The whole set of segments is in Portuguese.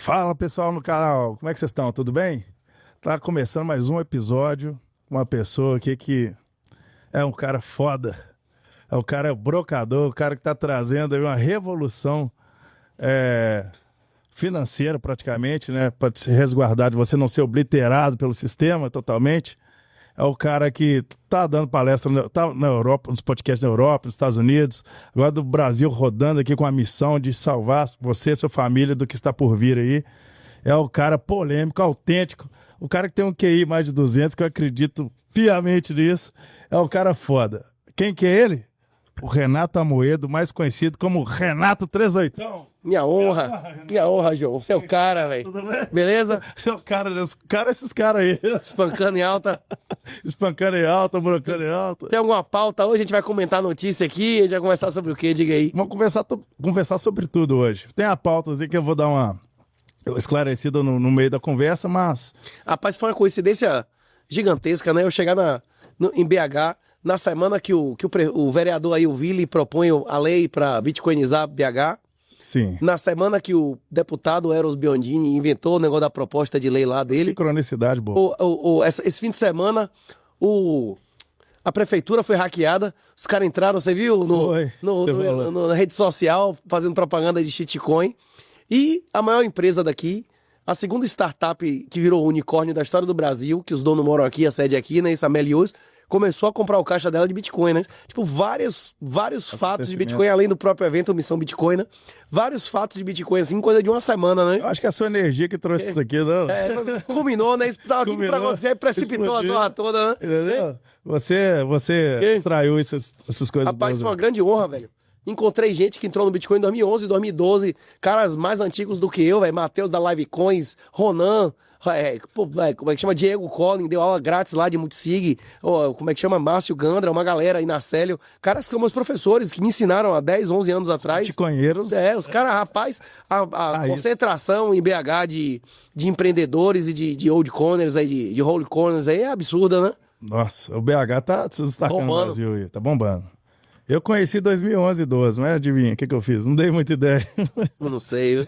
Fala pessoal no canal, como é que vocês estão? Tudo bem? Tá começando mais um episódio com uma pessoa aqui que é um cara foda, é o cara brocador, o cara que tá trazendo aí uma revolução financeira praticamente, né? Para se resguardar de você não ser obliterado pelo sistema totalmente. É o cara que tá dando palestra, tá na Europa, nos podcasts na Europa, nos Estados Unidos, agora do Brasil rodando aqui com a missão de salvar você e sua família do que está por vir aí. É o cara polêmico, autêntico, o cara que tem um QI mais de 200, que eu acredito piamente nisso. É o cara foda. Quem que é ele? O Renato Amoedo, mais conhecido como Renato 38. Minha honra, João. Você é o cara, velho. Tudo bem? Beleza? Você é o cara, esses caras aí. Espancando em alta. Espancando em alta, brocando em alta. Tem alguma pauta hoje? A gente vai comentar a notícia aqui. A gente vai conversar sobre o quê? Diga aí. Vamos conversar sobre tudo hoje. Tem a pauta assim que eu vou dar uma esclarecida no meio da conversa, mas... Rapaz, foi uma coincidência gigantesca, né? Eu chegar em BH, na semana que o vereador aí, o Vili, propõe a lei para bitcoinizar BH. Sim. Na semana que o deputado Eros Biondini inventou o negócio da proposta de lei lá dele. Sincronicidade, boa. Esse fim de semana, a prefeitura foi hackeada. Os caras entraram, você viu? Na rede social, fazendo propaganda de shitcoin. E a maior empresa daqui, a segunda startup que virou unicórnio da história do Brasil, que os donos moram aqui, a sede aqui, né? Isso, a Melius, começou a comprar o caixa dela de Bitcoin, né? Tipo, vários fatos de Bitcoin, além do próprio evento Missão Bitcoin, né? Vários fatos de Bitcoin, assim, coisa de uma semana, né? Eu acho que é a sua energia que trouxe isso aqui, não? Culminou, né? Isso tava aqui pra acontecer, precipitou a zorra toda, né? Entendeu? Você traiu essas coisas. Rapaz, boas, foi uma grande honra, velho. Encontrei gente que entrou no Bitcoin em 2011, 2012, caras mais antigos do que eu, velho. Matheus da Livecoins, Ronan, como é que chama? Diego Collin, deu aula grátis lá de Multisig, como é que chama? Márcio Gandra, uma galera aí na Célio. Caras que são meus professores, que me ensinaram há 10, 11 anos atrás. Bitcoinheiros. Os caras, rapaz, a concentração em BH de empreendedores e de old corners aí, de holy corners aí é absurda, né? Nossa, o BH tá se destacando no Brasil aí, tá bombando. Eu conheci em 2011 e 12, mas adivinha, o que eu fiz? Não dei muita ideia. Eu não sei.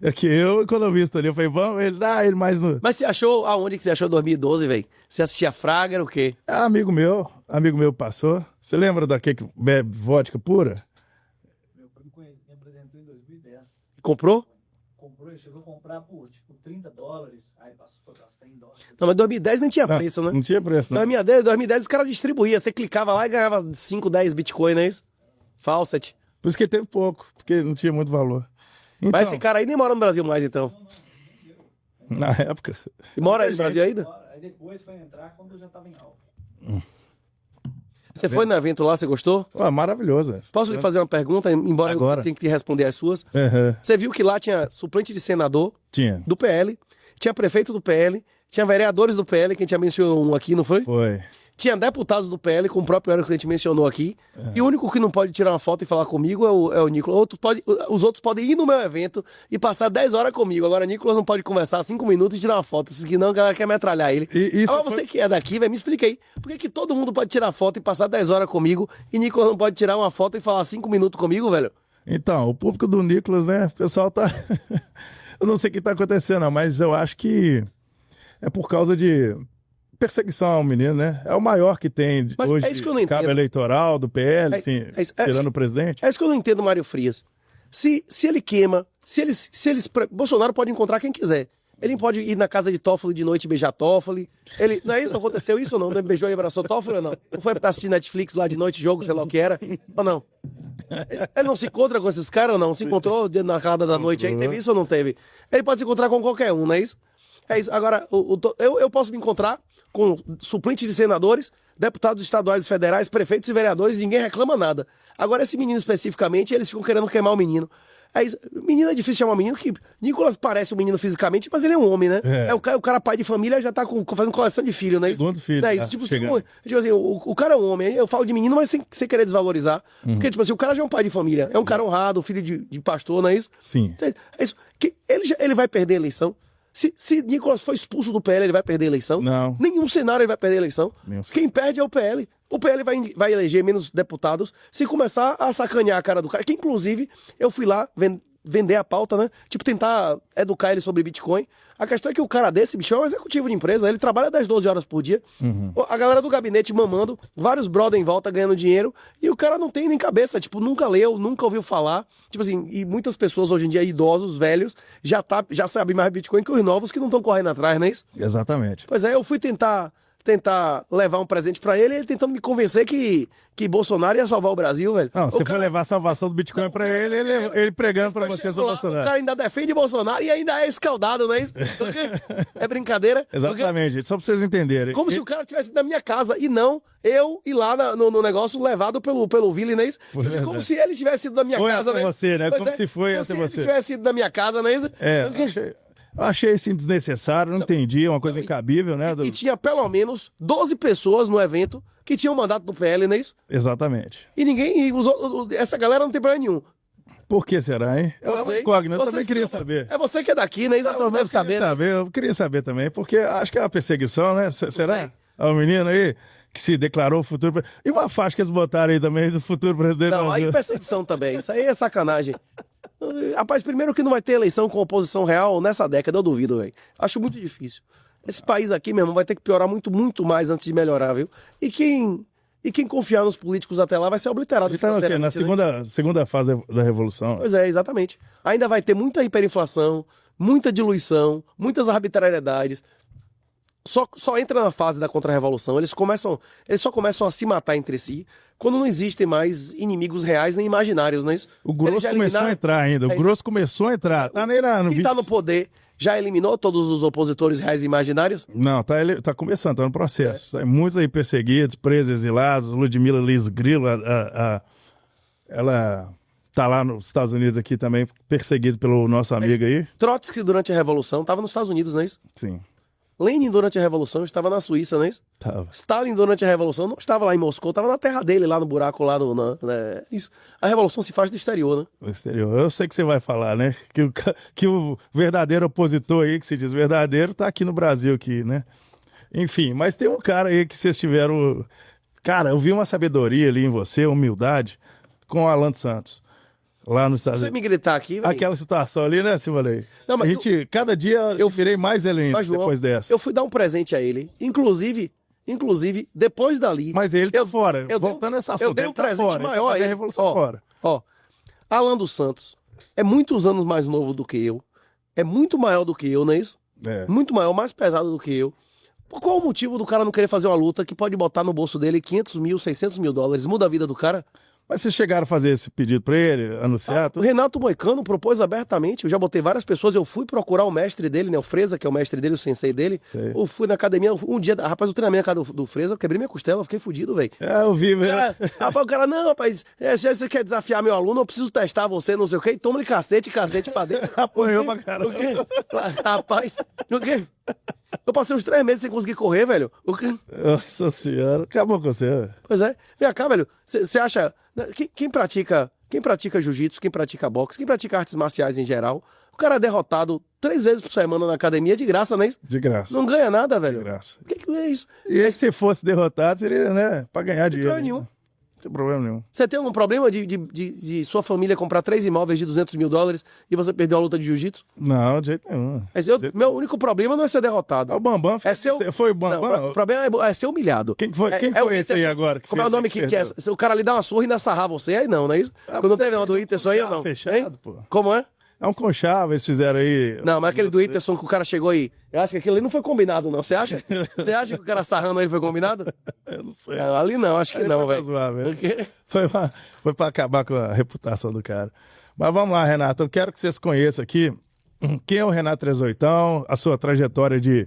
É que eu, economista ali, eu falei, vamos, ele mais no... Mas você achou, aonde que você achou 2012, velho? Você assistia Fraga, era o quê? Amigo meu passou. Você lembra daquele que bebe vodka pura? Meu primo me apresentou em 2010. Comprou? Comprou, ele chegou a comprar por tipo $30, aí passou para $100. Não, mas 2010 nem tinha preço, né? Não tinha preço, não. 2010 os caras distribuíam, você clicava lá e ganhava 5, 10 Bitcoin, não é isso? Faucet. Por isso que teve pouco, porque não tinha muito valor. Então, Mas esse cara aí nem mora no Brasil mais, então. na época... E mora aí no Brasil ainda? Aí depois foi entrar quando eu já estava em alta. Você foi no evento lá, você gostou? Maravilhoso. Posso lhe fazer uma pergunta, embora Agora. eu tenha que responder as suas? Uhum. Você viu que lá tinha suplente de senador Tinha. do PL, tinha prefeito do PL, tinha vereadores do PL, que a gente já mencionou um aqui, não foi? Foi. Tinha deputados do PL, como o próprio Eros que a gente mencionou aqui. E o único que não pode tirar uma foto e falar comigo é o Nicolas. Os outros podem ir no meu evento e passar 10 horas comigo. Agora, o Nicolas não pode conversar 5 minutos e tirar uma foto. Se não, a galera quer metralhar ele. Agora, você que é daqui, velho, me explica aí. Por que todo mundo pode tirar foto e passar 10 horas comigo e Nicolas não pode tirar uma foto e falar 5 minutos comigo, velho? Então, o público do Nicolas, né? O pessoal tá... eu não sei o que tá acontecendo, mas eu acho que é por causa de... perseguição ao menino, né? É o maior que tem mas hoje é isso que eu não cabo entendo. eleitoral do PL, tirando o presidente. É isso que eu não entendo, Mário Frias. Se ele queima, Bolsonaro pode encontrar quem quiser. Ele pode ir na casa de Toffoli de noite e beijar Toffoli. Não é isso? Não aconteceu isso ou não? Não beijou e abraçou Toffoli ou não? Não foi pra assistir Netflix lá de noite, jogo, sei lá o que era? Ou não? Ele não se encontra com esses caras ou não? Se encontrou na calada da noite aí? Teve isso ou não teve? Ele pode se encontrar com qualquer um, não é isso? É isso. Agora, eu posso me encontrar com suplentes de senadores, deputados estaduais e federais, prefeitos e vereadores, e ninguém reclama nada. Agora, esse menino especificamente, eles ficam querendo queimar o menino. É isso. Menino é difícil chamar um menino, que Nicolas parece um menino fisicamente, mas ele é um homem, né? O cara pai de família já tá fazendo coleção de filho, né? Segundo filho. Não é isso? Tipo assim, o cara é um homem. Eu falo de menino, mas sem querer desvalorizar. Porque, tipo assim, o cara já é um pai de família. É um cara honrado, filho de pastor, não é isso? Sim. É isso. Ele vai perder a eleição. Se Nicolas for expulso do PL, ele vai perder a eleição? Não. Nenhum cenário ele vai perder a eleição. Quem perde é o PL. O PL vai eleger menos deputados se começar a sacanear a cara do cara. Que, inclusive, eu fui lá vender a pauta, né? Tipo, tentar educar ele sobre Bitcoin. A questão é que o cara desse, bicho, é um executivo de empresa, ele trabalha 10, 12 horas por dia. A galera do gabinete mamando, vários brother em volta ganhando dinheiro, e o cara não tem nem cabeça, tipo, nunca leu, nunca ouviu falar. Tipo assim, e muitas pessoas hoje em dia, idosos, velhos, já sabem mais Bitcoin que os novos que não estão correndo atrás, não é isso? Exatamente. Pois é, eu fui tentar levar um presente pra ele, ele tentando me convencer que Bolsonaro ia salvar o Brasil, velho. Não, você O foi levar a salvação do Bitcoin pra ele pregando pra você sobre o o Bolsonaro. cara ainda defende Bolsonaro e ainda é escaldado, não é isso? É brincadeira? Exatamente, só pra vocês entenderem. Como se o cara tivesse na minha casa e não eu ir lá no negócio levado pelo Vili, não é isso? Tipo assim, como se ele tivesse ido na minha Foi casa, até não é isso? você, né? Pois Como se foi como até se você. ele tivesse ido na minha casa, não é isso? Eu achei assim desnecessário, não entendi, é uma coisa incabível, né? E tinha pelo menos 12 pessoas no evento que tinham mandato do PL, não é isso? Exatamente. E ninguém, essa galera não tem problema nenhum. Por que será, hein? É uma incógnita, eu também queria saber. É você que é daqui, né? Isso você não deve saber. Eu queria saber também, porque acho que é uma perseguição, né? Será? É um menino aí que se declarou futuro... E uma faixa que eles botaram aí também do futuro presidente do Não, Brasil. aí perseguição também. Isso aí é sacanagem. Rapaz, primeiro que não vai ter eleição com oposição real nessa década, eu duvido, velho. Acho muito difícil. Esse país aqui, meu irmão, vai ter que piorar muito, muito mais antes de melhorar, viu? E quem confiar nos políticos até lá vai ser obliterado. Tá na financeiramente, né? segunda fase da Revolução. Pois é, exatamente. Ainda vai ter muita hiperinflação, muita diluição, muitas arbitrariedades. Só entra na fase da contra-revolução. Eles só começam a se matar entre si quando não existem mais inimigos reais nem imaginários, não é isso? O Grosso começou a entrar ainda. O Grosso começou a entrar. Tá nem lá no Quem tá no poder já eliminou todos os opositores reais e imaginários? Não, tá começando, tá no processo. Muitos aí perseguidos, presos, exilados. Ludmila Liz Grilo, ela tá lá nos Estados Unidos aqui também, perseguido pelo nosso amigo aí. Trotsky, durante a Revolução, estava nos Estados Unidos, não é isso? Sim. Lenin, durante a Revolução, estava na Suíça, não é isso? Tava. Stalin, durante a Revolução, não estava lá em Moscou, estava na terra dele, lá no buraco, lá isso. A Revolução se faz do exterior, né? No exterior. Eu sei que você vai falar, né? Que o verdadeiro opositor aí, que se diz verdadeiro, tá aqui no Brasil, aqui, né? Enfim, mas tem um cara aí que vocês tiveram... Cara, eu vi uma sabedoria ali em você, humildade, com o Alan dos Santos. Lá nos Estados Você Unidos. me gritar aqui, velho. Aquela situação ali, né, Silvalei? Não, mas cada dia eu virei mais ele ainda, Mas, João, depois dessa. eu fui dar um presente a ele. Inclusive, depois dali... Mas ele tá fora. Voltando a esse assunto, eu dei um ele tá presente fora, maior a ele. ele. Revolução fora. Ó, Alan dos Santos é muitos anos mais novo do que eu. É muito maior do que eu, não é isso? É. Muito maior, mais pesado do que eu. Por qual o motivo do cara não querer fazer uma luta que pode botar no bolso dele 500 mil, 600 mil dólares? Muda a vida do cara? Mas vocês chegaram a fazer esse pedido pra ele, anunciar? O Tudo? Renato Moicano propôs abertamente, eu já botei várias pessoas, eu fui procurar o mestre dele, né, o Freza, que é o mestre dele, o sensei dele. Sei. Eu fui na academia, um dia, rapaz, eu treinei na casa do Freza, eu quebrei minha costela, eu fiquei fudido, velho. É, eu vi, velho. Rapaz, o cara, não, rapaz, se você quer desafiar meu aluno, eu preciso testar você, não sei o quê, e toma-lhe cacete pra dentro. Apanhou pra caramba. Rapaz, o quê? Eu passei uns 3 meses sem conseguir correr, velho. O quê? Nossa senhora, acabou com você. Velho. Pois é. Vem cá, velho. Você acha. Quem pratica jiu-jitsu, quem pratica boxe, quem pratica artes marciais em geral, o cara é derrotado 3 vezes por semana na academia de graça, não é isso? De graça. Não ganha nada, velho. De graça. O que é isso? E se fosse derrotado, seria, né, pra ganhar dinheiro. problema nenhum. Não tem problema nenhum. Você tem algum problema de sua família comprar 3 imóveis de 200 mil dólares e você perder uma luta de jiu-jitsu? Não, de jeito nenhum. Meu único problema não é ser derrotado. O Bambam foi o Bambam. Não, o problema é ser humilhado. Quem foi esse aí agora? Como é o nome que é? Se o cara lhe dá uma surra e ainda sarrar você, aí não é isso? Quando não teve uma do Whindersson aí, não. Fechado, pô. Como é? É um conchavo, eles fizeram aí. Não, mas aquele do Whindersson que o cara chegou aí, eu acho que aquele ali não foi combinado, não. Você acha? Você acha que o cara sarrando ele foi combinado? Eu não sei. Ali não, acho que não, velho. Foi pra acabar com a reputação do cara. Mas vamos lá, Renato. Eu quero que vocês conheçam aqui quem é o Renato 38, a sua trajetória de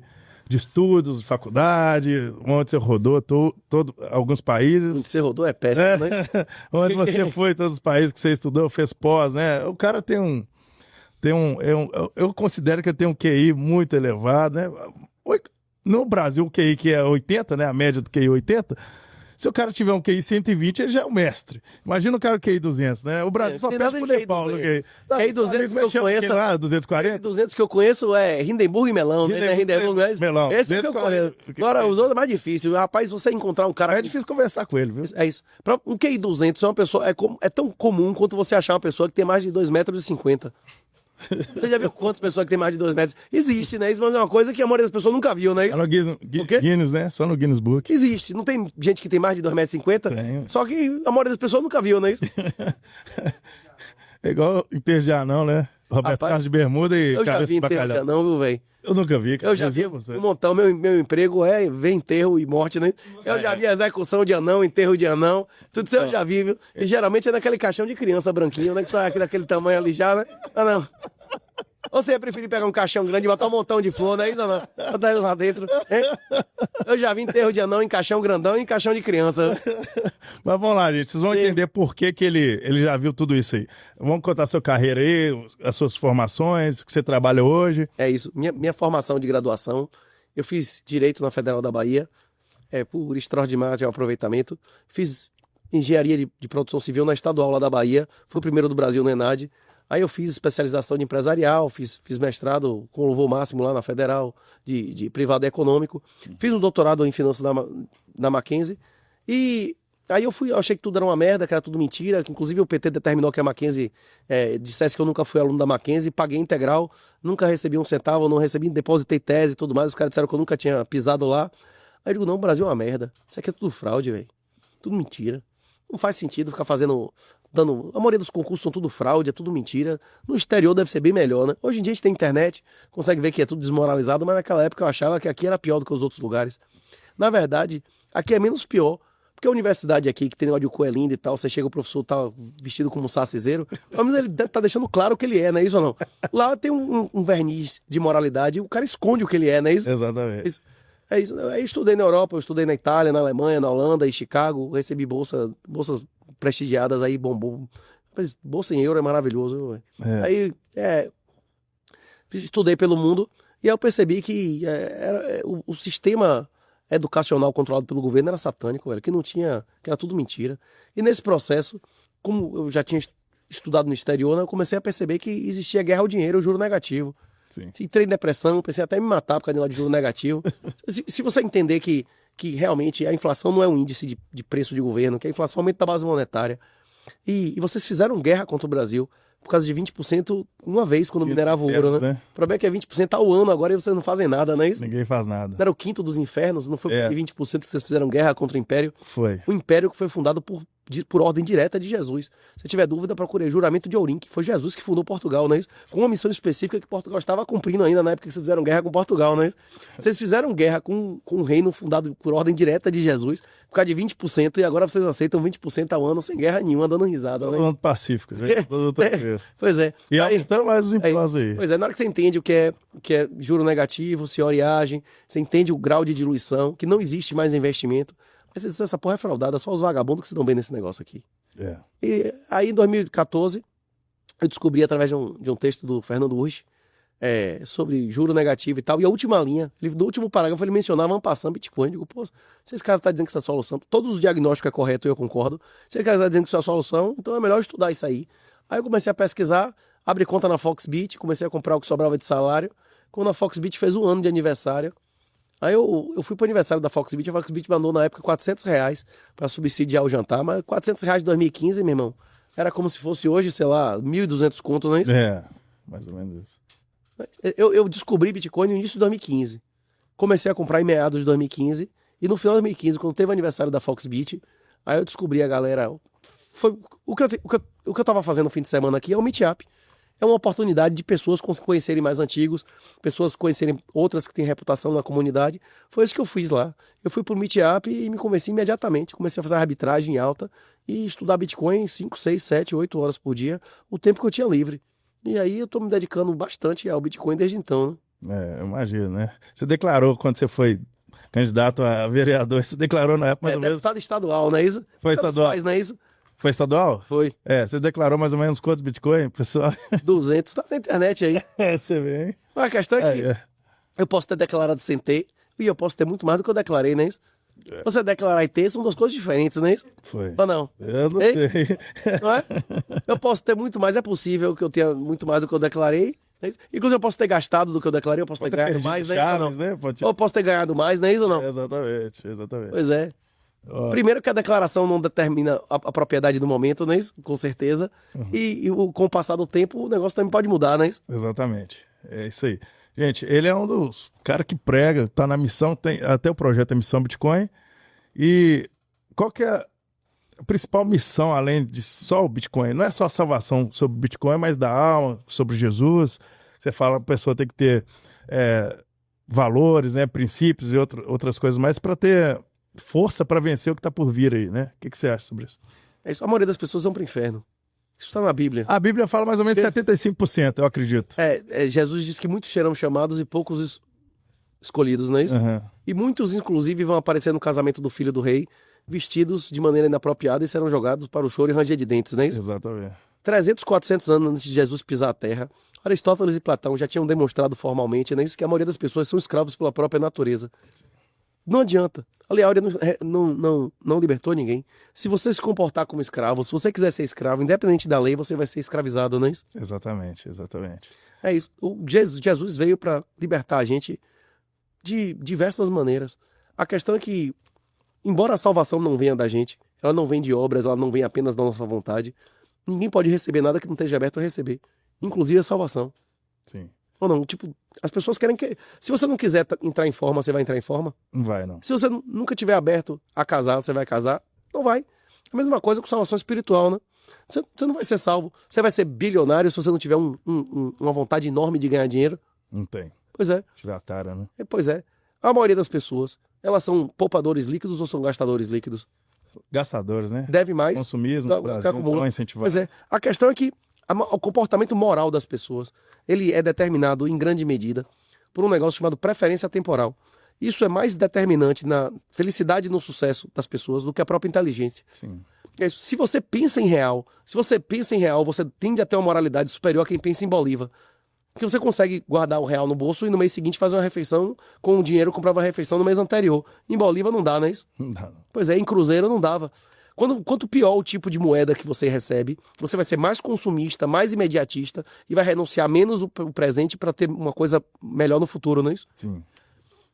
estudos, de faculdade, onde você rodou alguns países. Onde você rodou é péssimo, né? Onde você foi, todos os países que você estudou, fez pós, né? O cara eu considero que ele tem um QI muito elevado, né? No Brasil, o QI que é 80, né? A média do QI é 80. Se o cara tiver um QI 120, ele já é o mestre. Imagina o cara QI 200, né? O Brasil só perde pro Nepal no QI. QI 200 que eu conheço... Lá, 240? QI 200 que eu conheço é Hindenburg e Melão, né? Hindenburg é Melão. Esse que eu conheço. Agora, os outros é mais difícil. Rapaz, você encontrar um cara... É difícil conversar com ele, viu? É isso. Pra um QI 200 é uma pessoa... É tão comum quanto você achar uma pessoa que tem mais de 2,50 metros. Você já viu quantas pessoas que tem mais de 2 metros? Existe, né? Isso mas é uma coisa que a maioria das pessoas nunca viu, né? É no Guinness, né? Só no Guinness Book. Existe. Não tem gente que tem mais de 2,50 metros? Tem. Só que a maioria das pessoas nunca viu, né? Isso? É igual enterro de anão, né? Roberto Carlos de bermuda e eu já cabeça vi de enterro de bacalhau. anão, viu, velho? Eu nunca vi, cara. Eu já vi você. um montão. Meu emprego é ver enterro e morte, né? Eu já vi execução de anão, enterro de anão. Tudo isso eu já vi, viu? E geralmente é naquele caixão de criança branquinho, né? Que só é daquele tamanho ali já, né? Ah, não. Ou você ia preferir pegar um caixão grande e botar um montão de flor, não é isso ou não? Botar ele lá dentro. Hein? Eu já vi enterro de anão em caixão grandão e em caixão de criança. Mas vamos lá, gente. Vocês vão entender por que ele já viu tudo isso aí. Vamos contar a sua carreira aí, as suas formações, o que você trabalha hoje. É isso. Minha formação de graduação, eu fiz Direito na Federal da Bahia, por extraordinário aproveitamento. Fiz Engenharia de Produção Civil na Estadual lá da Bahia. Fui o primeiro do Brasil no ENAD. Aí eu fiz especialização de empresarial, fiz mestrado com louvor máximo lá na Federal, de privado econômico. Fiz um doutorado em finanças na Mackenzie. E aí eu achei que tudo era uma merda, que era tudo mentira, que inclusive o PT determinou que a Mackenzie dissesse que eu nunca fui aluno da Mackenzie, paguei integral, nunca recebi um centavo, não recebi, depositei tese e tudo mais, os caras disseram que eu nunca tinha pisado lá. Aí eu digo, não, o Brasil é uma merda, isso aqui é tudo fraude, velho, tudo mentira. Não faz sentido ficar a maioria dos concursos são tudo fraude, é tudo mentira. No exterior deve ser bem melhor, né? Hoje em dia a gente tem internet, consegue ver que é tudo desmoralizado, mas naquela época eu achava que aqui era pior do que os outros lugares. Na verdade, aqui é menos pior, porque a universidade aqui, que tem negócio de coelhinho e tal, você chega, o professor tá vestido como um saciseiro, pelo menos ele tá deixando claro o que ele é, não é isso ou não? Lá tem um verniz de moralidade, o cara esconde o que ele é, não é isso? Exatamente. É isso. Eu estudei na Europa, eu estudei na Itália, na Alemanha, na Holanda, em Chicago, recebi bolsas prestigiadas aí, bombom. Mas bolsa em euro é maravilhoso. Aí, estudei pelo mundo e aí eu percebi que o sistema educacional controlado pelo governo era satânico, velho, que era tudo mentira. E nesse processo, como eu já tinha estudado no exterior, né, eu comecei a perceber que existia guerra ao dinheiro, o juro negativo. Sim. Entrei em depressão, pensei até em me matar por causa de juro negativo. Se você entender que realmente a inflação não é um índice de preço de governo, que a inflação aumenta da base monetária. E vocês fizeram guerra contra o Brasil por causa de 20% uma vez quando minerava ouro, né? O problema é que é 20% ao ano agora e vocês não fazem nada, não é isso? Ninguém faz nada. Não era o quinto dos infernos, não foi porque 20% que vocês fizeram guerra contra o Império? Foi. O Império que foi fundado por ordem direta de Jesus. Se tiver dúvida, procure Juramento de Ourim, que foi Jesus que fundou Portugal, não é isso? Com uma missão específica que Portugal estava cumprindo ainda na época que vocês fizeram guerra com Portugal, não é isso? Vocês fizeram guerra com um reino fundado por ordem direta de Jesus, por causa de 20%, e agora vocês aceitam 20% ao ano sem guerra nenhuma, dando risada, né? Todo mundo pacífico, gente. Pois é. E aumentando mais os impostos aí. Pois é, na hora que você entende o que é juro negativo, senhoriagem, você entende o grau de diluição, que não existe mais investimento. Mas essa porra é fraudada, só os vagabundos que se dão bem nesse negócio aqui. E aí, em 2014, eu descobri através de um texto do Fernando Urch sobre juro negativo e tal. E a última linha, do último parágrafo, ele mencionava passando Bitcoin. Eu digo, pô, se esse cara está dizendo que essa solução, todos os diagnósticos é correto, eu concordo. Se esse cara está dizendo que isso é a solução, então é melhor estudar isso aí. Aí eu comecei a pesquisar, abri conta na Foxbit, comecei a comprar o que sobrava de salário. Quando a Foxbit fez 1 ano de aniversário, aí eu fui pro aniversário da Foxbit, a Foxbit mandou na época R$400 para subsidiar o jantar, mas R$400 de 2015, meu irmão, era como se fosse hoje, sei lá, 1.200 conto, não é isso? Mais ou menos isso. Eu descobri Bitcoin no início de 2015. Comecei a comprar em meados de 2015, e no final de 2015, quando teve o aniversário da Foxbit, aí eu descobri a galera... Foi o que eu tava fazendo no fim de semana aqui é o Meetup. É uma oportunidade de pessoas conhecerem mais antigos, pessoas conhecerem outras que têm reputação na comunidade. Foi isso que eu fiz lá. Eu fui pro Meetup e me convenci imediatamente. Comecei a fazer arbitragem alta e estudar Bitcoin 5, 6, 7, 8 horas por dia, o tempo que eu tinha livre. E aí eu tô me dedicando bastante ao Bitcoin desde então, né? Eu imagino, né? Você declarou quando você foi candidato a vereador, você declarou na época mais ou menos... Deputado estadual, não é isso? Foi estadual. Faz, não é isso? Foi estadual? Foi. Você declarou mais ou menos quantos Bitcoin, pessoal? 200, tá na internet aí. Você vê, hein? Mas a questão é que eu posso ter declarado sem ter, e eu posso ter muito mais do que eu declarei, não é isso? Você declarar e ter são duas coisas diferentes, não é isso? Foi. Ou não? Eu não Ei? sei. Não é? Eu posso ter muito mais, é possível que eu tenha muito mais do que eu declarei. Não é isso? Inclusive, eu posso ter gastado do que eu declarei, eu posso ter ganhado perdido mais, não é isso ou chaves, não? né? Pode... Ou eu posso ter ganhado mais, não é isso ou não? Exatamente, exatamente. Pois é. Ó, Primeiro que a declaração não determina a propriedade do momento, não é isso? Com certeza. Com o passar do tempo, o negócio também pode mudar, não é isso? exatamente. É isso aí. Gente, ele é um dos caras que prega, tá na missão, tem até o projeto é Missão Bitcoin. E qual que é a principal missão, além de só o Bitcoin? Não é só a salvação sobre o Bitcoin, mas da alma, sobre Jesus. Você fala, a pessoa tem que ter valores, né, princípios e outras coisas mais para ter força para vencer o que está por vir aí, né? O que você acha sobre isso? É isso. A maioria das pessoas vão para o inferno. Isso está na Bíblia. A Bíblia fala mais ou menos 75%, eu acredito. Jesus diz que muitos serão chamados e poucos escolhidos, não é isso? Uhum. E muitos, inclusive, vão aparecer no casamento do filho do rei, vestidos de maneira inapropriada e serão jogados para o choro e ranger de dentes, não é isso? Exatamente. 300, 400 anos antes de Jesus pisar a terra, Aristóteles e Platão já tinham demonstrado formalmente, não é isso, que a maioria das pessoas são escravos pela própria natureza. Não adianta. A lei áurea não libertou ninguém. Se você se comportar como escravo, se você quiser ser escravo, independente da lei, você vai ser escravizado, não é isso? Exatamente, exatamente. É isso. Jesus veio para libertar a gente de diversas maneiras. A questão é que, embora a salvação não venha da gente, ela não vem de obras, ela não vem apenas da nossa vontade, ninguém pode receber nada que não esteja aberto a receber, inclusive a salvação. Sim. Ou não, tipo, as pessoas querem que... Se você não quiser entrar em forma, você vai entrar em forma. Não vai, não. Se você nunca tiver aberto a casar, você vai casar. Não vai. A mesma coisa com salvação espiritual, né? Você não vai ser salvo. Você vai ser bilionário se você não tiver uma vontade enorme de ganhar dinheiro. Não tem. Pois é. Tiver a tara, né? Pois é. A maioria das pessoas, elas são poupadores líquidos ou são gastadores líquidos? Gastadores, né? Deve mais. Consumismo, que no Brasil, acumula. não é incentivado. Pois é. A questão é que o comportamento moral das pessoas, ele é determinado em grande medida por um negócio chamado preferência temporal. Isso é mais determinante na felicidade e no sucesso das pessoas do que a própria inteligência. Sim. Se você pensa em real, você tende a ter uma moralidade superior a quem pensa em Bolívar. Porque você consegue guardar o real no bolso e no mês seguinte fazer uma refeição com o dinheiro que comprava a refeição no mês anterior. Em Bolívar não dá, não é isso? Não dá, não. Pois é, em Cruzeiro não dava. Quanto pior o tipo de moeda que você recebe, você vai ser mais consumista, mais imediatista e vai renunciar menos o presente para ter uma coisa melhor no futuro, não é isso? Sim.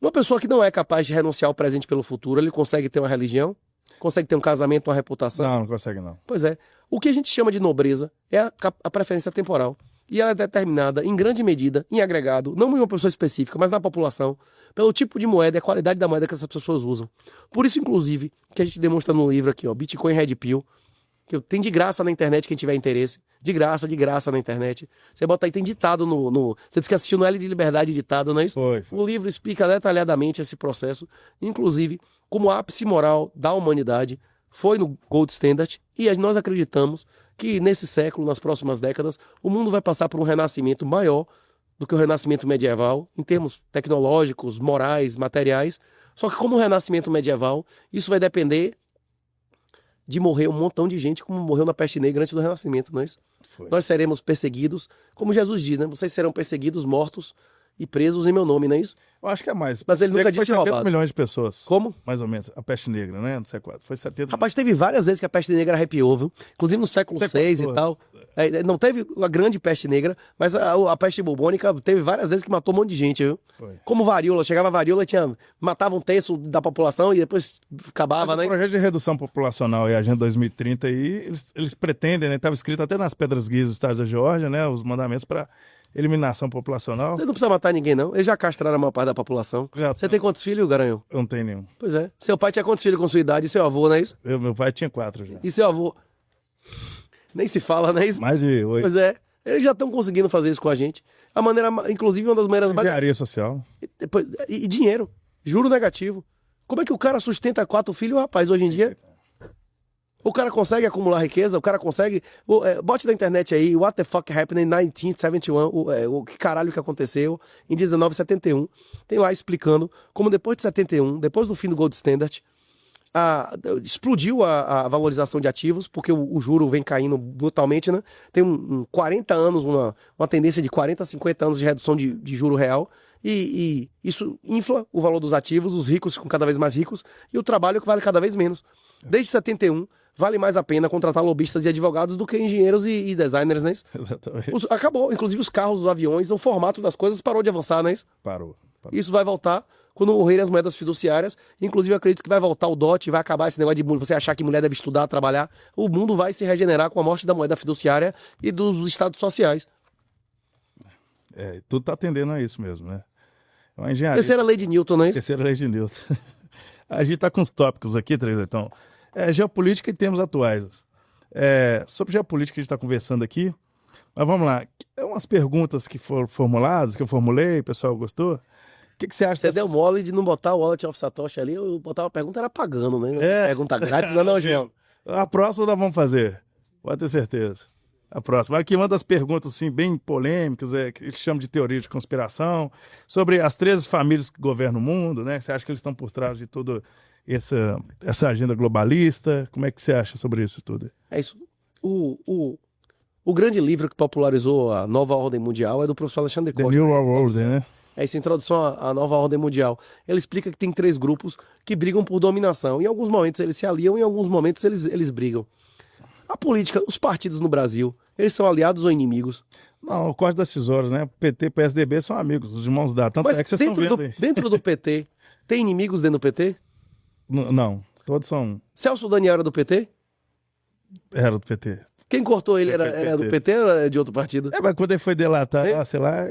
Uma pessoa que não é capaz de renunciar ao presente pelo futuro, ele consegue ter uma religião? Consegue ter um casamento, uma reputação? Não consegue, não. Pois é. O que a gente chama de nobreza é a preferência temporal. E ela é determinada, em grande medida, em agregado, não em uma pessoa específica, mas na população, pelo tipo de moeda e a qualidade da moeda que essas pessoas usam. Por isso, inclusive, que a gente demonstra no livro aqui, ó, Bitcoin Red Pill, que tem de graça na internet, quem tiver interesse. De graça na internet. Você bota aí, tem ditado Você disse que assistiu no L de Liberdade ditado, não é isso? Foi. O livro explica detalhadamente esse processo, inclusive como ápice moral da humanidade foi no Gold Standard, e nós acreditamos que nesse século, nas próximas décadas, o mundo vai passar por um renascimento maior do que o renascimento medieval, em termos tecnológicos, morais, materiais. Só que como o renascimento medieval, isso vai depender de morrer um montão de gente, como morreu na peste negra antes do renascimento, não é isso? Foi. Nós seremos perseguidos, como Jesus diz, né? Vocês serão perseguidos, mortos e presos em meu nome, não é isso? Eu acho que é mais. Mas ele nunca Foi disse 70 roubado. milhões de pessoas. Como? Mais ou menos. A peste negra, né? No século IV. Foi 70 Rapaz, teve várias vezes que a peste negra arrepiou, viu? Inclusive no século VI e tal. Não teve a grande peste negra, mas a peste bubônica teve várias vezes que matou um monte de gente, viu? Foi. Como varíola. Chegava a varíola e matava um terço da população e depois acabava, Mas né? o projeto de redução populacional e a Agenda 2030 aí, eles pretendem, né? Estava escrito até nas pedras guias do estado da Geórgia, né? Os mandamentos para eliminação populacional. Você não precisa matar ninguém, não. Eles já castraram a maior parte da população. Já Você tem quantos filhos, Garanhão? Eu não tenho nenhum. Pois é. Seu pai tinha quantos filhos com sua idade? E seu avô, não é isso? Meu pai tinha 4 já. E seu avô? Nem se fala, não é isso? Mais de 8. Pois é. Eles já estão conseguindo fazer isso com a gente. A maneira, inclusive, uma das maneiras mais... Engenharia social. E dinheiro. Juro negativo. Como é que o cara sustenta 4 filhos, rapaz, hoje em dia? O cara consegue acumular riqueza, o cara consegue... bote na internet aí, what the fuck happened in 1971, o que caralho que aconteceu em 1971. Tem lá explicando como depois de 71, depois do fim do Gold Standard, explodiu a valorização de ativos, porque o juro vem caindo brutalmente, né? Tem 40 anos, uma tendência de 40 a 50 anos de redução de juro real, e isso infla o valor dos ativos, os ricos ficam cada vez mais ricos e o trabalho que vale cada vez menos. Desde 71, vale mais a pena contratar lobistas e advogados do que engenheiros e designers, não é isso? Exatamente. Acabou. Inclusive os carros, os aviões, o formato das coisas parou de avançar, não é isso? Parou. Isso vai voltar quando morrerem as moedas fiduciárias. Inclusive, eu acredito que vai voltar o DOT, vai acabar esse negócio de você achar que mulher deve estudar, trabalhar. O mundo vai se regenerar com a morte da moeda fiduciária e dos estados sociais. Tudo tá tendendo a isso mesmo, né? É uma engenharia. Terceira lei de Newton, não é isso? Terceira lei de Newton. A gente tá com os tópicos aqui, então. Geopolítica em termos atuais. Sobre geopolítica a gente está conversando aqui. Mas vamos lá. Umas perguntas que foram formuladas, que eu formulei, o pessoal gostou. O que você acha? Você deu mole de não botar o Wallet of Satoshi ali, eu botava a pergunta, era pagando, né? Pergunta grátis, não, Jean. A próxima nós vamos fazer, pode ter certeza. A próxima. Aqui uma das perguntas assim, bem polêmicas, que eles chamam de teoria de conspiração, sobre as 13 famílias que governam o mundo, né? Você acha que eles estão por trás de toda essa agenda globalista? Como é que você acha sobre isso tudo? É isso. O grande livro que popularizou a nova ordem mundial é do professor Alexandre Costa. The New World Order, né? É isso, introdução à nova ordem mundial. Ele explica que tem 3 grupos que brigam por dominação. Em alguns momentos eles se aliam, em alguns momentos eles brigam. A política, os partidos no Brasil, eles são aliados ou inimigos? Não, o Código das Tesouras, né? PT e PSDB são amigos, os irmãos dados. Tanto Mas é que vocês estão vendo aí. dentro do PT, tem inimigos dentro do PT? Não, todos são... Celso Daniel era do PT? Era do PT. Quem cortou ele era do PT ou era de outro partido? Mas quando ele foi delatar, sei lá...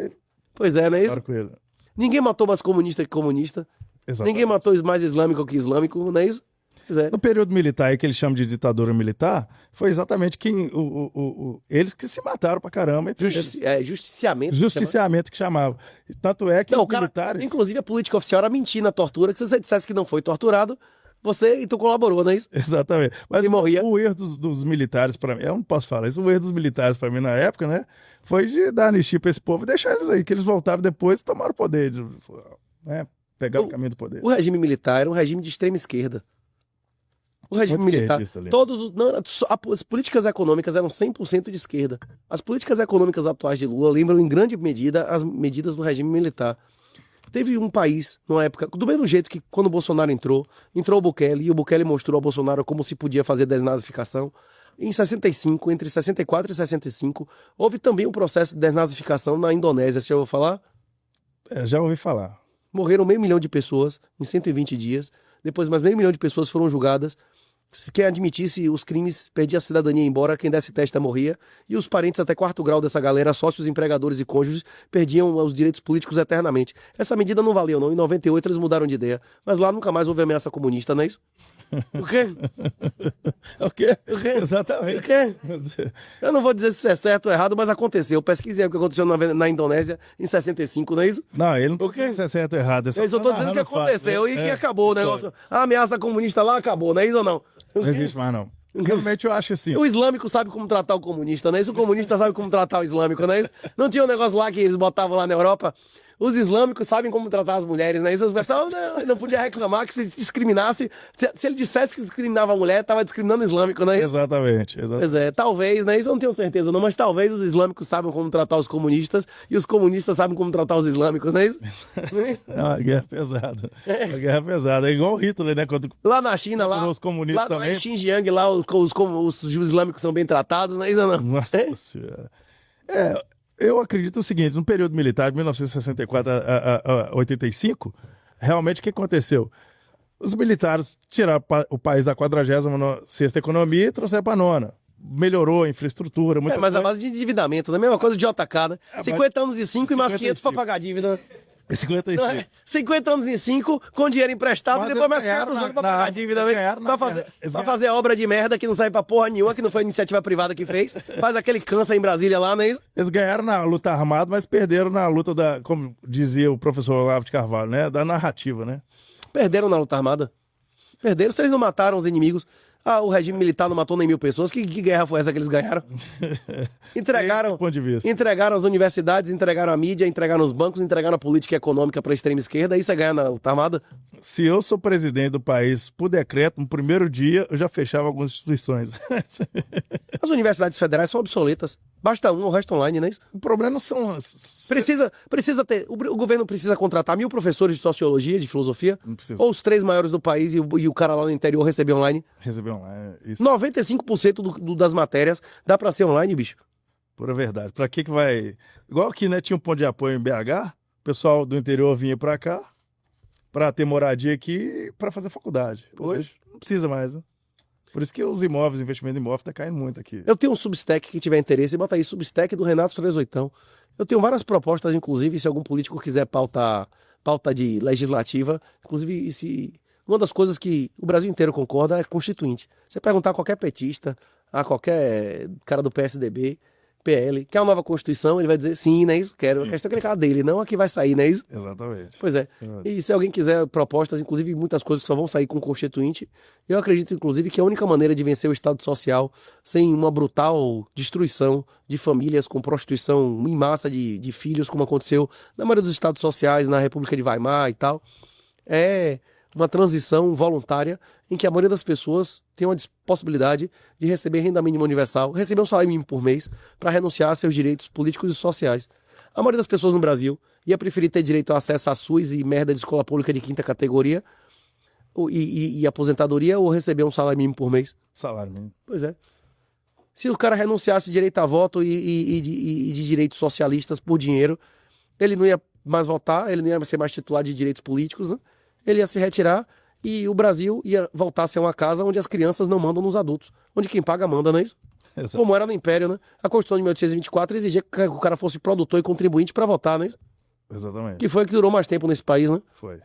Pois é, não é isso? Claro com ele. Ninguém matou mais comunista que comunista. Exatamente. Ninguém matou mais islâmico que islâmico, não é isso? Pois é. No período militar, aí que eles chamam de ditadura militar, foi exatamente eles que se mataram pra caramba. Justiciamento. Justiciamento que chamava. Tanto é que não, os militares... Inclusive a política oficial era mentir na tortura, que se você dissesse que não foi torturado, você então colaborou, não é isso? Exatamente. Mas e morria. O erro dos militares, para mim, eu não posso falar isso, o erro dos militares para mim na época, né, foi de dar anistia para esse povo e deixar eles aí, que eles voltaram depois e tomaram o poder, né, pegaram o caminho do poder. O regime militar era um regime de extrema esquerda. O regime militar, as políticas econômicas eram 100% de esquerda. As políticas econômicas atuais de Lula lembram em grande medida as medidas do regime militar. Teve um país, numa época, do mesmo jeito que quando o Bolsonaro entrou o Bukele, e o Bukele mostrou ao Bolsonaro como se podia fazer desnazificação. Em 65, entre 64 e 65, houve também um processo de desnazificação na Indonésia. Você já ouviu falar? Já ouvi falar. Morreram 500 mil de pessoas em 120 dias. Depois mais 500 mil de pessoas foram julgadas. Quem admitisse os crimes perdia a cidadania embora, quem desse testa morria. E os parentes até 4º grau dessa galera, sócios, empregadores e cônjuges, perdiam os direitos políticos eternamente. Essa medida não valeu, não. Em 98 eles mudaram de ideia. Mas lá nunca mais houve ameaça comunista, não é isso? O quê? O quê? O quê? Exatamente. O quê? Eu não vou dizer se é certo ou errado, mas aconteceu. Pesquisei o que aconteceu na Indonésia em 65, não é isso? Não, ele não disse se é certo ou errado. Eu só tô dizendo que aconteceu e que acabou o negócio. A ameaça comunista lá acabou, não é isso ou não? Não existe mais, não. Realmente eu acho assim. O islâmico sabe como tratar o comunista, não é isso? O comunista sabe como tratar o islâmico, não é isso? Não tinha um negócio lá que eles botavam lá na Europa? Os islâmicos sabem como tratar as mulheres, né? Isso o pessoal não podia reclamar que se discriminasse. Se ele dissesse que discriminava a mulher, estava discriminando o islâmico, não é isso? Exatamente. Pois é, talvez, né? Isso eu não tenho certeza, não, mas talvez os islâmicos sabem como tratar os comunistas e os comunistas sabem como tratar os islâmicos, não é isso? É uma guerra pesada. Uma guerra pesada. É igual o Hitler, né? Quando lá na China, lá. Os comunistas lá também. Em Xinjiang, lá os islâmicos são bem tratados, não é isso ou não? Nossa Senhora. Eu acredito o seguinte, no período militar de 1964 a 85, realmente o que aconteceu? Os militares tiraram o país da 46ª economia e trouxeram para a 9ª. Melhorou a infraestrutura. Mas a base de endividamento, a mesma coisa de JK, né? 50 anos e 5 e mais 500 para pagar a dívida. 55. 50 anos em 5, com dinheiro emprestado, e depois mais 400 anos pra pagar a dívida, né? Pra fazer obra de merda que não sai pra porra nenhuma, que não foi a iniciativa privada que fez. Faz aquele câncer em Brasília lá, não é isso? Eles ganharam na luta armada, mas perderam na luta como dizia o professor Olavo de Carvalho, né? Da narrativa, né? Perderam na luta armada. Perderam, se eles não mataram os inimigos. O regime militar não matou nem 1000 pessoas. Que guerra foi essa que eles ganharam? Entregaram as universidades, entregaram a mídia, entregaram os bancos, entregaram a política econômica para a extrema esquerda. Isso é ganhar na luta armada? Se eu sou presidente do país, por decreto, no primeiro dia, eu já fechava algumas instituições. As universidades federais são obsoletas. Basta um, o resto online, não é isso? O problema não são as... Precisa ter. O governo precisa contratar 1.000 professores de sociologia, de filosofia, Não precisa ou os 3 maiores do país e o cara lá no interior receber online. receber online. Isso 95% das matérias dá pra ser online, bicho. pura verdade. Pra que vai... Igual aqui, né? Tinha um ponto de apoio em BH, o pessoal do interior vinha pra cá pra ter moradia aqui pra fazer faculdade. Hoje não precisa mais, né? Por isso que os imóveis, investimento em imóvel tá caindo muito aqui. Eu tenho um Substack que tiver interesse, bota aí, Substack do Renato 38. Eu tenho várias propostas, inclusive, se algum político quiser pauta de legislativa, inclusive, uma das coisas que o Brasil inteiro concorda é constituinte. Você perguntar a qualquer petista, a qualquer cara do PSDB, PL, quer uma nova Constituição, ele vai dizer sim, não é isso? Quero. Sim. A questão é aquela dele, não a que vai sair, não é isso? Exatamente. Pois é. E se alguém quiser propostas, inclusive muitas coisas que só vão sair com constituinte, eu acredito, inclusive, que a única maneira de vencer o Estado Social sem uma brutal destruição de famílias com prostituição em massa de filhos, como aconteceu na maioria dos Estados Sociais, na República de Weimar e tal, é uma transição voluntária em que a maioria das pessoas tem uma possibilidade de receber renda mínima universal, receber um salário mínimo por mês, para renunciar a seus direitos políticos e sociais. A maioria das pessoas no Brasil ia preferir ter direito a acesso a SUS e merda de escola pública de 5ª categoria e aposentadoria ou receber um salário mínimo por mês. Salário mínimo. Pois é. Se o cara renunciasse direito a voto e de direitos socialistas por dinheiro, ele não ia mais votar, ele não ia ser mais titular de direitos políticos, né? Ele ia se retirar e o Brasil ia voltar a ser uma casa onde as crianças não mandam nos adultos, onde quem paga manda, não é isso? Exato. Como era no Império, né? A Constituição de 1824 exigia que o cara fosse produtor e contribuinte para votar, né? Exatamente. Que foi que durou mais tempo nesse país, né? Foi.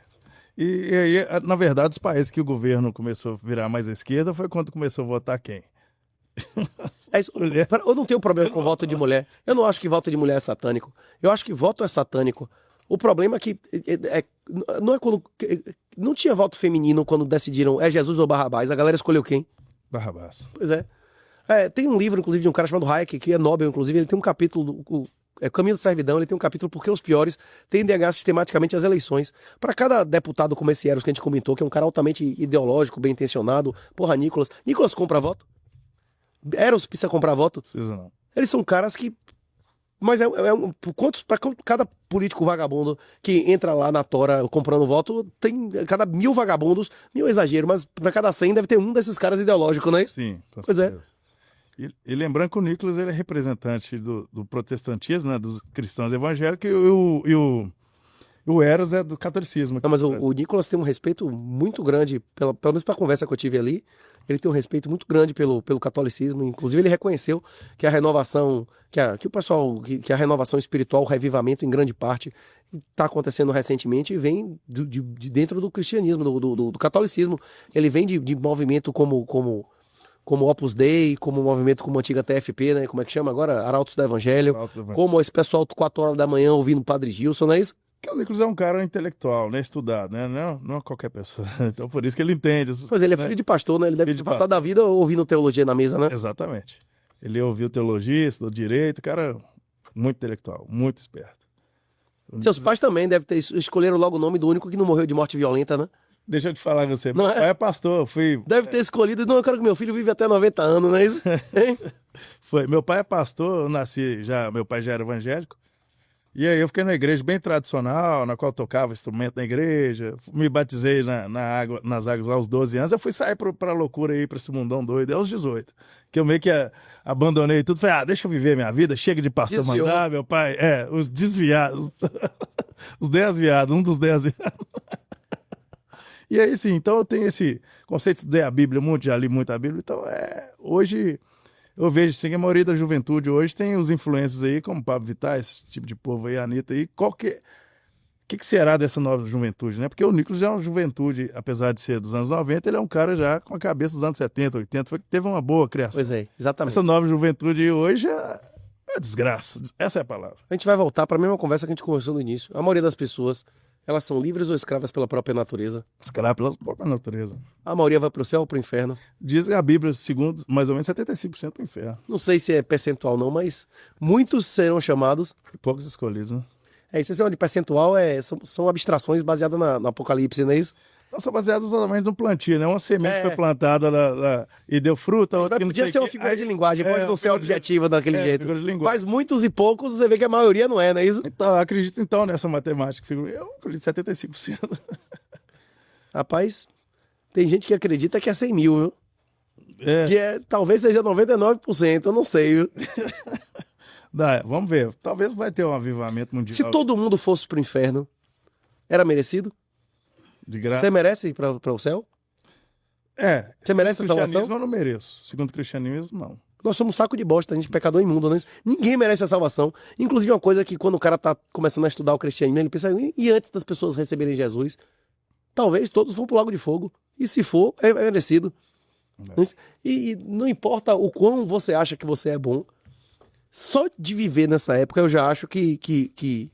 E aí, na verdade, os países que o governo começou a virar mais à esquerda foi quando começou a votar quem? É isso. Eu não tenho problema com voto de mulher. Eu não acho que voto de mulher é satânico. Eu acho que voto é satânico. O problema é que não é quando não tinha voto feminino quando decidiram é Jesus ou Barrabás. A galera escolheu quem? Barrabás. Pois é. Tem um livro, inclusive, de um cara chamado Hayek, que é Nobel, inclusive, ele tem um capítulo, o Caminho da Servidão, ele tem um capítulo porque os piores tendem a ganhar sistematicamente as eleições. Para cada deputado como esse Eros que a gente comentou, que é um cara altamente ideológico, bem intencionado, porra, Nicolas compra voto? Eros precisa comprar voto? Precisa não. Eles são caras que... Mas para cada político vagabundo que entra lá na tora comprando voto, tem cada 1.000 vagabundos, 1.000 exagero, mas para cada 100 deve ter um desses caras ideológicos, né? Sim, com Pois é. certeza. E lembrando que o Nicolas ele é representante do protestantismo, né, dos cristãos evangélicos, e o Eros é do catolicismo. Não, mas o Nicolas tem um respeito muito grande, pelo menos para a conversa que eu tive ali, ele tem um respeito muito grande pelo catolicismo. Inclusive, ele reconheceu que a renovação, que o pessoal, que a renovação espiritual, o revivamento, em grande parte, está acontecendo recentemente e vem de dentro do cristianismo, do catolicismo. Ele vem de movimento como Opus Dei, como movimento como a antiga TFP, né? Como é que chama agora? Arautos do Evangelho. Como esse pessoal 4 horas da manhã ouvindo o Padre Gilson, não é isso? Porque o Nicolas é um cara intelectual, né? Estudado, né? Não é qualquer pessoa. Então, por isso que ele entende. Pois ele é filho de pastor, né? Ele deve ter passado a vida ouvindo teologia na mesa, né? Exatamente. Ele ouviu teologia, estudou direito, cara muito intelectual, muito esperto. Seus pais também devem ter escolheram logo o nome do único que não morreu de morte violenta, né? Deixa eu te falar com você. Não Meu pai é pastor, eu fui... Deve ter escolhido, não, eu quero que meu filho vive até 90 anos, não é isso? Hein? Foi. Meu pai é pastor, eu nasci já, meu pai já era evangélico. E aí eu fiquei na igreja bem tradicional, na qual eu tocava instrumento na igreja. Me batizei nas águas lá aos 12 anos. Eu fui sair pra loucura aí, pra esse mundão doido, aos 18. Que eu meio que abandonei tudo. Falei, deixa eu viver minha vida, chega de pastor Desviou. mandar, meu pai. Os desviados. Os 10 viados, um dos 10 viados. E aí sim, então eu tenho esse conceito, estudei a Bíblia muito, já li muito a Bíblia. Então hoje... Eu vejo assim, que a maioria da juventude hoje tem os influencers aí, como Pablo Vittar, esse tipo de povo aí, a Anitta aí. O que será dessa nova juventude, né? Porque o Nicolas já é uma juventude, apesar de ser dos anos 90, ele é um cara já com a cabeça dos anos 70, 80, foi que teve uma boa criação. Pois é, exatamente. Essa nova juventude hoje é desgraça. Essa é a palavra. A gente vai voltar para a mesma conversa que a gente conversou no início. A maioria das pessoas, elas são livres ou escravas pela própria natureza? Escravo pela própria natureza. A maioria vai para o céu ou para o inferno? Diz a Bíblia, segundo, mais ou menos 75% para o inferno. Não sei se é percentual não, mas muitos serão chamados. Poucos escolhidos, né? É isso, esse de percentual são abstrações baseadas no Apocalipse, não é isso? Não são baseadas somente no plantio, né? Uma semente É. foi plantada e deu fruta, outra que não Podia sei ser o uma quê. figura Aí- de linguagem, pode não ser figura de- objetiva daquele jeito. figura de linguagem. Mas muitos e poucos, você vê que a maioria não é isso? Então, eu acredito então nessa matemática. Eu acredito 75%. Rapaz, tem gente que acredita que é 100 mil, viu? É, Talvez seja 99%, eu não sei, viu? vamos ver. Talvez vai ter um avivamento mundial Se todo mundo fosse pro inferno, era merecido? de graça. Você merece ir para o céu? Você merece a Segundo o salvação? cristianismo eu não mereço. Segundo o cristianismo, não. Nós somos um saco de bosta, a gente é pecador imundo, né? Ninguém merece a salvação. Inclusive, uma coisa que quando o cara tá começando a estudar o cristianismo, ele pensa, e antes das pessoas receberem Jesus? Talvez todos vão pro lago de fogo. E se for, é merecido. E não importa o quão você acha que você é bom, só de viver nessa época eu já acho que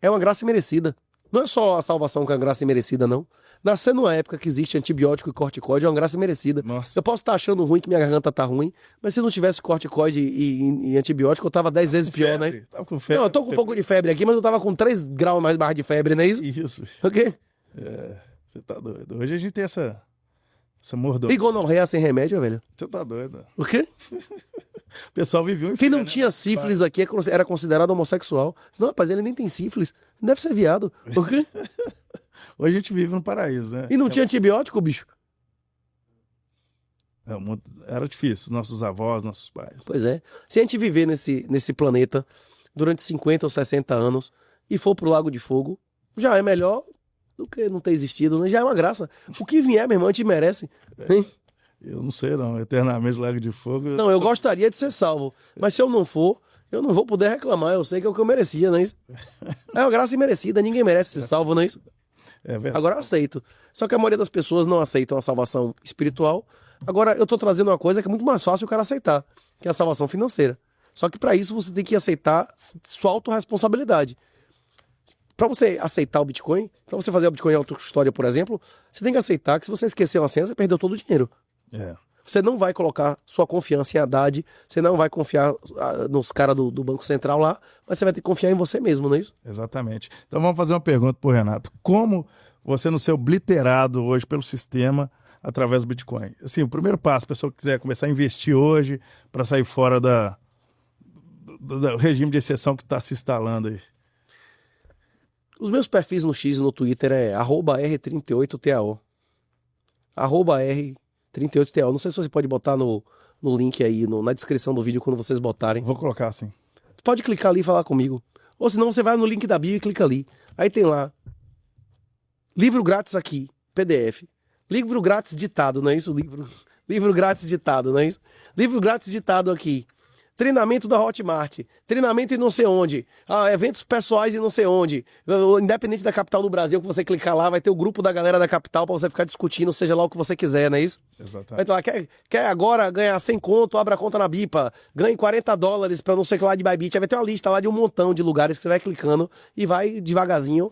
é uma graça merecida. Não é só a salvação que é uma graça merecida, não. Nascer numa época que existe antibiótico e corticoide é uma graça merecida. Nossa. Eu posso estar achando ruim que minha garganta tá ruim, mas se não tivesse corticoide e antibiótico, eu tava 10 vezes pior, né? Febre. Tava com febre. Não, eu tô com um pouco de febre aqui, mas eu tava com 3 graus mais barra de febre, não é isso? Isso. O quê? Você tá doido. Hoje a gente tem essa mordomia. E gonorreia sem remédio, velho? Você tá doido. O quê? O pessoal vivia um Quem não inferno, tinha né? sífilis aqui era considerado homossexual. Não, rapaz, ele nem tem sífilis. Deve ser viado. O quê? Hoje a gente vive no paraíso, né? E não tinha antibiótico, bicho? Era difícil. Nossos avós, nossos pais. Pois é. Se a gente viver nesse planeta durante 50 ou 60 anos e for pro Lago de Fogo, já é melhor do que não ter existido, né? Já é uma graça. O que vier, meu irmão, a gente merece. Hein? Eu não sei, não. Eternamente Lago de Fogo. Não, eu gostaria de ser salvo. Mas se eu não for, eu não vou poder reclamar. Eu sei que é o que eu merecia, não é isso? É uma graça imerecida. Ninguém merece ser salvo, não é isso? É verdade. Agora eu aceito. Só que a maioria das pessoas não aceitam a salvação espiritual. Agora eu tô trazendo uma coisa que é muito mais fácil o cara aceitar, que é a salvação financeira. Só que para isso você tem que aceitar sua autorresponsabilidade. Para você aceitar o Bitcoin, para você fazer o Bitcoin autocustódia, por exemplo, você tem que aceitar que se você esquecer uma senha, você perdeu todo o dinheiro. É. Você não vai colocar sua confiança em Haddad, você não vai confiar nos caras do Banco Central lá, mas você vai ter que confiar em você mesmo, não é isso? Exatamente. Então vamos fazer uma pergunta pro Renato. Como você não ser obliterado hoje pelo sistema através do Bitcoin? Assim, o primeiro passo, a pessoa que quiser começar a investir hoje para sair fora do regime de exceção que está se instalando aí. Os meus perfis no X e no Twitter é @R38TAO. @R38TAO. Não sei se você pode botar no link aí, na descrição do vídeo quando vocês botarem. Vou colocar assim. Pode clicar ali e falar comigo. Ou senão você vai no link da bio e clica ali. Aí tem lá. Livro grátis aqui, PDF. Livro grátis ditado, não é isso? Livro grátis ditado, não é isso? Livro grátis ditado aqui. Treinamento da Hotmart, treinamento em não sei onde, eventos pessoais em não sei onde, independente da capital do Brasil, que você clicar lá, vai ter o grupo da galera da capital pra você ficar discutindo, seja lá o que você quiser, não é isso? Vai Exatamente. ter lá, quer agora ganhar 100 conto, abra a conta na Bipa, ganhe $40 pra não sei o que lá de Bybit, aí vai ter uma lista lá de um montão de lugares que você vai clicando e vai devagarzinho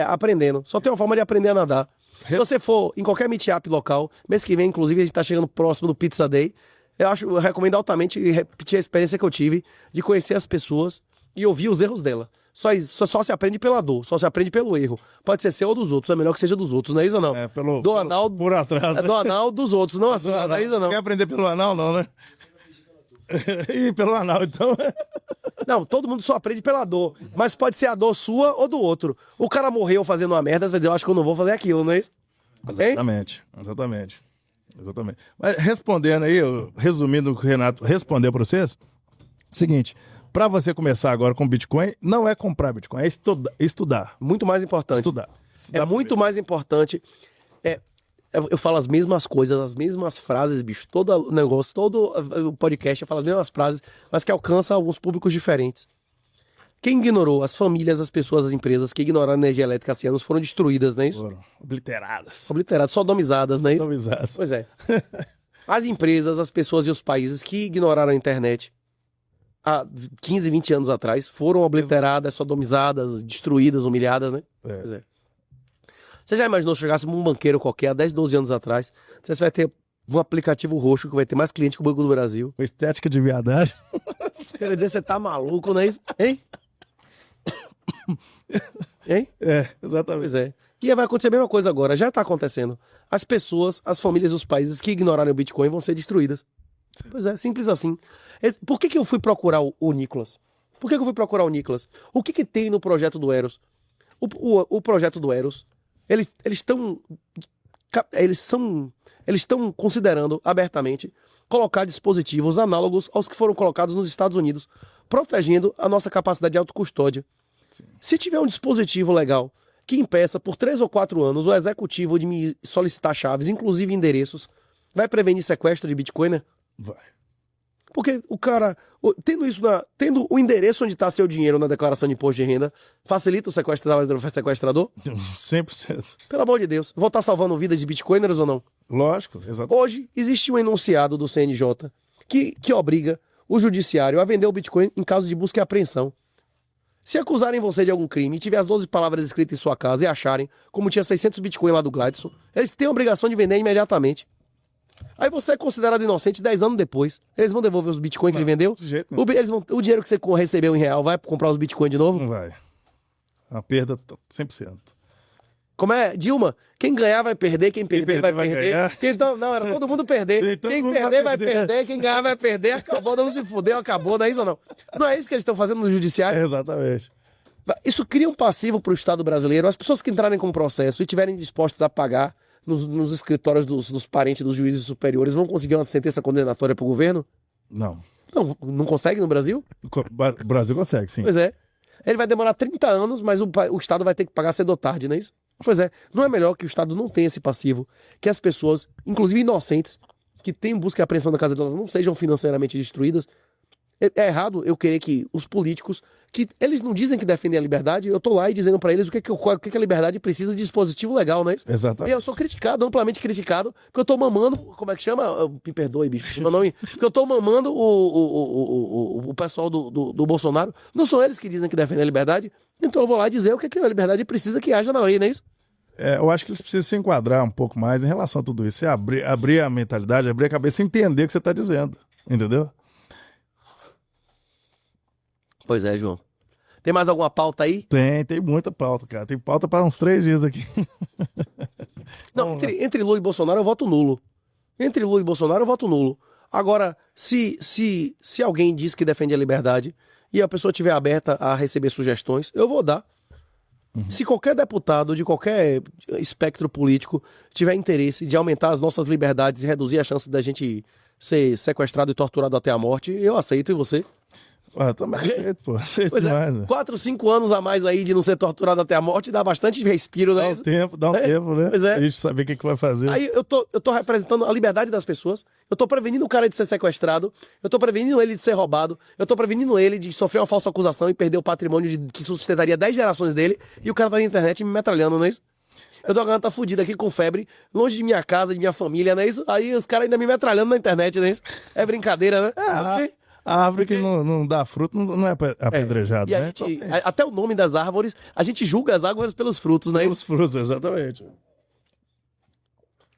aprendendo. Só tem uma forma de aprender a nadar. Se você for em qualquer meetup local, mês que vem, inclusive, a gente tá chegando próximo do Pizza Day, eu recomendo altamente repetir a experiência que eu tive de conhecer as pessoas e ouvir os erros dela. Só se aprende pela dor, só se aprende pelo erro. Pode ser seu ou dos outros, é melhor que seja dos outros, não é isso ou não? Do anal, por atrás. do anal dos outros, não a sua, não é isso ou não? Quer aprender pelo anal, não, né? Ih, pelo anal, então. Não, todo mundo só aprende pela dor, mas pode ser a dor sua ou do outro. O cara morreu fazendo uma merda, você vai dizer, eu acho que eu não vou fazer aquilo, não é isso? Hein? Exatamente. Mas respondendo aí, resumindo o que o Renato respondeu para vocês, seguinte, para você começar agora com Bitcoin, não é comprar Bitcoin, é estudar. Muito mais importante. Estudar É muito mais importante. Eu falo as mesmas coisas, as mesmas frases, bicho. Todo o negócio, todo o podcast eu falo as mesmas frases, mas que alcança alguns públicos diferentes. Quem ignorou? As famílias, as pessoas, as empresas que ignoraram a energia elétrica há anos foram destruídas, não é isso? Foram obliteradas. Obliteradas, sodomizadas, não é isso? Sodomizadas. Pois é. As empresas, as pessoas e os países que ignoraram a internet há 15, 20 anos atrás foram obliteradas, sodomizadas, destruídas, humilhadas, né? Pois é. Você já imaginou se chegasse um banqueiro qualquer há 10, 12 anos atrás? Você vai ter um aplicativo roxo que vai ter mais cliente que o Banco do Brasil. Com estética de viadagem. Quer dizer, você tá maluco, não é isso? Hein? Hein? Exatamente. Pois é. E vai acontecer a mesma coisa agora, já tá acontecendo. As pessoas, as famílias dos países que ignorarem o Bitcoin vão ser destruídas. Pois é, simples assim. Por que eu fui procurar o Nicolas? Por que eu fui procurar o Nicolas? O que tem no projeto do Eros? O projeto do Eros, eles estão considerando abertamente colocar dispositivos análogos aos que foram colocados nos Estados Unidos, protegendo a nossa capacidade de autocustódia. Sim. Se tiver um dispositivo legal que impeça por 3 ou 4 anos o executivo de me solicitar chaves, inclusive endereços, vai prevenir sequestro de Bitcoin, né? Vai. Porque o cara, tendo o endereço onde está seu dinheiro na declaração de imposto de renda, facilita o sequestrador? 100%. Pelo amor de Deus. Vou estar salvando vidas de bitcoiners ou não? Lógico, exatamente. Hoje, existe um enunciado do CNJ que obriga o judiciário a vender o Bitcoin em caso de busca e apreensão. Se acusarem você de algum crime e tiver as 12 palavras escritas em sua casa e acharem, como tinha 600 Bitcoin lá do Gladson, eles têm a obrigação de vender imediatamente. Aí você é considerado inocente 10 anos depois. Eles vão devolver os Bitcoin que ele vendeu? De jeito nenhum. O dinheiro que você recebeu em real vai comprar os Bitcoin de novo? Não vai. A perda 100%. Como é? Dilma, quem ganhar vai perder, quem perder vai perder. Então, não, era todo mundo perder. Quem perder vai perder, quem ganhar vai perder. Acabou, não se fudeu, acabou, não é isso ou não? Não é isso que eles estão fazendo no judiciário? Exatamente. Isso cria um passivo para o Estado brasileiro. As pessoas que entrarem com o processo e estiverem dispostas a pagar nos escritórios dos parentes dos juízes superiores vão conseguir uma sentença condenatória para o governo? Não. Não consegue no Brasil? O Brasil consegue, sim. Pois é. Ele vai demorar 30 anos, mas o Estado vai ter que pagar cedo ou tarde, não é isso? Pois é. Não é melhor que o Estado não tenha esse passivo, que as pessoas, inclusive inocentes, que têm busca e apreensão da casa delas, não sejam financeiramente destruídas? É errado eu querer que os políticos, que eles não dizem que defendem a liberdade, eu tô lá e dizendo pra eles o que a liberdade precisa de dispositivo legal, não é isso? Exatamente. E eu sou criticado, amplamente criticado, porque eu tô mamando, como é que chama? Me perdoe, bicho, meu nome, porque eu tô mamando o pessoal do Bolsonaro. Não são eles que dizem que defendem a liberdade, então eu vou lá dizer o que a liberdade precisa que haja na lei, não é isso? Eu acho que eles precisam se enquadrar um pouco mais em relação a tudo isso. Abrir a mentalidade, abrir a cabeça e entender o que você tá dizendo. Entendeu? Pois é, João. Tem mais alguma pauta aí? Tem muita pauta, cara. Tem pauta para uns 3 dias aqui. Não, entre Lula e Bolsonaro eu voto nulo. Entre Lula e Bolsonaro eu voto nulo. Agora, se alguém diz que defende a liberdade e a pessoa estiver aberta a receber sugestões, eu vou dar. Se qualquer deputado de qualquer espectro político tiver interesse de aumentar as nossas liberdades e reduzir a chance da gente ser sequestrado e torturado até a morte, eu aceito, e você? Também aceito, pô. Aceito Pois demais. é, 4, 5 anos a mais aí de não ser torturado até a morte dá bastante respiro, né? Dá um tempo, né? Pois é. A gente saber o que vai fazer. Aí eu tô representando a liberdade das pessoas, eu tô prevenindo o cara de ser sequestrado, eu tô prevenindo ele de ser roubado, eu tô prevenindo ele de sofrer uma falsa acusação e perder o patrimônio que sustentaria 10 gerações dele, e o cara tá na internet me metralhando, não é isso? Eu tô agora tá fudido aqui com febre, longe de minha casa, de minha família, não é isso? Aí os caras ainda me metralhando na internet, não é isso? É brincadeira, né? A árvore que não dá fruto não é apedrejada, E a né? gente, até o nome das árvores, a gente julga as árvores pelos frutos, não é Pelos isso? frutos, exatamente.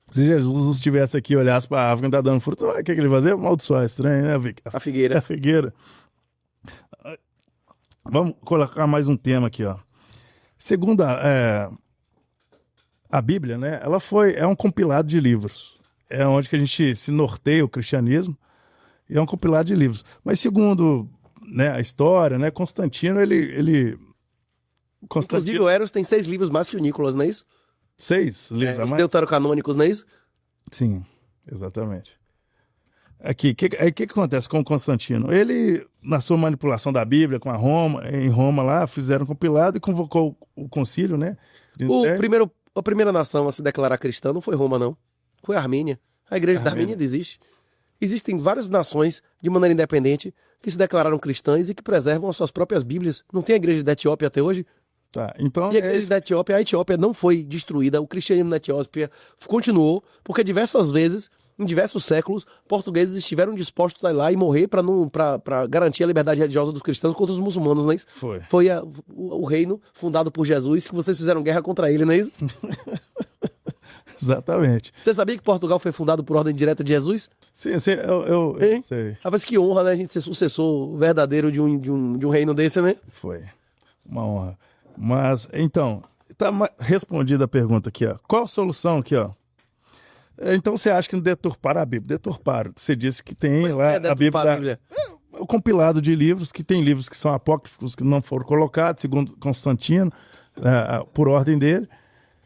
Se Jesus estivesse aqui e olhasse para a árvore que não tá dando fruto, o que ele ia fazer? Amaldiçoar, estranho, né? A figueira. A figueira. Vamos colocar mais um tema aqui, ó. Segundo a Bíblia, né? É um compilado de livros. É onde que a gente se norteia o cristianismo. E é um compilado de livros. Mas segundo, né, a história, né? Constantino, Inclusive o Eros tem 6 livros mais que o Nicolas, não é isso? 6 livros a Os mais? deuterocanônicos, não é isso? Sim, exatamente. Aqui, o que acontece com o Constantino? Ele, na sua manipulação da Bíblia com em Roma lá, fizeram um compilado e convocou o concílio, né? A primeira nação a se declarar cristã não foi Roma, não. Foi a Armênia. A igreja da Armênia ainda existe. Existem várias nações, de maneira independente, que se declararam cristãs e que preservam as suas próprias Bíblias. Não tem a igreja da Etiópia até hoje? Tá, então... E a igreja da Etiópia, a Etiópia não foi destruída, o cristianismo na Etiópia continuou, porque diversas vezes, em diversos séculos, portugueses estiveram dispostos a ir lá e morrer para garantir a liberdade religiosa dos cristãos contra os muçulmanos, não é isso? Foi o reino fundado por Jesus que vocês fizeram guerra contra ele, não é isso? Exatamente. Você sabia que Portugal foi fundado por ordem direta de Jesus? Sim, eu sei. Mas que honra, né? A gente ser sucessor verdadeiro de um reino desse, né? Foi. Uma honra. Mas, então, tá respondida a pergunta aqui, ó. Qual a solução aqui, ó? Então você acha que não deturparam a Bíblia? Deturparam. Você disse que tem Mas o que lá é a Bíblia. O compilado de livros, que tem livros que são apócrifos, que não foram colocados, segundo Constantino, por ordem dele.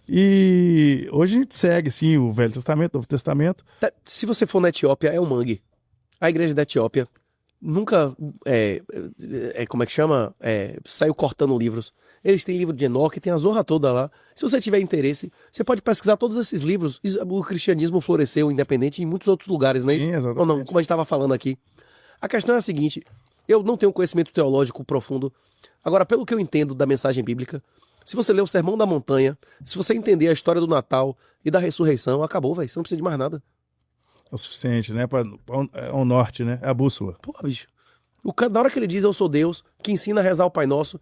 E hoje a gente segue, sim, o Velho Testamento, o Novo Testamento. Se você for na Etiópia, é o mangue. A igreja da Etiópia nunca, como é que chama? Saiu cortando livros. Eles têm livro de Enoque, tem a zorra toda lá. Se você tiver interesse, você pode pesquisar todos esses livros. O cristianismo floresceu independente em muitos outros lugares, não é isso? Sim, exatamente. Ou não, como a gente estava falando aqui. A questão é a seguinte, eu não tenho conhecimento teológico profundo. Agora, pelo que eu entendo da mensagem bíblica, se você ler o Sermão da Montanha, se você entender a história do Natal e da ressurreição, acabou, velho. Você não precisa de mais nada. É o suficiente, né? É o norte, né? É a bússola. Pô, bicho. Na hora que ele diz eu sou Deus, que ensina a rezar o Pai Nosso,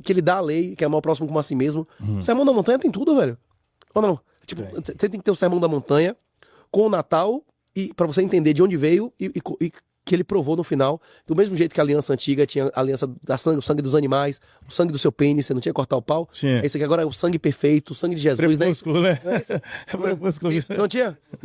que ele dá a lei, que é amar o próximo como a si mesmo. O Sermão da Montanha tem tudo, velho. Ou não? Tipo, você tem que ter o Sermão da Montanha com o Natal, e para você entender de onde veio e que ele provou no final, do mesmo jeito que a aliança antiga tinha a aliança o sangue dos animais, o sangue do seu pênis, você não tinha que cortar o pau. Tinha. É isso aqui agora é o sangue perfeito, o sangue de Jesus, Crepúsculo, né? Não é isso? Crepúsculo. Isso. Não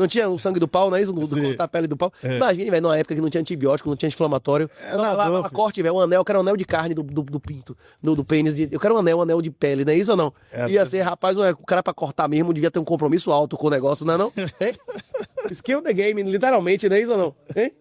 tinha o sangue do pau, não é isso? Do cortar a pele do pau. Imagine, velho, numa época que não tinha antibiótico, não tinha anti-inflamatório. Lá, corte, velho, um anel, eu quero um anel de carne do pinto, do pênis. Eu quero um anel de pele, não é isso ou não? Ia ser, rapaz, o cara pra cortar mesmo devia ter um compromisso alto com o negócio, não é não? Skill the game, literalmente, não é isso ou não? Hein?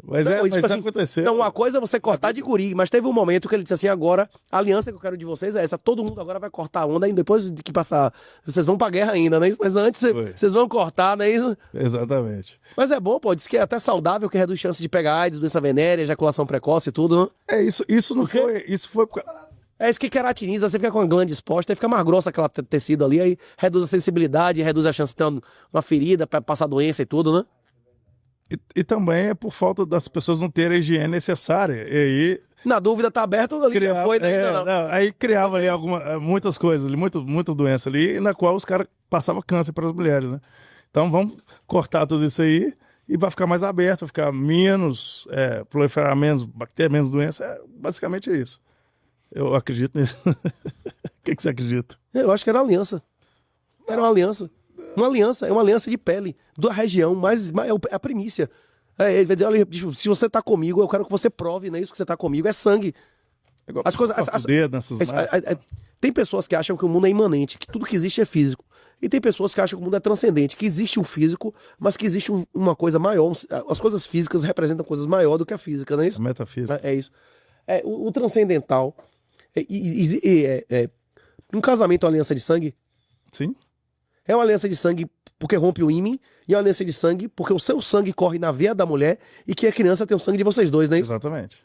Mas tipo assim, aconteceu. Não, uma coisa é você cortar de guri, mas teve um momento que ele disse assim, agora, a aliança que eu quero de vocês é essa, todo mundo agora vai cortar a onda, e depois de que passar, vocês vão pra guerra ainda, né? Mas antes vocês vão cortar, não é isso? Exatamente. Mas é bom, pô, diz que é até saudável, que reduz chances de pegar AIDS, doença venérea, ejaculação precoce e tudo, né? Isso não foi, isso foi... É isso que queratiniza, você fica com a glande exposta, aí fica mais grossa aquela tecido ali, aí reduz a sensibilidade, reduz a chance de ter uma ferida, pra passar doença e tudo, né? E também é por falta das pessoas não terem a higiene necessária. E aí... Na dúvida, tá aberto, ali já foi, né? Aí criava ali muitas coisas, muitas doenças ali, na qual os caras passavam câncer para as mulheres, né? Então vamos cortar tudo isso aí e vai ficar mais aberto, vai ficar menos, proliferar menos bactérias, menos doença. Basicamente é isso. Eu acredito nisso. O que você acredita? Eu acho que era uma aliança. Era uma aliança. É uma aliança de pele da região, mas é a primícia. Ele vai dizer, olha, bicho, se você tá comigo, eu quero que você prove, não é isso que você tá comigo, é sangue. As coisas, tem pessoas que acham que o mundo é imanente, que tudo que existe é físico. E tem pessoas que acham que o mundo é transcendente, que existe um físico, mas que existe uma coisa maior. As coisas físicas representam coisas maior do que a física, não é isso? A metafísica. É isso. O transcendental. Um casamento é uma aliança de sangue? Sim. É uma aliança de sangue porque rompe o ímã, e é uma aliança de sangue porque o seu sangue corre na veia da mulher e que a criança tem o sangue de vocês dois, não é isso? Exatamente.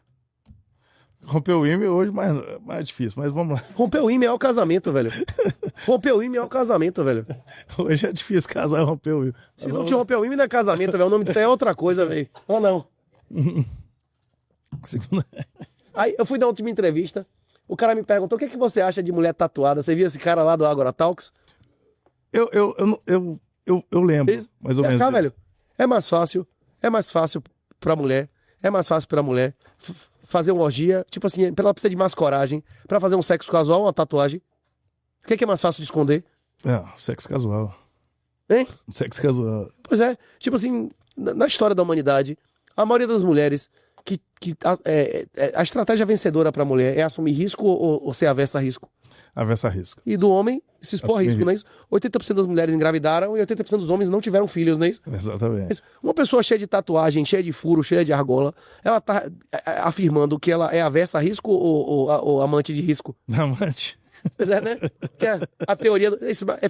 Romper o ímã hoje é mais difícil, mas vamos lá. Romper o ímã é o casamento, velho. Romper o ímã é o casamento, velho. Hoje é difícil casar e romper o ímã. Se não te romper o ímã, não é casamento, velho. O nome disso aí é outra coisa, velho. Ou não? Aí eu fui dar uma última entrevista, o cara me perguntou, o que você acha de mulher tatuada? Você viu esse cara lá do Agora Talks? Eu lembro, mais ou menos. Cá, velho, é mais fácil pra mulher, fazer uma orgia, tipo assim, ela precisa de mais coragem pra fazer um sexo casual, uma tatuagem. O que é mais fácil de esconder? Sexo casual. Hein? Sexo casual. Pois é, tipo assim, na história da humanidade, a maioria das mulheres a estratégia vencedora pra mulher é assumir risco ou ser aversa a risco? Aversa a risco. E do homem se expor a risco, não é isso? 80% das mulheres engravidaram e 80% dos homens não tiveram filhos, não é isso? Exatamente. Uma pessoa cheia de tatuagem, cheia de furo, cheia de argola, ela tá afirmando que ela é aversa a risco ou amante de risco? Amante. Pois é, né? Que a teoria...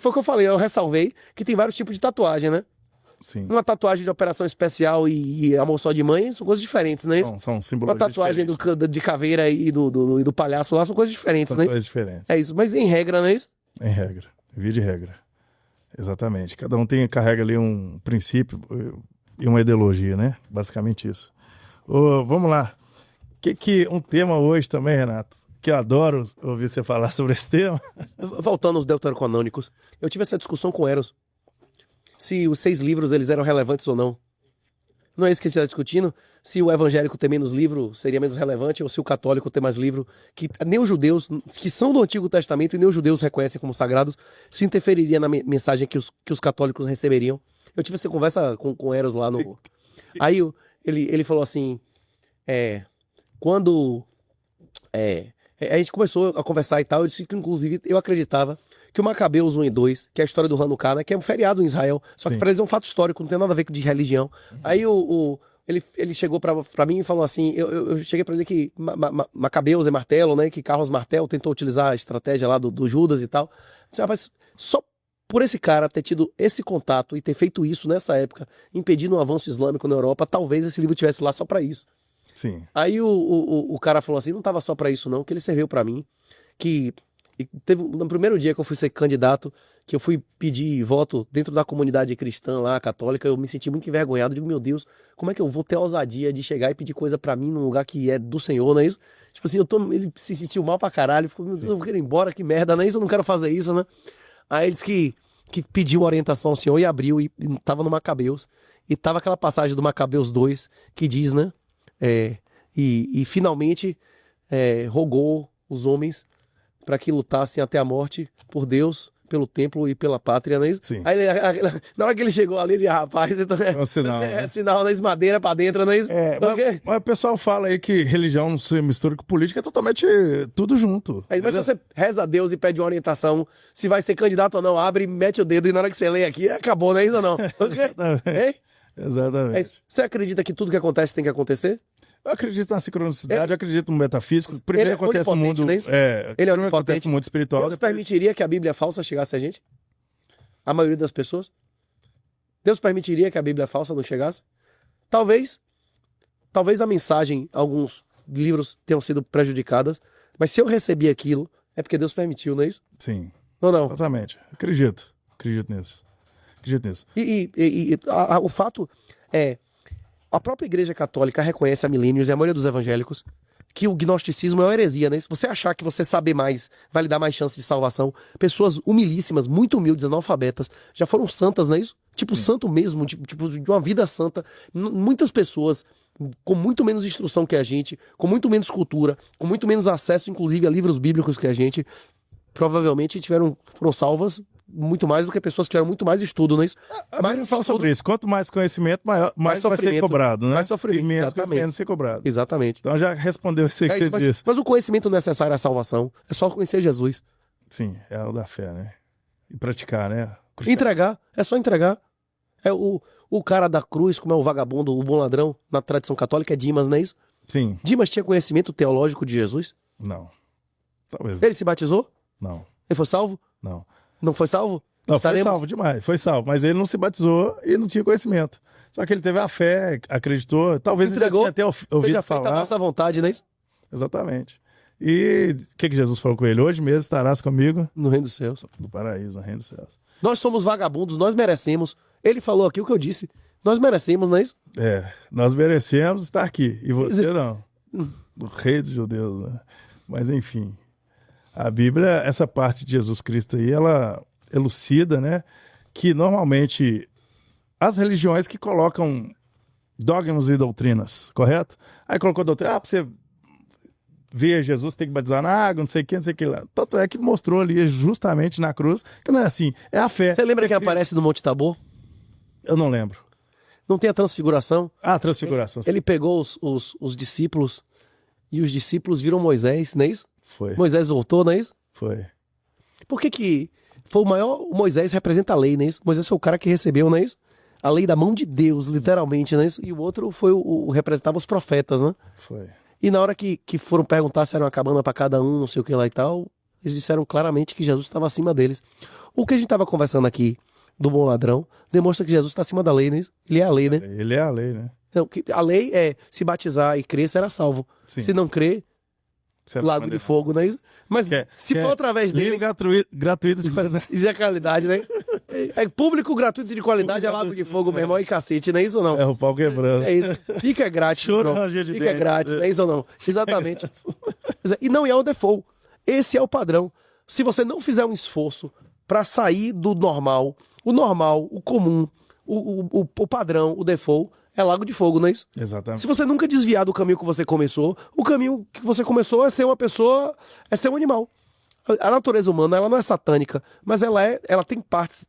Foi o que eu falei, eu ressalvei que tem vários tipos de tatuagem, né? Sim. Uma tatuagem de operação especial e amor só de mãe são coisas diferentes, não é isso? São simbologias uma tatuagem de caveira e do palhaço lá são coisas diferentes, são né? coisas diferentes. É isso, mas em regra, não é isso? Em regra. Via de regra. Exatamente. Cada um carrega ali um princípio e uma ideologia, né? Basicamente isso. Vamos lá. Um tema hoje também, Renato, que eu adoro ouvir você falar sobre esse tema. Voltando aos deuterocanônicos, eu tive essa discussão com Eros. Se os 6 livros eles eram relevantes ou não. Não é isso que a gente está discutindo? Se o evangélico ter menos livro seria menos relevante, ou se o católico ter mais livro, que nem os judeus, que são do Antigo Testamento e nem os judeus reconhecem como sagrados, isso interferiria na mensagem que os católicos receberiam. Eu tive essa conversa com o Eros lá no... Aí ele falou assim, quando a gente começou a conversar e tal, eu disse que inclusive eu acreditava que o Macabeus 1 e 2, que é a história do Hanukkah, né, que é um feriado em Israel, só que para eles é um fato histórico, não tem nada a ver com de religião. Aí ele chegou pra mim e falou assim, eu cheguei pra ele que Macabeus é martelo, né, que Carlos Martel tentou utilizar a estratégia lá do Judas e tal. Eu disse, rapaz, só por esse cara ter tido esse contato e ter feito isso nessa época, impedindo um avanço islâmico na Europa, talvez esse livro tivesse lá só pra isso. Sim. Aí o cara falou assim, não tava só pra isso não, que ele serviu pra mim, que teve no primeiro dia que eu fui ser candidato, que eu fui pedir voto dentro da comunidade cristã lá, católica, eu me senti muito envergonhado, digo, meu Deus, como é que eu vou ter a ousadia de chegar e pedir coisa pra mim num lugar que é do Senhor, não é isso? Tipo assim, ele se sentiu mal pra caralho, ficou, meu Deus, eu quero ir embora, que merda, não é isso? Eu não quero fazer isso, né? Aí ele disse que pediu orientação ao Senhor e abriu, e tava no Macabeus, e tava aquela passagem do Macabeus 2, que diz, né, e finalmente rogou os homens para que lutassem até a morte por Deus, pelo templo e pela pátria, não é isso? Sim. Aí na hora que ele chegou ali, ele, rapaz, então, É um sinal, né? sinal da esmadeira pra dentro, não é isso? Mas o pessoal fala aí que religião não se mistura com política, é totalmente tudo junto. Mas se você reza a Deus e pede uma orientação, se vai ser candidato ou não, abre e mete o dedo, e na hora que você lê aqui, acabou, não é isso ou não? Exatamente. Exatamente. Você acredita que tudo que acontece tem que acontecer? Eu acredito na sincronicidade, eu acredito no metafísico. Primeiro Ele é acontece no mundo. onipotente, não é isso? Ele Ele é acontece no mundo espiritual. Deus permitiria que a Bíblia falsa chegasse a gente? A maioria das pessoas? Deus permitiria que a Bíblia falsa não chegasse? Talvez a mensagem, alguns livros tenham sido prejudicadas, mas se eu recebi aquilo, é porque Deus permitiu, não é isso? Sim. Ou não? Exatamente. Acredito nisso. O fato é, a própria Igreja Católica reconhece há milênios, e a maioria dos evangélicos, que o gnosticismo é uma heresia, né? Se você achar que você saber mais vai lhe dar mais chance de salvação, pessoas humilíssimas, muito humildes, analfabetas, já foram santas, não é isso? Tipo, santo mesmo, tipo de uma vida santa. Muitas pessoas com muito menos instrução que a gente, com muito menos cultura, com muito menos acesso, inclusive, a livros bíblicos que a gente, provavelmente foram salvas muito mais do que pessoas que tiveram muito mais estudo, não é isso? A Bíblia fala sobre isso. Quanto mais conhecimento, mais vai ser cobrado, né? Mais sofrimento, e menos exatamente. menos ser cobrado. Exatamente. Então já respondeu isso aí que você disse. Mas o conhecimento necessário à salvação é só conhecer Jesus. Sim, é o da fé, né? E praticar, né? Entregar, é só entregar. É o cara da cruz, como é o vagabundo, o bom ladrão, na tradição católica, é Dimas, não é isso? Sim. Dimas tinha conhecimento teológico de Jesus? Não. Talvez. Ele se batizou? Não. Ele foi salvo? Não. Não foi salvo? Não, foi salvo demais, foi salvo. Mas ele não se batizou e não tinha conhecimento. Só que ele teve a fé, acreditou. Talvez entregou, ele já tinha até ouvido falar. Feita a nossa vontade, não é isso? Exatamente. E o que Jesus falou com ele? Hoje mesmo estarás comigo no reino dos céus. No paraíso, no reino dos céus. Nós somos vagabundos, nós merecemos. Ele falou aqui o que eu disse. Nós merecemos, não é isso? Nós merecemos estar aqui. E você não. O rei dos judeus, né? Mas enfim. A Bíblia, essa parte de Jesus Cristo aí, ela elucida, né? Que normalmente as religiões que colocam dogmas e doutrinas, correto? Aí colocou doutrina, pra você ver Jesus tem que batizar na água, não sei o que lá. Tanto é que mostrou ali justamente na cruz que não é assim, é a fé. Você lembra que aparece no Monte Tabor? Eu não lembro. Não tem a transfiguração? Ah, transfiguração. Ele pegou os discípulos e os discípulos viram Moisés, não é isso? Foi. Moisés voltou, não é isso? Foi. Por que foi o maior... O Moisés representa a lei, não é isso? Moisés foi o cara que recebeu, não é isso? A lei da mão de Deus, literalmente, não é isso? E o outro foi representava os profetas, né? Foi. E na hora que foram perguntar se era uma cabana para cada um, não sei o que lá e tal, eles disseram claramente que Jesus estava acima deles. O que a gente estava conversando aqui do bom ladrão demonstra que Jesus está acima da lei, né? Ele é a lei, né? Ele é a lei, né? Então, a lei é se batizar e crer, será salvo. Sim. Se não crer, lago de fogo, não é isso? Mas se for através dele... gratuito de qualidade. Isso é qualidade, né? É público gratuito de qualidade, é lago de fogo, meu irmão, e cacete, não é isso ou não? É o pau quebrando. É isso. Fica grátis. Fica grátis, não é isso ou não? Exatamente. E não é o default. Esse é o padrão. Se você não fizer um esforço para sair do normal, o comum, o padrão, o default, é lago de fogo, não é isso? Exatamente. Se você nunca desviar do caminho que você começou, o caminho que você começou é ser uma pessoa, é ser um animal. A natureza humana, ela não é satânica, mas ela tem partes,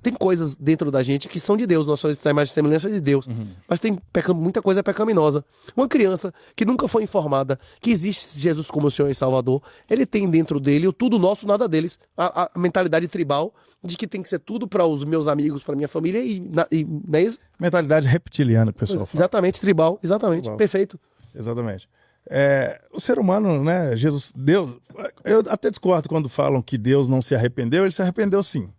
tem coisas dentro da gente que são de Deus, nós somos a imagem e semelhança de Deus, mas tem muita coisa pecaminosa. Uma criança que nunca foi informada que existe Jesus como Senhor e Salvador, ele tem dentro dele o tudo nosso, nada deles, a mentalidade tribal de que tem que ser tudo para os meus amigos, para minha família não é isso? Mentalidade reptiliana que o pessoal fala. Exatamente, tribal, exatamente, Tribal. perfeito. Exatamente. O ser humano, né, Deus, eu até discordo quando falam que Deus não se arrependeu, ele se arrependeu sim.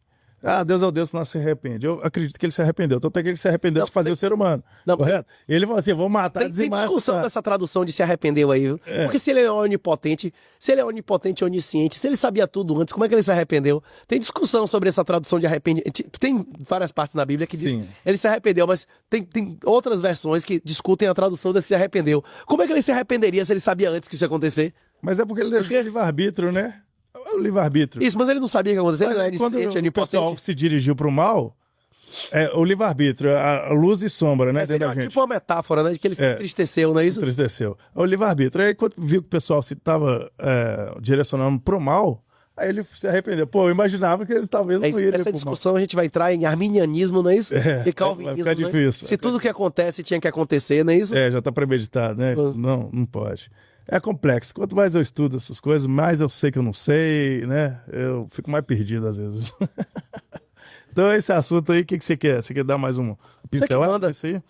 Deus é o Deus que não se arrepende. Eu acredito que ele se arrependeu. Tanto é que ele se arrependeu de fazer o ser humano. Não, correto? Ele falou assim: vou matar, tem dizimar discussão dessa tradução de se arrependeu aí, viu? Porque se ele é onipotente e onisciente, se ele sabia tudo antes, como é que ele se arrependeu? Tem discussão sobre essa tradução de arrependimento. Tem várias partes na Bíblia que diz ele se arrependeu, mas tem outras versões que discutem a tradução desse se arrependeu. Como é que ele se arrependeria se ele sabia antes que isso ia acontecer? Mas é porque ele deixou o livre-arbítrio, né? O livre-arbítrio. Isso, mas ele não sabia o que ia acontecer, ele não é Quando onisciente, o pessoal onipotente. se dirigiu para o mal, o livre-arbítrio, a luz e sombra, né? Dentro da gente. Tipo uma metáfora, né? De que ele se entristeceu, não é isso? Entristeceu. O livre-arbítrio. Aí quando viu que o pessoal se estava direcionando pro mal, aí ele se arrependeu. Pô, eu imaginava que eles talvez não iriam essa pro discussão a gente vai entrar em arminianismo, não é isso? E calvinismo, vai ficar não é isso? difícil. Se tudo que acontece tinha que acontecer, não é isso? Já tá premeditado, né? Não pode. É complexo. Quanto mais eu estudo essas coisas, mais eu sei que eu não sei, né? Eu fico mais perdido às vezes. Então, esse assunto aí, o que você quer? Você quer dar mais um pincelada? Isso aí?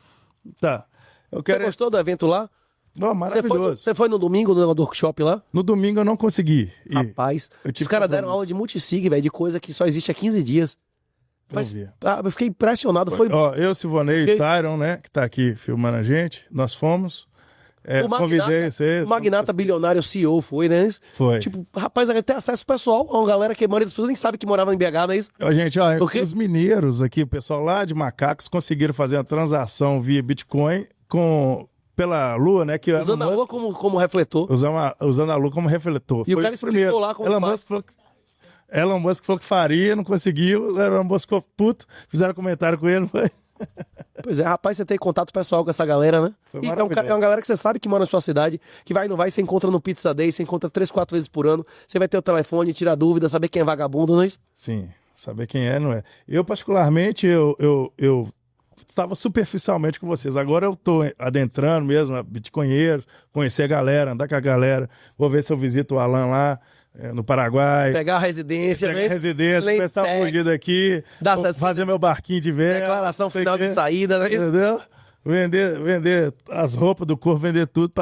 Tá. Você gostou do evento lá? Não, maravilhoso. Você foi no domingo no workshop lá? No domingo eu não consegui ir. Rapaz, os caras deram aula de multisig, velho, de coisa que só existe há 15 dias. Mas, eu fiquei impressionado. Eu, Silvonei e Tyron, né, que tá aqui filmando a gente, nós fomos. Convidei vocês. O magnata bilionário CEO foi, né? Foi. Tipo, rapaz, ele tem acesso pessoal a uma galera que a maioria das pessoas nem sabe que morava em BH, não é isso? Gente, os mineiros aqui, o pessoal lá de Macacos, conseguiram fazer uma transação via Bitcoin pela Lua, né? Usando a Lua como refletor. Usando a Lua como refletor. E o cara explicou lá como Elon Musk falou que faria, não conseguiu. Elon Musk ficou puto, fizeram comentário com ele, foi. Pois é, rapaz, você tem contato pessoal com essa galera, né? E é uma galera que você sabe que mora na sua cidade, que vai e não vai, você encontra no Pizza Day, você encontra 3, 4 vezes por ano, você vai ter o telefone, tirar dúvida, saber quem é vagabundo, não é isso? Sim, saber quem é, não é. Eu, particularmente, eu estava superficialmente com vocês. Agora eu tô adentrando mesmo, bitcoinheiro, conhecer a galera, andar com a galera, vou ver se eu visito o Alan lá, no Paraguai. Pegar a residência, começar a fugir daqui, fazer meu barquinho de vela. Declaração final de saída, né? Entendeu? Vender as roupas do corpo, vender tudo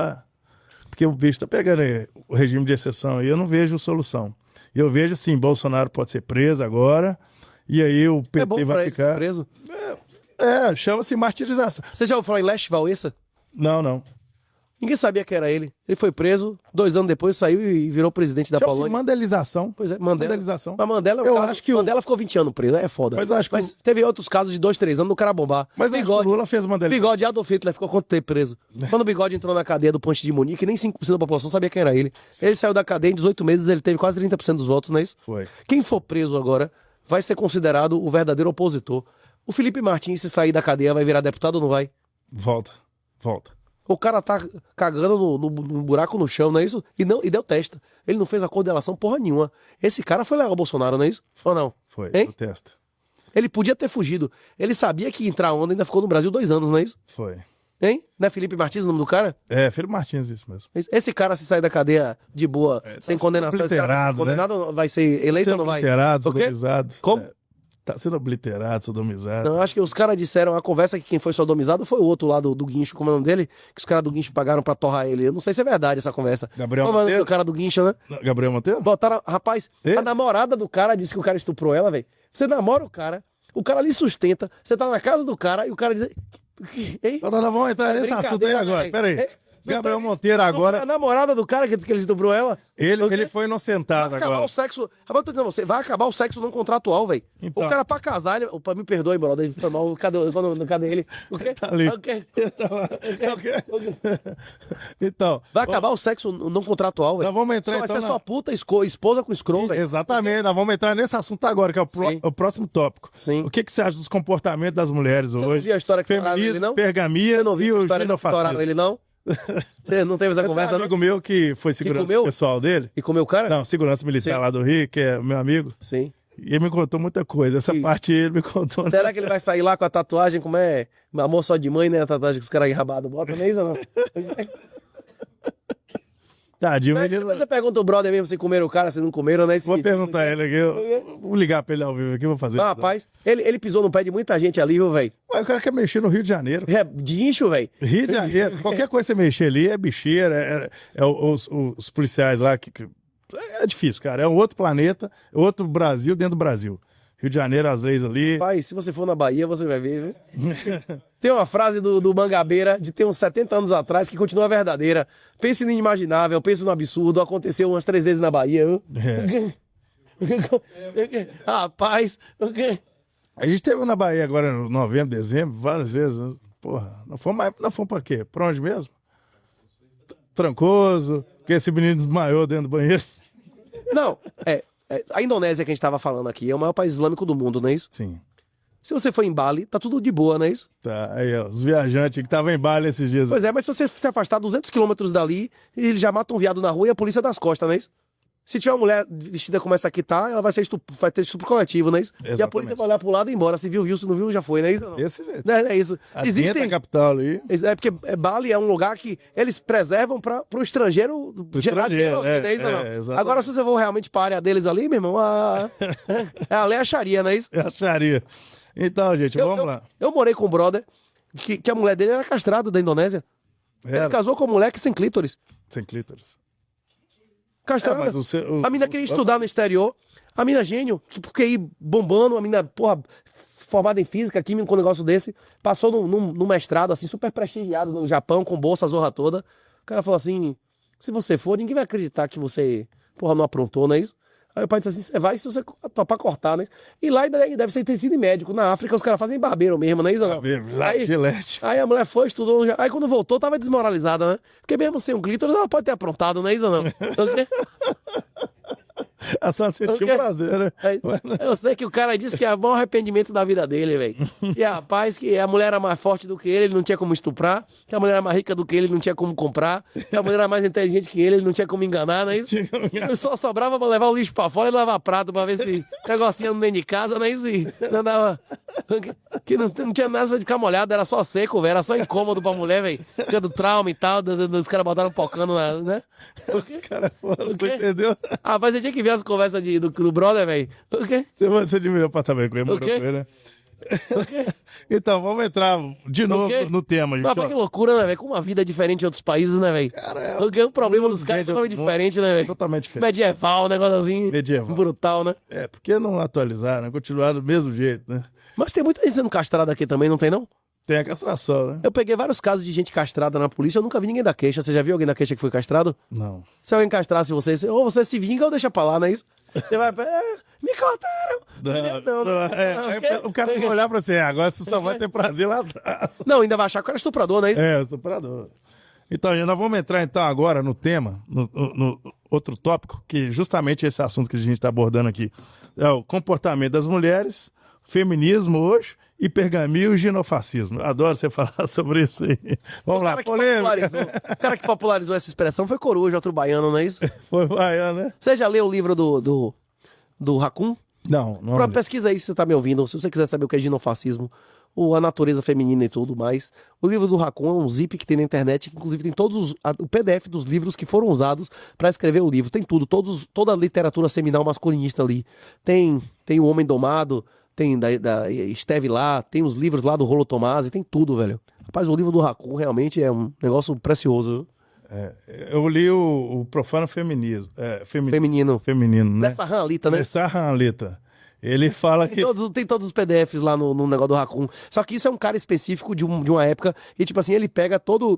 porque o bicho tá pegando o regime de exceção aí, eu não vejo solução. Eu vejo, sim, Bolsonaro pode ser preso agora, e aí o PT vai ficar... Ser preso? Chama-se martirização. Você já ouviu falar em Lech Walesa? Não. Ninguém sabia que era ele. Ele foi preso, 2 anos depois saiu e virou presidente da Polônia. Mandelização. Pois é, Mandelização. Mas Mandela, Mandela ficou 20 anos preso, é foda. Mas teve outros casos de 2, 3 anos do cara bombar. Mas Bigode, o Lula fez Mandelização. Bigode Adolf Hitler ficou quanto tempo preso? Quando o Bigode entrou na cadeia do Ponte de Munique, nem 5% da população sabia quem era ele. Sim. Ele saiu da cadeia em 18 meses, ele teve quase 30% dos votos, não é isso? Foi. Quem for preso agora vai ser considerado o verdadeiro opositor. O Felipe Martins, se sair da cadeia, vai virar deputado ou não vai? Volta. O cara tá cagando no buraco no chão, não é isso? E deu testa. Ele não fez a coordenação porra nenhuma. Esse cara foi legal ao Bolsonaro, não é isso? Ou não? Foi, deu testa. Ele podia ter fugido. Ele sabia que entrar onda ainda ficou no Brasil 2 anos, não é isso? Foi. Hein? Não é Felipe Martins o nome do cara? Felipe Martins, isso mesmo. Esse cara, se sair da cadeia de boa, sem condenação, esse cara condenado, vai ser eleito ou não vai? Obliterado, sodomizado. Como? Tá sendo obliterado, sodomizado. Não, acho que os caras disseram, a conversa que quem foi sodomizado foi o outro lá do Guincho, como é o nome dele? Que os caras do Guincho pagaram pra torrar ele. Eu não sei se é verdade essa conversa. Gabriel Monteiro? O cara do Guincho, né? Gabriel Monteiro? Botaram, rapaz, a namorada do cara disse que o cara estuprou ela, velho. Você namora o cara lhe sustenta, você tá na casa do cara e o cara diz... Nós vamos entrar nesse assunto aí agora, peraí. Gabriel Monteiro agora, A namorada do cara que disse que ele estuprou ela. ele foi inocentado Vai acabar agora. o sexo. Rapaz, eu tô dizendo a você, vai acabar o sexo não contratual, velho. Então. O cara pra casar, ele. Opa, me perdoe, brother. Ele foi mal. Cadê ele? O quê? Tá ali. O quê? Então, Vai acabar o sexo não contratual, velho. nós vamos entrar Vai então ser sua puta esposa com escroto, velho. Exatamente, nós vamos entrar nesse assunto agora, que é Sim. o próximo tópico. Sim. O que você acha dos comportamentos das mulheres Você não hoje? viu a história que toraram ele, Feminismo, não? pergamia Você não viu e essa o história que toraram ginofascismo. ele, não? Você não teve essa Tem um conversa, não? amigo meu que foi segurança comeu? pessoal dele. E comeu o cara? Não, segurança militar Sim. lá do Rio, que é meu amigo. Sim. E ele me contou muita coisa. Essa E- parte ele me contou. Será que ele vai sair lá com a tatuagem, como é? Amor só de mãe, né? A tatuagem que os caras enrabados botam, não é isso ou não? Tadinho, Mas menino. depois você pergunta o brother mesmo se comeram o cara, se não comeram, né? Vou perguntar a ele aqui. Eu vou ligar pra ele ao vivo aqui, vou fazer. Ah, rapaz, ele pisou no pé de muita gente ali, viu, velho? Ué, o cara quer mexer no Rio de Janeiro. É, guincho, velho. Rio de Janeiro. Qualquer coisa que você mexer ali é bicheira, os policiais lá que. É difícil, cara. É um outro planeta, é outro Brasil dentro do Brasil. Rio de Janeiro, as leis ali. Rapaz, se você for na Bahia, você vai ver, viu? Tem uma frase do Mangabeira de ter uns 70 anos atrás que continua verdadeira. Pense no inimaginável, pense no absurdo. Aconteceu umas 3 vezes na Bahia, viu? Rapaz, o quê? A gente esteve na Bahia agora em novembro, dezembro, várias vezes. Né? Porra, não fomos pra quê? Pra onde mesmo? Trancoso, porque esse menino desmaiou dentro do banheiro. Não, a Indonésia que a gente tava falando aqui é o maior país islâmico do mundo, não é isso? Sim. Se você for em Bali, tá tudo de boa, não é isso? Tá, aí, ó, os viajantes que estavam em Bali esses dias. Pois é, mas se você se afastar 200 quilômetros dali, ele já mata um viado na rua e a polícia das costas, não é isso? Se tiver uma mulher vestida como essa aqui tá, ela vai ter estupro coletivo, não é isso? E a Exatamente. polícia vai olhar pro lado e ir embora. Se viu, se não viu, já foi, não é isso? Não, Desse jeito. não é isso. A Existem... capital ali. É porque Bali é um lugar que eles preservam para o estrangeiro gerar estrangeiro, dinheiro, não é isso? Não? exatamente. Agora, se você for realmente para a área deles ali, meu irmão, a lei acharia, não é isso? Eu acharia. Então, gente, vamos lá. Eu morei com um brother que a mulher dele era castrada da Indonésia. Ele Era, casou com um moleque sem clítoris. sem clítoris. Castrada. Mas A mina queria estudar no exterior. A mina gênio, porque aí bombando, a mina, porra, formada em física, química, um negócio desse. Passou num mestrado, assim, super prestigiado no Japão, com bolsa, a zorra toda. O cara falou assim: se você for, ninguém vai acreditar que você, porra, não aprontou, não é isso? Aí o pai disse assim: você vai se você topar cortar, né? E lá deve ser ter sido médico. Na África, os caras fazem barbeiro mesmo, não é isso? Não? Lá, Aí- Gillette. Aí a mulher foi, estudou. Aí quando voltou, tava desmoralizada, né? Porque mesmo sem um clítoris, ela pode ter aprontado, não é isso ou não? É só sentir Ok. prazer, né? Aí, eu sei que o cara disse que é o maior arrependimento da vida dele, velho. E rapaz, que a mulher era mais forte do que ele não tinha como estuprar. Que a mulher era mais rica do que ele não tinha como comprar. Que a mulher era mais inteligente que ele não tinha como enganar, não é isso? Só sobrava pra levar o lixo pra fora e lavar prato pra ver se o negocinho dentro de casa, não é isso? E não dava. Que não tinha nada de ficar molhado, era só seco, velho. Era só incômodo pra mulher, velho. Tinha do trauma e tal, dos caras botaram pocando, né? Os caras foram, O quê? você entendeu? Ah, mas você tinha que ver as conversas do brother, velho. O quê? Você diminuiu pra também com ele, morou O quê? com ele, né? O quê? Então, vamos entrar de novo quê? no tema, gente. Mas que ó. loucura, né, velho? Com uma vida diferente em outros países, né, velho? Porque o problema dos caras é totalmente diferente, né, velho? Totalmente diferente. Medieval, um negócio assim. Medieval. Brutal, né? É, porque não atualizar, né? Continuar do mesmo jeito, né? Mas tem muita gente sendo castrada aqui também, não tem, não? Tem a castração, né? Eu peguei vários casos de gente castrada na polícia, eu nunca vi ninguém da queixa. Você já viu alguém da queixa que foi castrado? Não. Se alguém castrasse você, ou você se vinga ou deixa pra lá, não é isso? Você vai, me contaram. Não, O cara vai olhar pra você, agora você só vai ter prazer lá atrás. Não, ainda vai achar que o cara é estuprador, não é isso? É, estuprador. Então, gente, nós vamos entrar então agora no tema, no outro tópico, que justamente esse assunto que a gente está abordando aqui. É o comportamento das mulheres, feminismo hoje, hipergamia e ginofascismo. Adoro você falar sobre isso aí. Vamos lá, polêmica. O cara que popularizou essa expressão foi Coruja, outro baiano, não é isso? Foi baiano, né? Você já leu o livro do Raccoon? Não. Pesquisa aí se você tá me ouvindo, se você quiser saber o que é ginofascismo, a natureza feminina e tudo mais. O livro do Raccoon é um zip que tem na internet, que inclusive tem o PDF dos livros que foram usados para escrever o livro. Tem tudo, toda a literatura seminal masculinista ali. Tem O Homem Domado, tem da Esteve lá, tem os livros lá do Rollo Tomasi, tem tudo, velho. Rapaz, o livro do Raccoon realmente é um negócio precioso, Eu li o Profano Feminismo. feminino. Feminino, né? Dessa Ranalita, né? Dessa Ranalita. Ele fala que... Tem todos os PDFs lá no negócio do Raccoon. Só que isso é um cara específico de uma época. E, tipo assim, ele pega tudo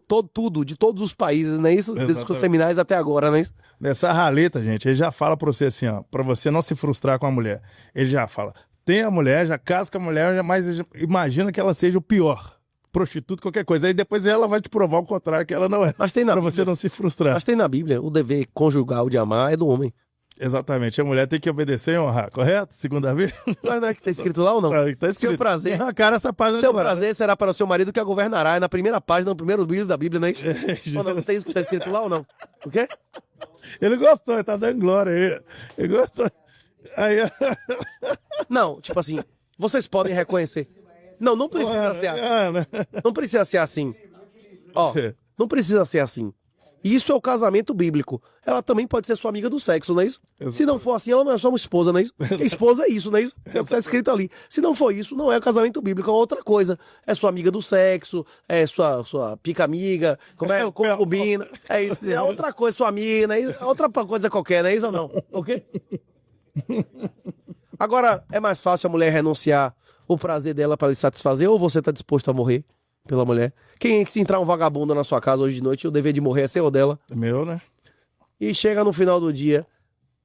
de todos os países, não é isso? Desses Exatamente. seminários até agora, não é isso? Nessa raleta, gente, ele já fala pra você assim, ó, pra você não se frustrar com a mulher. Ele já fala, tem a mulher, já casa com a mulher, mas imagina que ela seja o pior. Prostituta, qualquer coisa. Aí depois ela vai te provar o contrário, que ela não é. Mas tem na Pra Bíblia. você não se frustrar. Mas tem na Bíblia, o dever conjugal de amar é do homem. Exatamente. A mulher tem que obedecer e honrar, correto? Segundo a Bíblia? Mas não é que tá escrito lá ou não? Tá escrito. Seu prazer. Cara, essa página Seu agora. prazer será para o seu marido que a governará. É na primeira página, no primeiro livro da Bíblia, não é isso? Ou não tem isso que tá escrito lá ou não? O quê? Ele gostou, ele tá dando glória aí. Ele gostou. Aí, Não, tipo assim, vocês podem reconhecer. Não precisa ser assim. né? Não precisa ser assim. Ó, não precisa ser assim. Isso é o casamento bíblico. Ela também pode ser sua amiga do sexo, não é isso? Se não for assim, ela não é só uma esposa, não é isso? Esposa é isso, não é isso? É o que tá escrito ali. Se não for isso, não é o casamento bíblico, é outra coisa. É sua amiga do sexo, é sua pica-amiga, como é? Concubina. É isso. É outra coisa, sua amiga, não é isso? É outra coisa qualquer, não é isso ou não? Ok? Agora, é mais fácil a mulher renunciar o prazer dela para lhe satisfazer ou você tá disposto a morrer pela mulher? Se entrar um vagabundo na sua casa hoje de noite, o dever de morrer é seu ou dela? Meu, né? E chega no final do dia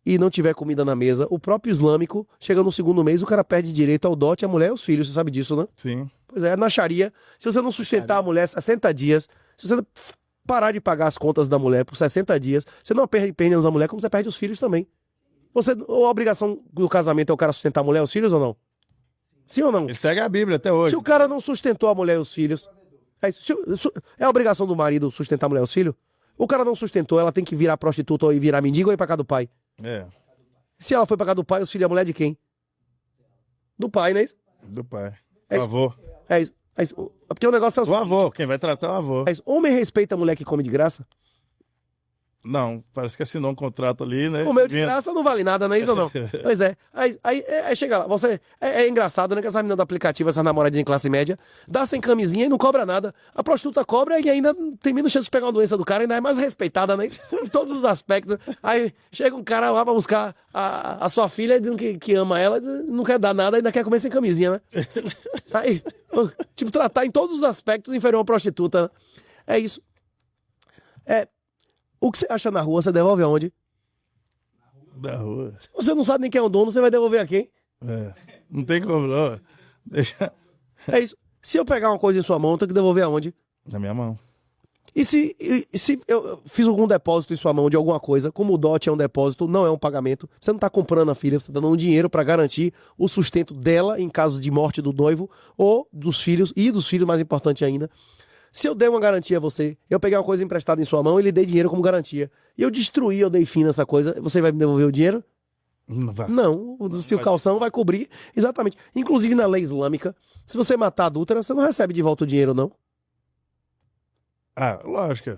e não tiver comida na mesa, o próprio islâmico, chega no segundo mês, o cara perde direito ao dote, a mulher e os filhos, você sabe disso, né? Sim. Pois é, na Sharia, se você não sustentar a mulher 60 dias, se você parar de pagar as contas da mulher por 60 dias, você não perde apenas a mulher, como você perde os filhos também. Ou a obrigação do casamento é o cara sustentar a mulher e os filhos ou não? Sim ou não? Ele segue a Bíblia até hoje. Se o cara não sustentou a mulher e os filhos, é a obrigação do marido sustentar a mulher e os filhos? O cara não sustentou, ela tem que virar prostituta ou ir virar mendigo ou ir pra casa do pai. É, Se ela foi pra casa do pai, os filhos e a mulher de quem? Do pai, não é isso? do pai. É O isso. avô. É isso. Porque o negócio é o O seguinte, avô, quem vai tratar é o avô. é isso. Homem respeita a mulher que come de graça? Não, parece que assinou um contrato ali, né? O meu de Vindo. graça não vale nada, não é isso ou não? Pois é. Aí chega lá, você. É engraçado, né? Que essa menina do aplicativo, essa namoradinha em classe média, dá sem camisinha e não cobra nada. A prostituta cobra e ainda tem menos chance de pegar uma doença do cara, ainda é mais respeitada, né? Em todos os aspectos. Aí chega um cara lá pra buscar a sua filha, dizendo que ama ela, não quer dar nada, ainda quer comer sem camisinha, né? Aí, tipo, tratar em todos os aspectos inferior a uma prostituta, né? É isso. O que você acha na rua, você devolve aonde? Da rua. Se você não sabe nem quem é o dono, você vai devolver a quem? É. Não tem como, não. Deixa É isso. Se eu pegar uma coisa em sua mão, eu tenho que devolver aonde? na minha mão. E se eu fiz algum depósito em sua mão de alguma coisa, como o dote é um depósito, não é um pagamento, você não está comprando a filha, você está dando um dinheiro para garantir o sustento dela em caso de morte do noivo ou dos filhos, e dos filhos, mais importante ainda. Se eu dei uma garantia a você, eu peguei uma coisa emprestada em sua mão e lhe dei dinheiro como garantia, e eu destruí, eu dei fim nessa coisa, você vai me devolver o dinheiro? Não vai. Não, se o calção vai cobrir, exatamente. Inclusive na lei islâmica, se você matar a adúltera, você não recebe de volta o dinheiro, não. Ah, lógico.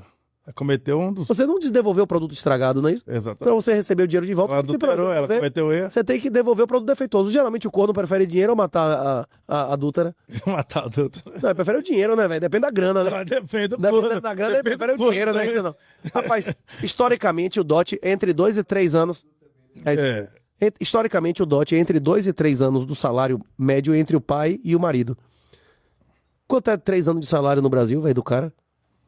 Cometeu um dos. Você não devolveu o produto estragado, não é isso? Para Exatamente. você receber o dinheiro de volta, Ela você tem que adulterou, ela devolver. cometeu erro. Você tem que devolver o produto defeituoso. Geralmente o corno prefere dinheiro ou matar a adúltera. Matar o outro. Não, ele prefere o dinheiro, né, velho? Depende da grana, né? Mas depende do Depende corno. da grana, ele Depende prefere o do corno dinheiro, né? também. Isso não. Rapaz, historicamente o DOT é entre 2 e 3 anos. É isso. É. Historicamente o DOT é entre 2 e 3 anos do salário médio entre o pai e o marido. Quanto é 3 anos de salário no Brasil, velho, do cara?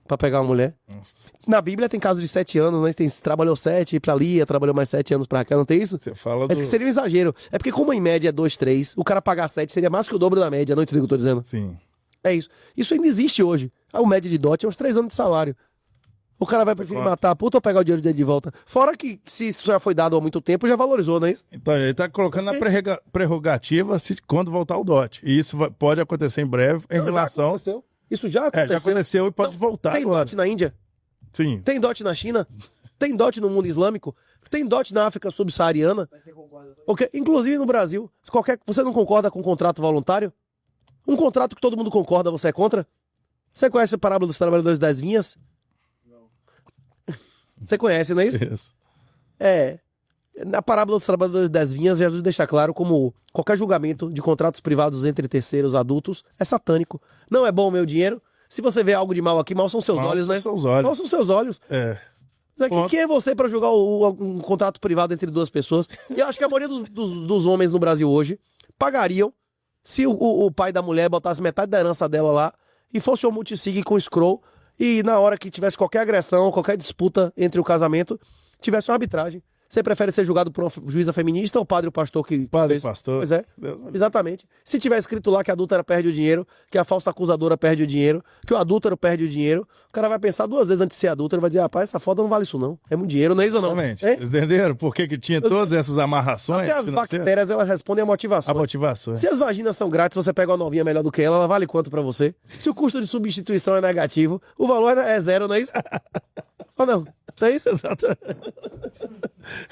Pra pegar uma mulher? Nossa, Na Bíblia tem caso de 7 anos, né? Trabalhou 7 pra Lia, trabalhou mais 7 anos pra Raquel, não tem isso? você fala Mas do... que seria um exagero. É porque como em média é 2, 3, o cara pagar 7 seria mais que o dobro da média, não entendeu o que eu tô dizendo? Sim. É isso. Isso ainda existe hoje. O média de DOT é uns 3 anos de salário. O cara vai preferir Quanto? matar a puta ou pegar o dinheiro dele de volta? Fora que, se isso já foi dado há muito tempo, já valorizou, não é isso? Então, ele tá colocando na prerrogativa quando voltar o dote. E isso pode acontecer em breve em Não, já relação... aconteceu. Isso já É, aconteceu. já aconteceu e pode voltar Tem agora. DOT na Índia? Sim. Tem DOT na China? Tem DOT no mundo islâmico? Tem DOT na África subsaariana? Okay? Inclusive no Brasil. Você não concorda com um contrato voluntário? Um contrato que todo mundo concorda, você é contra? Você conhece a parábola dos trabalhadores das vinhas? Não. Você conhece, não é isso? Isso. É. Na parábola dos trabalhadores das vinhas, Jesus deixa claro como qualquer julgamento de contratos privados entre terceiros adultos é satânico. Não é bom o meu dinheiro. Se você vê algo de mal aqui, mal são seus Mal olhos, são né? seus olhos. Mal são seus olhos. É. Quem é você pra julgar um contrato privado entre duas pessoas? E eu acho que a maioria dos homens no Brasil hoje pagariam se o pai da mulher botasse metade da herança dela lá e fosse o multisig com o scroll e na hora que tivesse qualquer agressão, qualquer disputa entre o casamento, tivesse uma arbitragem. Você prefere ser julgado por uma juíza feminista ou padre ou pastor que Padre fez? pastor. Pois é, exatamente. Se tiver escrito lá que a adúltera perde o dinheiro, que a falsa acusadora perde o dinheiro, que o adúltero perde o dinheiro, o cara vai pensar duas vezes antes de ser adúltero, vai dizer, rapaz, essa foda não vale isso não. É muito dinheiro, não é isso ou não? Exatamente. É? Vocês entenderam por que tinha todas essas amarrações? Até as bactérias, elas respondem a motivação. A motivação. Se as vaginas são grátis, você pega uma novinha melhor do que ela vale quanto pra você? Se o custo de substituição é negativo, o valor é zero, não é isso? Ou não? Não é isso? Exatamente.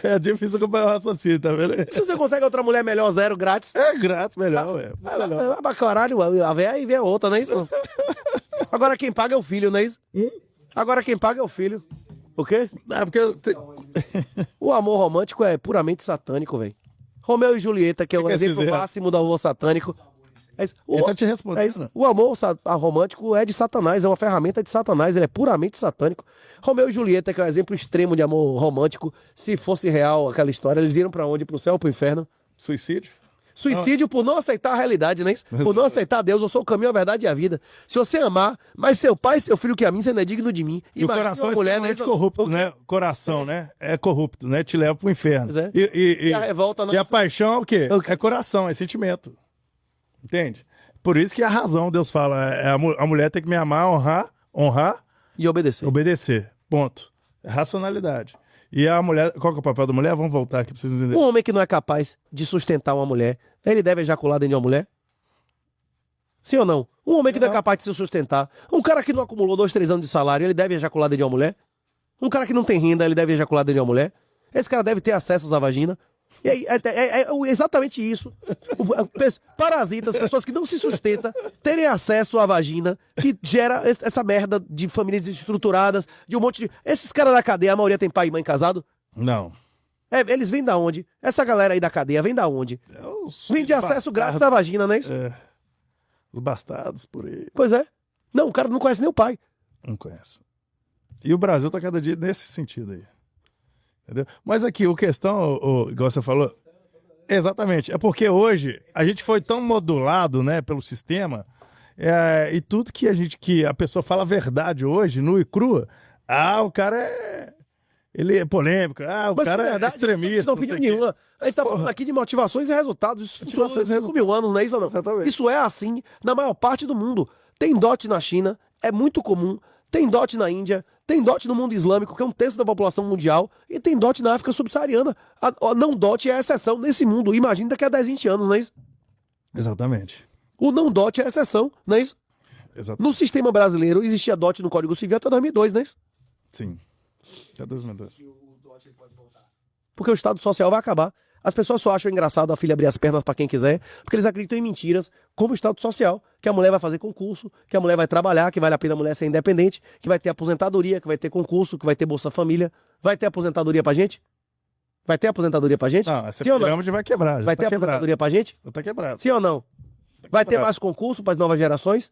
É difícil acompanhar o raciocínio, tá vendo? Se você consegue outra mulher melhor, zero, grátis, É grátis, melhor, ué. Melhor. vai pra caralho, a véia e vem a outra, não é isso? Agora quem paga é o filho, não é isso? Agora quem paga é o filho. O quê? É porque O amor romântico é puramente satânico, velho. Romeu e Julieta, que é o que exemplo fizeram? máximo do amor satânico. É isso. ele tá te respondendo. É isso. O amor romântico é de Satanás, é uma ferramenta de Satanás, ele é puramente satânico. Romeu e Julieta, que é o exemplo extremo de amor romântico, se fosse real aquela história, eles iram pra onde? Pro céu ou pro inferno? Suicídio? Suicídio por não aceitar a realidade, né? Por não aceitar Deus, eu sou o caminho, a verdade e a vida. Se você amar, mas seu pai e seu filho que a mim, você não é digno de mim. E o coração é extremamente corrupto, né? Coração, né? É corrupto, né? Te leva pro inferno. Pois é. E a revolta não e a paixão é o quê? O quê? É coração, é sentimento. Entende? Por isso que a razão, Deus fala, a mulher tem que me amar, honrar, e obedecer. obedecer. Ponto. É racionalidade. E a mulher, qual que é o papel da mulher? Vamos voltar aqui pra vocês entenderem. Um homem que não é capaz de sustentar uma mulher, ele deve ejacular dentro de uma mulher? Sim ou não? Um homem que não é capaz de se sustentar, um cara que não acumulou 2, 3 anos de salário, ele deve ejacular dentro de uma mulher? Um cara que não tem renda, ele deve ejacular dentro de uma mulher? Esse cara deve ter acesso à vagina? E aí, é exatamente isso. Parasitas, pessoas que não se sustentam, terem acesso à vagina, que gera essa merda de famílias desestruturadas, de um monte de... Esses caras da cadeia, a maioria tem pai e mãe casado? Não. Eles vêm da onde? Essa galera aí da cadeia vem da onde? Vem de acesso grátis à vagina, não é isso? É. Os bastardos por aí. Pois é. Não, o cara não conhece nem o pai. Não conhece. E o Brasil tá cada dia nesse sentido aí. Entendeu? Mas aqui, o questão, igual você falou, exatamente, é porque hoje a gente foi tão modulado, né, pelo sistema, e tudo que a pessoa fala a verdade hoje, nua e crua, o cara ele é polêmico, o Mas cara que verdade, é extremista. Não opinião nenhuma. A gente tá falando aqui de motivações e resultados. Isso funciona há 5 mil anos, não é isso ou não? Exatamente. Isso é assim na maior parte do mundo. Tem dote na China, é muito comum. Tem dote na Índia, tem dote no mundo islâmico, que é 1/3 da população mundial, e tem dote na África subsaariana. A não dote é a exceção nesse mundo. Imagina daqui a 10, 20 anos, não é isso? Exatamente. O não dote é a exceção, não é isso? Exatamente. No sistema brasileiro existia dote no Código Civil até 2002, não é isso? Sim. Até 2002. Porque o Estado Social vai acabar. As pessoas só acham engraçado a filha abrir as pernas pra quem quiser, porque eles acreditam em mentiras, como o Estado Social, que a mulher vai fazer concurso, que a mulher vai trabalhar, que vale a pena a mulher ser independente, que vai ter aposentadoria, que vai ter concurso, que vai ter Bolsa Família. Vai ter aposentadoria pra gente? Vai ter aposentadoria pra gente? Não, essa Sim ou não? pirâmide vai quebrar. Já Vai tá ter quebrado. aposentadoria pra gente? Já tá quebrado. Sim ou não? Vai ter quebrado. mais concurso para as novas gerações?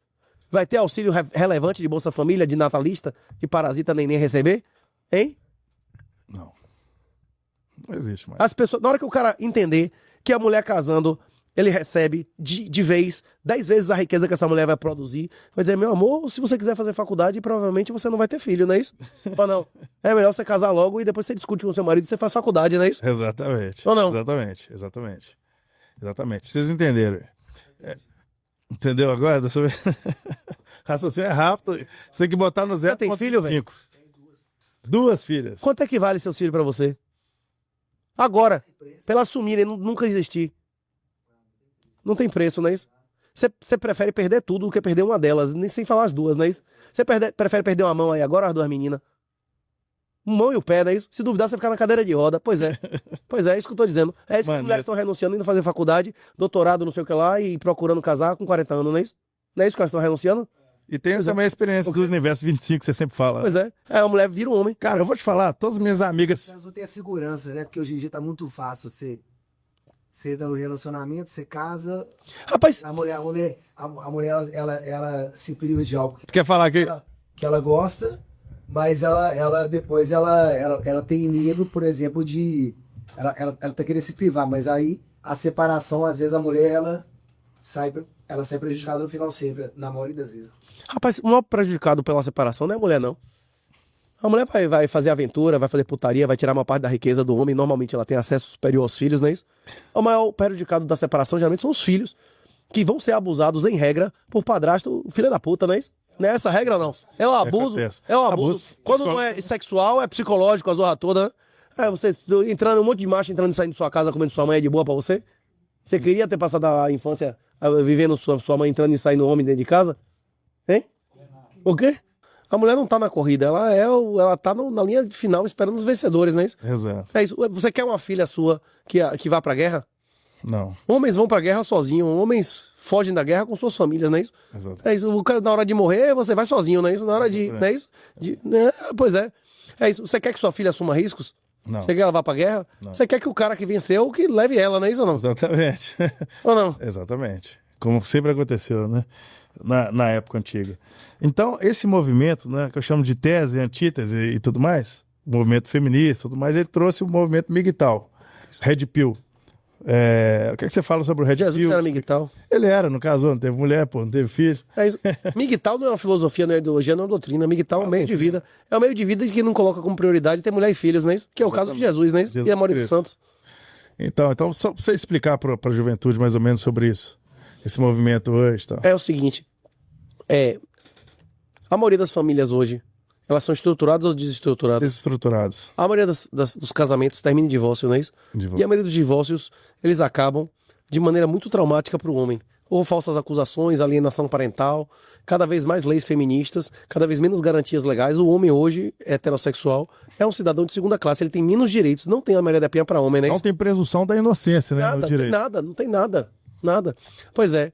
Vai ter auxílio relevante de Bolsa Família, de natalista, de parasita nem receber? Hein? Não. Não existe mais. As pessoas, na hora que o cara entender que a mulher casando, ele recebe de vez 10 vezes a riqueza que essa mulher vai produzir, vai dizer, meu amor, se você quiser fazer faculdade, provavelmente você não vai ter filho, não é isso? Ou não? É melhor você casar logo e depois você discute com o seu marido e você faz faculdade, não é isso? Exatamente. Ou não? Exatamente. Vocês entenderam? Entendeu agora? Raciocínio é rápido. Você tem que botar no 0. Você tem filho, velho? 2 filhas. Quanto é que vale seus filhos pra você? Agora, pra elas sumirem, nunca existir. Não tem preço, não é isso? Você prefere perder tudo do que perder uma delas, nem sem falar as duas, não é isso? Você prefere perder uma mão aí agora, as 2 meninas? Uma mão e o pé, não é isso? Se duvidar, você ficar na cadeira de roda. Pois é. Pois é isso que eu tô dizendo. É isso que as mulheres estão renunciando, indo fazer faculdade, doutorado, não sei o que lá, e procurando casar com 40 anos, não é isso? Não é isso que elas estão renunciando? E tem também a experiência do universo 25 que você sempre fala. Pois é. A mulher vira um homem. Cara, eu vou te falar, todas as minhas amigas... Elas não têm a segurança, né? Porque hoje em dia tá muito fácil você dá um relacionamento, você casa, Rapaz, a mulher ela se privilegia algo Você quer falar que... que ela gosta, Mas ela depois ela tem medo, por exemplo, de. Ela tá querendo se privar, mas aí a separação, às vezes a mulher ela sai prejudicada no final sempre, na maioria das vezes. Rapaz, o maior prejudicado pela separação não é a mulher, não. A mulher vai fazer aventura, vai fazer putaria, vai tirar uma parte da riqueza do homem. Normalmente ela tem acesso superior aos filhos, não é isso? O maior prejudicado da separação geralmente são os filhos, que vão ser abusados em regra por padrasto, filho da puta, não é isso? Não é essa a regra, não. É o abuso. Acontece. É o abuso. Quando não é sexual, é psicológico, a zorra toda, né? É, você entrando, um monte de macho entrando e saindo de sua casa, comendo sua mãe, é de boa pra você? Você queria ter passado a infância vivendo sua mãe entrando e saindo homem dentro de casa? Hein? O quê? A mulher não tá na corrida, ela tá na linha final esperando os vencedores, não é isso? Exato. É isso. Você quer uma filha sua que vá pra guerra? Não, Homens vão pra guerra sozinhos, homens fogem da guerra com suas famílias, não é isso? exato. É isso. O cara, na hora de morrer, você vai sozinho, não é isso? Na hora de. Não é isso? Pois é. É isso. Você quer que sua filha assuma riscos? Não. Você quer que ela vá pra guerra? Não. Você quer que o cara que venceu que leve ela, não é isso ou não? Exatamente. Ou não? Exatamente. Como sempre aconteceu, né? Na época antiga. Então, esse movimento, né, que eu chamo de tese, antítese e tudo mais, movimento feminista e tudo mais, ele trouxe o movimento MGTOW, Red Pill. O que você fala sobre o Red Jesus Pill? era MGTOW. Ele era, não casou, não teve mulher, pô, não teve filho. É isso. MGTOW não é uma filosofia, não é ideologia, não é uma doutrina. MGTOW é um meio de vida. É um meio de vida que não coloca como prioridade ter mulher e filhos, não é isso? Que é o caso de Jesus, não é isso? Jesus E a maioria dos Cristo. santos. Então, só pra você explicar para a juventude mais ou menos sobre isso. Esse movimento hoje, tá? É o seguinte. A maioria das famílias hoje, elas são estruturadas ou desestruturadas? Desestruturados. A maioria dos casamentos termina em divórcio, não é isso? E a maioria dos divórcios, eles acabam de maneira muito traumática para o homem. Ou falsas acusações, alienação parental, cada vez mais leis feministas, cada vez menos garantias legais. O homem hoje, heterossexual, é um cidadão de segunda classe, ele tem menos direitos, não tem a Maria da Penha para homem, né? Não tem presunção da inocência, né? Nada, no não tem direito. nada, não tem nada, nada. Pois é.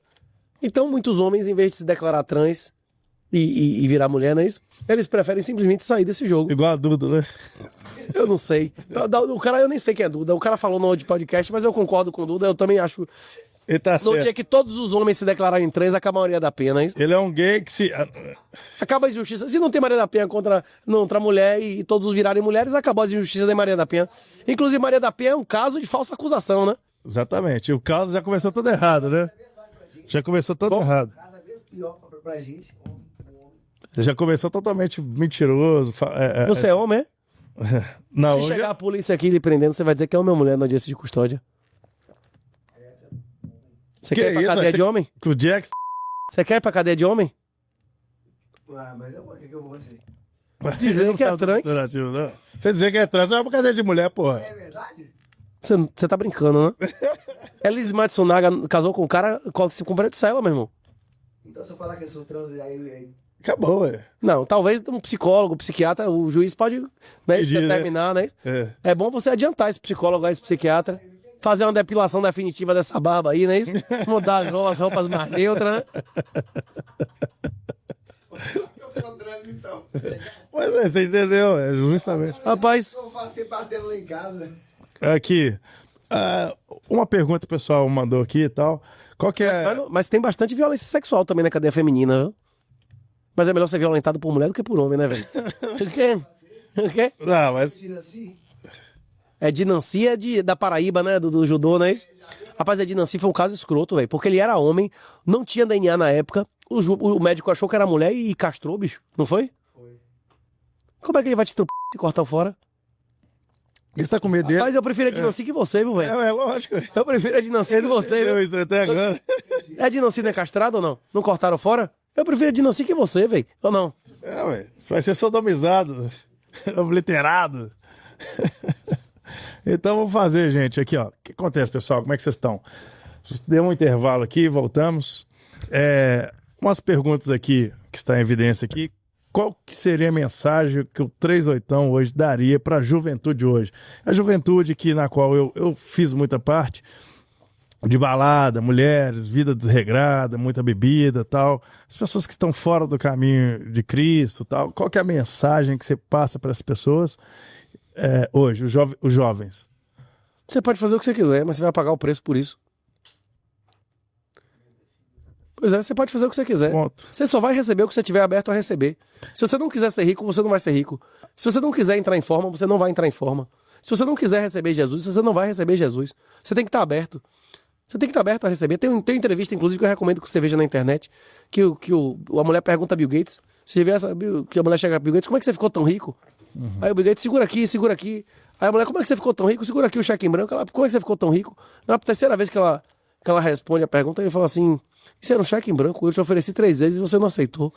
Então, muitos homens, em vez de se declarar trans e virar mulher, não é isso? Eles preferem simplesmente sair desse jogo. Igual a Duda, né? Eu não sei. O cara, eu nem sei quem é Duda. O cara falou no outro podcast, mas eu concordo com o Duda. Eu também acho. Ele tá No certo. dia que todos os homens se declararem trans, acaba a Maria da Penha, não é isso? Ele é um gay que se... Acaba a injustiça. Se não tem Maria da Penha contra a mulher e todos virarem mulheres, acabou as injustiças da Maria da Penha. Inclusive, Maria da Penha é um caso de falsa acusação, né? Exatamente. O caso já começou todo errado, né? Já começou todo errado. Cada vez pior pra gente. Já começou totalmente mentiroso. Você é homem, é? Não, Se hoje- chegar a polícia aqui lhe prendendo, você vai dizer que é homem ou mulher na audiência de custódia. Você Que quer ir pra isso? cadeia Você- de homem? que o Jax... Você quer ir pra cadeia de homem? Mas o que eu vou fazer? Dizer que é trans? Não. Você dizer que é trans, é uma cadeia de mulher, porra. É verdade? Você tá brincando, né? Elis Matsunaga casou com um cara com preto cela, meu irmão. Então se eu falar que eu sou trans, aí Acabou, ué. Não, talvez um psicólogo, um psiquiatra, o juiz pode, né, Pedir, né? determinar, né? É. É bom você adiantar esse psicólogo, esse psiquiatra, fazer uma depilação definitiva dessa barba aí, né? Mudar as roupas mais neutras, né? eu sou trans, então. Mas você entendeu, é justamente. Rapaz, Eu faço você batendo lá em casa. Aqui, uma pergunta que o pessoal mandou aqui e tal. Qual que é... mas tem bastante violência sexual também na cadeia feminina, viu? Mas é melhor ser violentado por mulher do que por homem, né, velho? O quê? O quê? Não, mas... Tira assim. É de Nancy, da Paraíba, né? Do judô, não é isso? Rapaz, é de Nancy foi um caso escroto, velho. Porque ele era homem, não tinha DNA na época. O médico achou que era mulher e castrou, bicho. Não foi? Foi. Como é que ele vai te trupar e cortar fora? Ele tá com medo dele? Mas eu prefiro a de Nancy que você, viu, velho? É lógico. Eu prefiro a de Nancy que você, viu? Eu isso até agora. É de Nancy não é castrado ou não? Não cortaram fora? Eu prefiro a de Nancy que você, velho. Ou não? Ué. Você vai ser sodomizado, obliterado. Então vamos fazer, gente, aqui, ó. O que acontece, pessoal? Como é que vocês estão? Deu um intervalo aqui, voltamos. Umas perguntas aqui que está em evidência aqui. Qual que seria a mensagem que o 38 hoje daria para a juventude hoje? A juventude na qual eu fiz muita parte, de balada, mulheres, vida desregrada, muita bebida, tal. As pessoas que estão fora do caminho de Cristo, tal. Qual que é a mensagem que você passa para as pessoas hoje, os jovens? Você pode fazer o que você quiser, mas você vai pagar o preço por isso. Pois é, você pode fazer o que você quiser. Ponto. Você só vai receber o que você tiver aberto a receber. Se você não quiser ser rico, você não vai ser rico. Se você não quiser entrar em forma, você não vai entrar em forma. Se você não quiser receber Jesus, você não vai receber Jesus. Você tem que estar aberto. Você tem que estar aberto a receber. Tem uma entrevista, inclusive, que eu recomendo que você veja na internet, que a mulher pergunta a Bill Gates, você vê que a mulher chega a Bill Gates, como é que você ficou tão rico? Aí o Bill Gates, segura aqui, segura aqui. Aí a mulher, como é que você ficou tão rico? Segura aqui o cheque em branco. Ela, como é que você ficou tão rico? Na terceira vez que ela responde a pergunta, ele fala assim, isso era um cheque em branco, eu te ofereci 3 vezes e você não aceitou.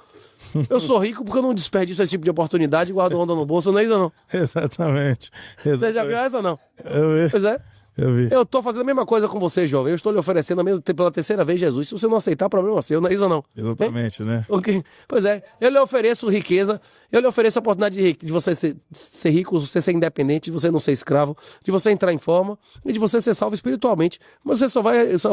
Eu sou rico porque eu não desperdiço esse tipo de oportunidade e guardo onda no bolso, não é isso ou não? Exatamente. Você já viu essa ou não? Eu vi. Pois é. Eu vi. Eu tô fazendo a mesma coisa com você, jovem. Eu estou lhe oferecendo pela terceira vez Jesus. Se você não aceitar, problema seu, não é isso ou não? Exatamente, né? Okay. Pois é, eu lhe ofereço riqueza, eu lhe ofereço a oportunidade de você ser rico, você ser independente, de você não ser escravo, de você entrar em forma e de você ser salvo espiritualmente. Mas você só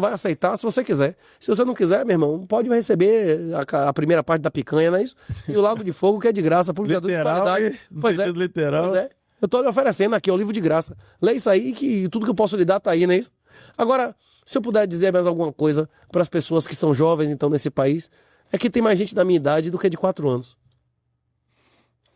vai aceitar se você quiser. Se você não quiser, meu irmão, pode receber a primeira parte da picanha, não é isso? E o lago de fogo que é de graça, publicador de qualidade. Pois é. Literal. Pois é. Eu tô lhe oferecendo aqui, é o livro de graça. Lê isso aí que tudo que eu posso lhe dar tá aí, não é isso? Agora, se eu puder dizer mais alguma coisa para as pessoas que são jovens, então, nesse país, é que tem mais gente da minha idade do que de 4 anos.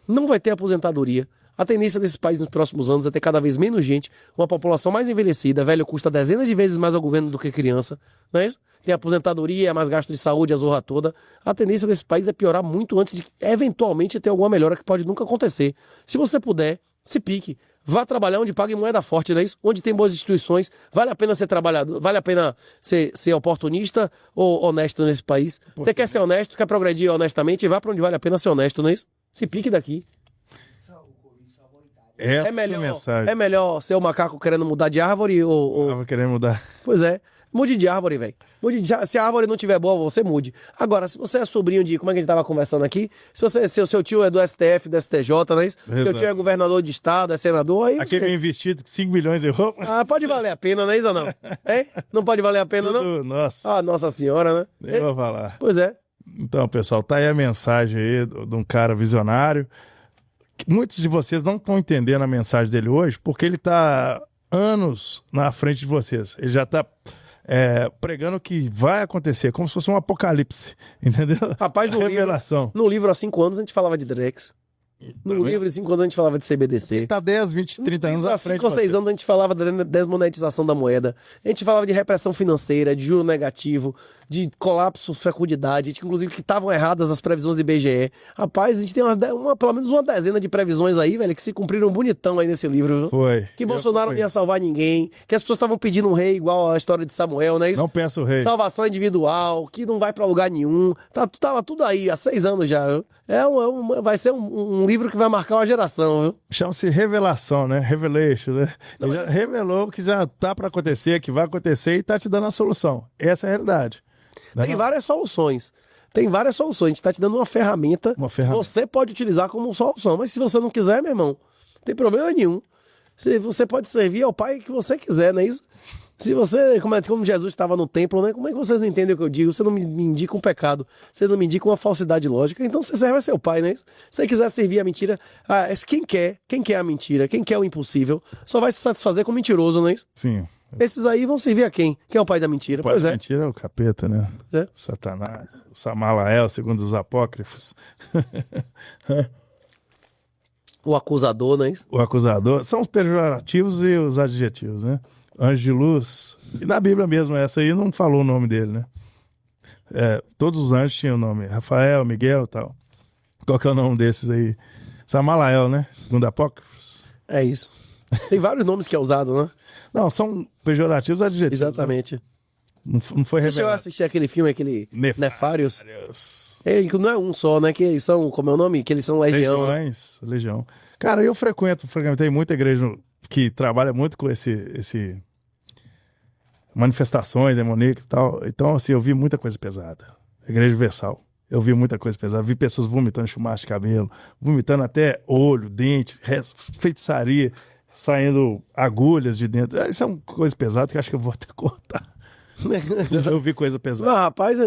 Não vai ter aposentadoria. A tendência desse país nos próximos anos é ter cada vez menos gente, uma população mais envelhecida, velho custa dezenas de vezes mais ao governo do que criança, não é isso? Tem aposentadoria, mais gasto de saúde, a zorra toda. A tendência desse país é piorar muito antes de eventualmente ter alguma melhora que pode nunca acontecer. Se você puder, se pique. Vá trabalhar onde paga em moeda forte, não é isso? Onde tem boas instituições. Vale a pena ser trabalhador, vale a pena ser oportunista ou honesto nesse país. Você quer ser honesto, quer progredir honestamente, vá para onde vale a pena ser honesto, não é isso? Se pique daqui. Essa mensagem. É melhor ser o macaco querendo mudar de árvore ou... Tava querendo mudar. Pois é. Mude de árvore, velho. Se a árvore não tiver boa, você mude. Agora, se você é sobrinho de... Como é que a gente tava conversando aqui? Se o seu tio é do STF, do STJ, não é isso? Exato. Seu tio é governador de estado, é senador, aí Aquele você... investido 5 milhões em roupa. Ah, pode valer a pena, não é isso ou não? Hein? Não pode valer a pena, não? Tudo, nossa, Ah, Nossa Senhora, né? nem vou falar. Pois é. Então, pessoal, tá aí a mensagem aí de um cara visionário. Muitos de vocês não estão entendendo a mensagem dele hoje, porque ele está anos na frente de vocês. Ele já está pregando o que vai acontecer, como se fosse um apocalipse, entendeu? Rapaz, Revelação. no livro há 5 anos a gente falava de Drex. No livro há 5 anos a gente falava de CBDC. Ele tá 10, 20, 30 anos à Há frente 5 ou de 6 vocês. anos a gente falava da desmonetização da moeda. A gente falava de repressão financeira, de juro negativo, de colapso fecundidade, inclusive que estavam erradas as previsões do IBGE. Rapaz, a gente tem pelo menos uma dezena de previsões aí, velho, que se cumpriram bonitão aí nesse livro, viu? Foi. Que Bolsonaro não ia salvar ninguém, que as pessoas estavam pedindo um rei igual a história de Samuel, não é isso? Não pensa o rei. Salvação individual, que não vai pra lugar nenhum. Tava tudo aí, há 6 anos já, viu? Vai ser um livro que vai marcar uma geração, viu? Chama-se revelação, né? Revelation, né? Ele já revelou que já tá para acontecer, que vai acontecer e tá te dando a solução. Essa é a realidade. Tem várias soluções. Tem várias soluções. A gente tá te dando uma ferramenta. Você pode utilizar como solução. Mas se você não quiser, meu irmão, não tem problema nenhum. Você pode servir ao pai que você quiser, não é isso? Se você, como Jesus estava no templo, né? Como é que vocês não entendem o que eu digo? Você não me indica um pecado, você não me indica uma falsidade lógica, então você serve a seu pai, né? Se você quiser servir a mentira, quem quer a mentira, quem quer o impossível, só vai se satisfazer com o mentiroso, não é isso? Sim. Esses aí vão servir a quem? Quem é o pai da mentira? O pai da mentira é o capeta, né? É. Satanás, o Samalael, segundo os apócrifos. O acusador, não é isso? O acusador. São os pejorativos e os adjetivos, né? Anjo de luz. E na Bíblia mesmo, essa aí não falou o nome dele, né? Todos os anjos tinham nome. Rafael, Miguel e tal. Qual que é o nome desses aí? Samalael, né? Segundo apócrifos. É isso. Tem vários nomes que é usado, né? Não, são pejorativos adjetivos. Exatamente. Né? Não foi Você chegou a revelado. assistir aquele filme, aquele Nefários? Deus. Ele não é um só, né? Que eles são, como é o nome? Que eles são legião. Né? Legião. Cara, eu frequentei muita igreja que trabalha muito com esse manifestações demoníacas e tal. Então, assim, eu vi muita coisa pesada. Igreja Universal. Eu vi muita coisa pesada. Vi pessoas vomitando chumaço de cabelo, vomitando até olho, dente, feitiçaria, saindo agulhas de dentro. Isso é uma coisa pesada que eu acho que eu vou até cortar. Eu vi coisa pesada. Não, rapaz,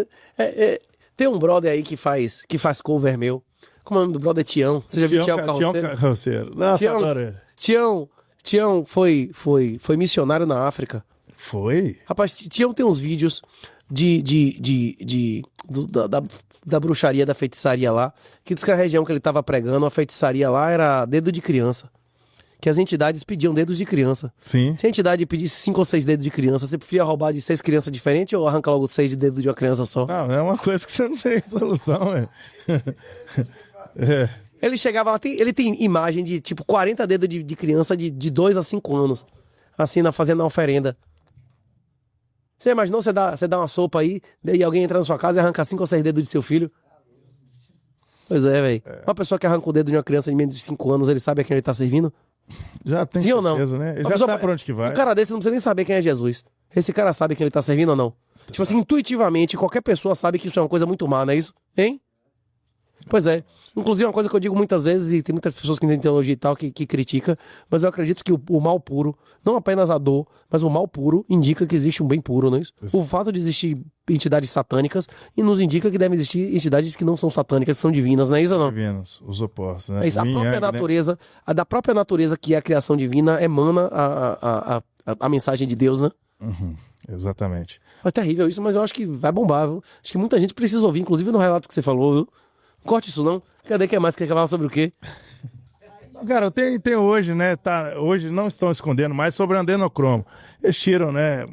tem um brother aí que faz cover meu. Como é o nome do brother? Tião. Você já viu Tião Carroceiro? Tião Carroceiro. Nossa, adoro ele. Tião foi missionário na África. Foi? Rapaz, tem uns vídeos da bruxaria, da feitiçaria lá, que diz que a região que ele tava pregando, a feitiçaria lá era dedo de criança. Que as entidades pediam dedos de criança. Sim. Se a entidade pedisse 5 ou 6 dedos de criança, você preferia roubar de 6 crianças diferentes ou arranca logo 6 de dedo de uma criança só? Não, é uma coisa que você não tem solução, velho. Ele chegava lá, ele tem imagem de tipo 40 dedos de criança de 2 a 5 anos. Assim, fazendo a oferenda. Você imaginou você dá uma sopa aí, daí alguém entra na sua casa e arranca 5 ou 6 dedos de seu filho? Pois é, velho. Uma pessoa que arranca o dedo de uma criança de menos de 5 anos, ele sabe a quem ele tá servindo? Já tem Sim ou não? certeza, né? Ele Uma já pessoa- sabe pra onde que vai. Um cara desse não precisa nem saber quem é Jesus. Esse cara sabe quem ele tá servindo ou não? Tipo assim, intuitivamente, qualquer pessoa sabe que isso é uma coisa muito má, não é isso? Hein? Pois é. Inclusive, uma coisa que eu digo muitas vezes, e tem muitas pessoas que entendem teologia e tal, que critica, mas eu acredito que o mal puro, não apenas a dor, mas o mal puro indica que existe um bem puro, não é isso? O fato de existir entidades satânicas e nos indica que devem existir entidades que não são satânicas, que são divinas, não é isso ou não? Divinos, os opostos, né? É isso, a Yin e própria Yang, né? natureza, a da própria natureza que é a criação divina emana a mensagem de Deus, né? Uhum, exatamente. É terrível isso, mas eu acho que vai bombar, viu? Acho que muita gente precisa ouvir, inclusive no relato que você falou, viu? Corte isso não. Cadê que é mais? Quer falar sobre o quê? Cara, tem hoje, né? Hoje não estão escondendo mais sobre adenocromo. Eles tiram, né?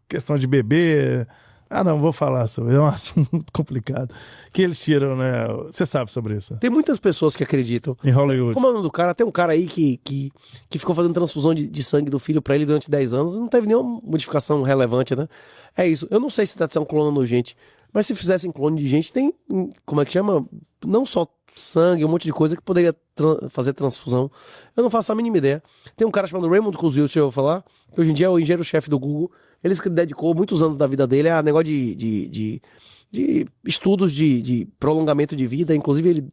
Questão de bebê. Não vou falar sobre. É um assunto complicado. Que eles tiram, né? Você sabe sobre isso. Tem muitas pessoas que acreditam. Em Hollywood. Como é o nome do cara? Tem um cara aí que ficou fazendo transfusão de sangue do filho pra ele durante 10 anos. Não teve nenhuma modificação relevante, né? É isso. Eu não sei se tá clonando gente. Mas se fizessem clone de gente, tem, como é que chama? Não só sangue, um monte de coisa que poderia fazer transfusão. Eu não faço a mínima ideia. Tem um cara chamado Raymond Kurzweil, deixa eu falar, que hoje em dia é o engenheiro-chefe do Google. Ele se dedicou muitos anos da vida dele a negócio de estudos de prolongamento de vida. Inclusive, ele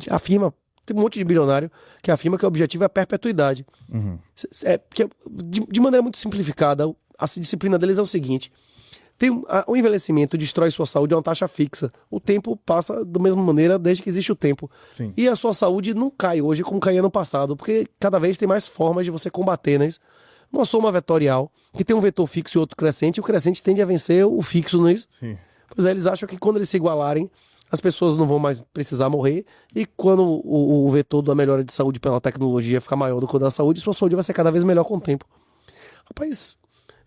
afirma, tem um monte de bilionário que afirma que o objetivo é a perpetuidade. Uhum. Porque, de maneira muito simplificada, a disciplina deles é o seguinte... O envelhecimento destrói sua saúde a uma taxa fixa. O tempo passa da mesma maneira desde que existe o tempo. Sim. E a sua saúde não cai hoje como caía no passado, porque cada vez tem mais formas de você combater, né? Uma soma vetorial, que tem um vetor fixo e outro crescente, e o crescente tende a vencer o fixo, não é isso? Sim. Pois é, eles acham que quando eles se igualarem, as pessoas não vão mais precisar morrer, e quando o vetor da melhora de saúde pela tecnologia ficar maior do que o da saúde, sua saúde vai ser cada vez melhor com o tempo. Rapaz...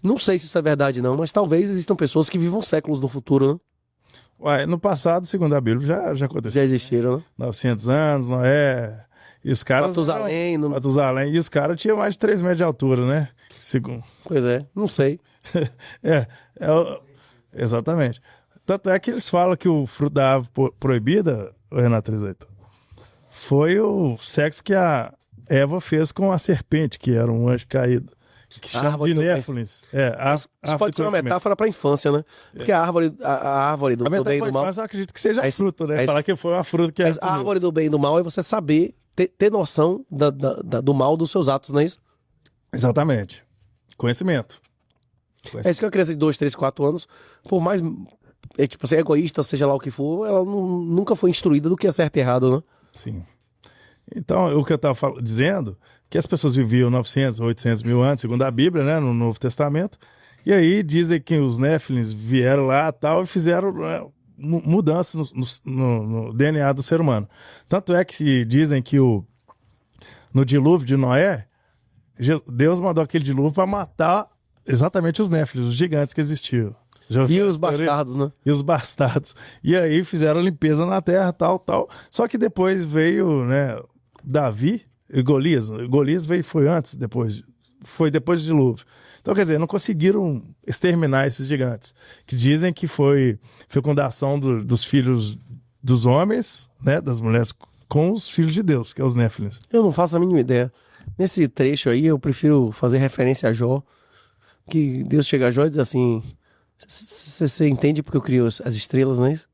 Não sei se isso é verdade não, mas talvez existam pessoas que vivam séculos no futuro, né? Ué, no passado, segundo a Bíblia, já aconteceu. Já existiram, né? 900 anos, Noé. E os caras. Matusalém. Matusalém. E os caras tinham mais de 3 metros de altura, né? Segundo. Pois é, não sei. Exatamente. Tanto é que eles falam que o fruto da árvore proibida, Renato Rizeito, foi o sexo que a Eva fez com a serpente, que era um anjo caído. Que chama de Néflins. Isso pode ser uma metáfora para a infância, né? Porque a árvore do bem e do mal... Mas eu acredito que seja É isso, fruto, né? é isso. Falar que foi uma fruta que... A árvore do bem e do mal é você saber, ter noção do mal dos seus atos, não é isso? Exatamente. Conhecimento. É isso que a criança de 2, 3, 4 anos, por mais tipo, ser egoísta, seja lá o que for, ela nunca foi instruída do que é certo e errado, né? Sim. Então, o que eu estava dizendo, que as pessoas viviam 900, 800 mil anos, segundo a Bíblia, né, no Novo Testamento, e aí dizem que os Néfilins vieram lá tal, e fizeram mudanças no DNA do ser humano. Tanto é que dizem que no dilúvio de Noé, Deus mandou aquele dilúvio para matar exatamente os Néfilins, os gigantes que existiam. E os bastardos, né? E os bastardos. E aí fizeram limpeza na terra, tal. Só que depois veio, né, Davi e Golias. Golias foi depois do dilúvio. Então, quer dizer, não conseguiram exterminar esses gigantes. Que dizem que foi fecundação dos filhos dos homens, né, das mulheres, com os filhos de Deus, que é os Néfilins. Eu não faço a mínima ideia. Nesse trecho aí, eu prefiro fazer referência a Jó, que Deus chega a Jó e diz assim... Você entende porque eu criei as estrelas, não é isso?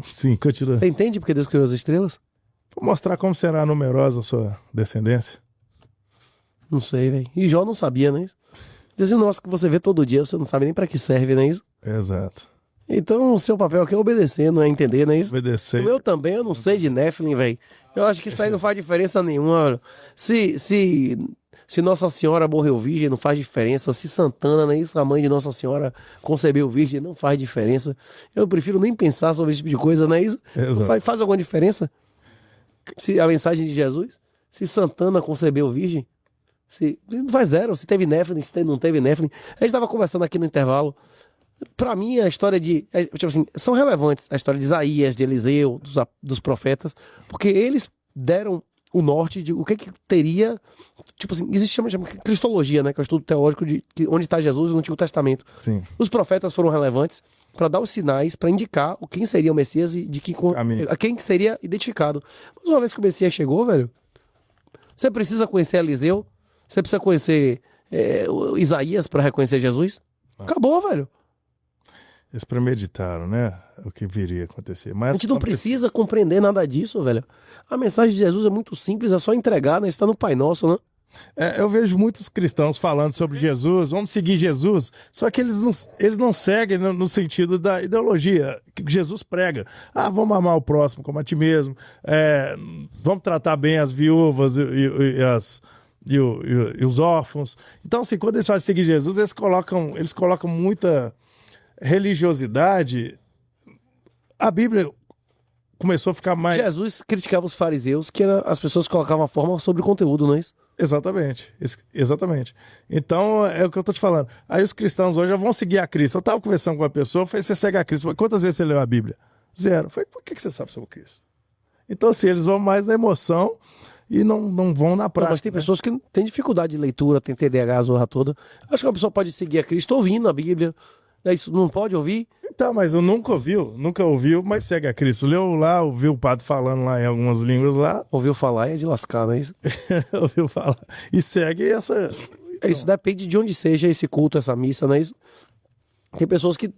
Sim, continua. Você entende porque Deus criou as estrelas? Vou mostrar como será numerosa a sua descendência. Não sei, velho. E Jó não sabia, não é isso? Diz um negócio que você vê todo dia, você não sabe nem pra que serve, não é isso? Exato. Então o seu papel aqui é obedecer, não é entender, não é isso? Obedecer. O meu também, eu não sei de Nephilim, velho. Eu acho que isso aí não faz diferença nenhuma. Se Se Nossa Senhora morreu virgem, não faz diferença. Se Santana, não é isso? A mãe de Nossa Senhora concebeu virgem, não faz diferença. Eu prefiro nem pensar sobre esse tipo de coisa, não é isso? Faz alguma diferença? Se a mensagem de Jesus? Se Santana concebeu virgem? Não faz zero. Se teve Néfilin, se não teve Néfilin. A gente estava conversando aqui no intervalo. Pra mim, a história tipo assim, são relevantes. A história de Isaías, de Eliseu, dos profetas, porque eles deram o norte de o que teria. Tipo assim, existe chama cristologia, né? Que é o estudo teológico de onde está Jesus no Antigo Testamento. Sim. Os profetas foram relevantes para dar os sinais, para indicar quem seria o Messias e a quem seria identificado. Mas uma vez que o Messias chegou, velho, você precisa conhecer Eliseu, você precisa conhecer Isaías para reconhecer Jesus. Acabou, velho. Eles premeditaram, né? O que viria a acontecer. Mas a gente não precisa compreender nada disso, velho. A mensagem de Jesus é muito simples, é só entregar, né? Está no Pai Nosso, né? Eu vejo muitos cristãos falando sobre Jesus, vamos seguir Jesus, só que eles não seguem no sentido da ideologia que Jesus prega. Vamos amar o próximo como a ti mesmo, vamos tratar bem as viúvas e os órfãos. Então, assim, quando eles falam de seguir Jesus, eles colocam muita religiosidade. A Bíblia começou a ficar mais... Jesus criticava os fariseus, que as pessoas colocavam a forma sobre o conteúdo, não é isso? Exatamente. Então, é o que eu tô te falando. Aí os cristãos hoje já vão seguir a Cristo. Eu tava conversando com uma pessoa, eu falei, você segue a Cristo. Falei, quantas vezes você leu a Bíblia? 0. Eu falei, por que você sabe sobre Cristo? Então, assim, eles vão mais na emoção e não vão na prática. Mas tem pessoas que têm dificuldade de leitura, tem TDAH, a zorra toda. Acho que uma pessoa pode seguir a Cristo ouvindo a Bíblia. Isso não pode ouvir? Então, mas eu nunca ouviu, mas segue a Cristo. Leu lá, ouviu o padre falando lá em algumas línguas lá. Ouviu falar é de lascar, não é isso? Ouviu falar. E segue essa... Isso depende de onde seja esse culto, essa missa, não é isso? Tem pessoas que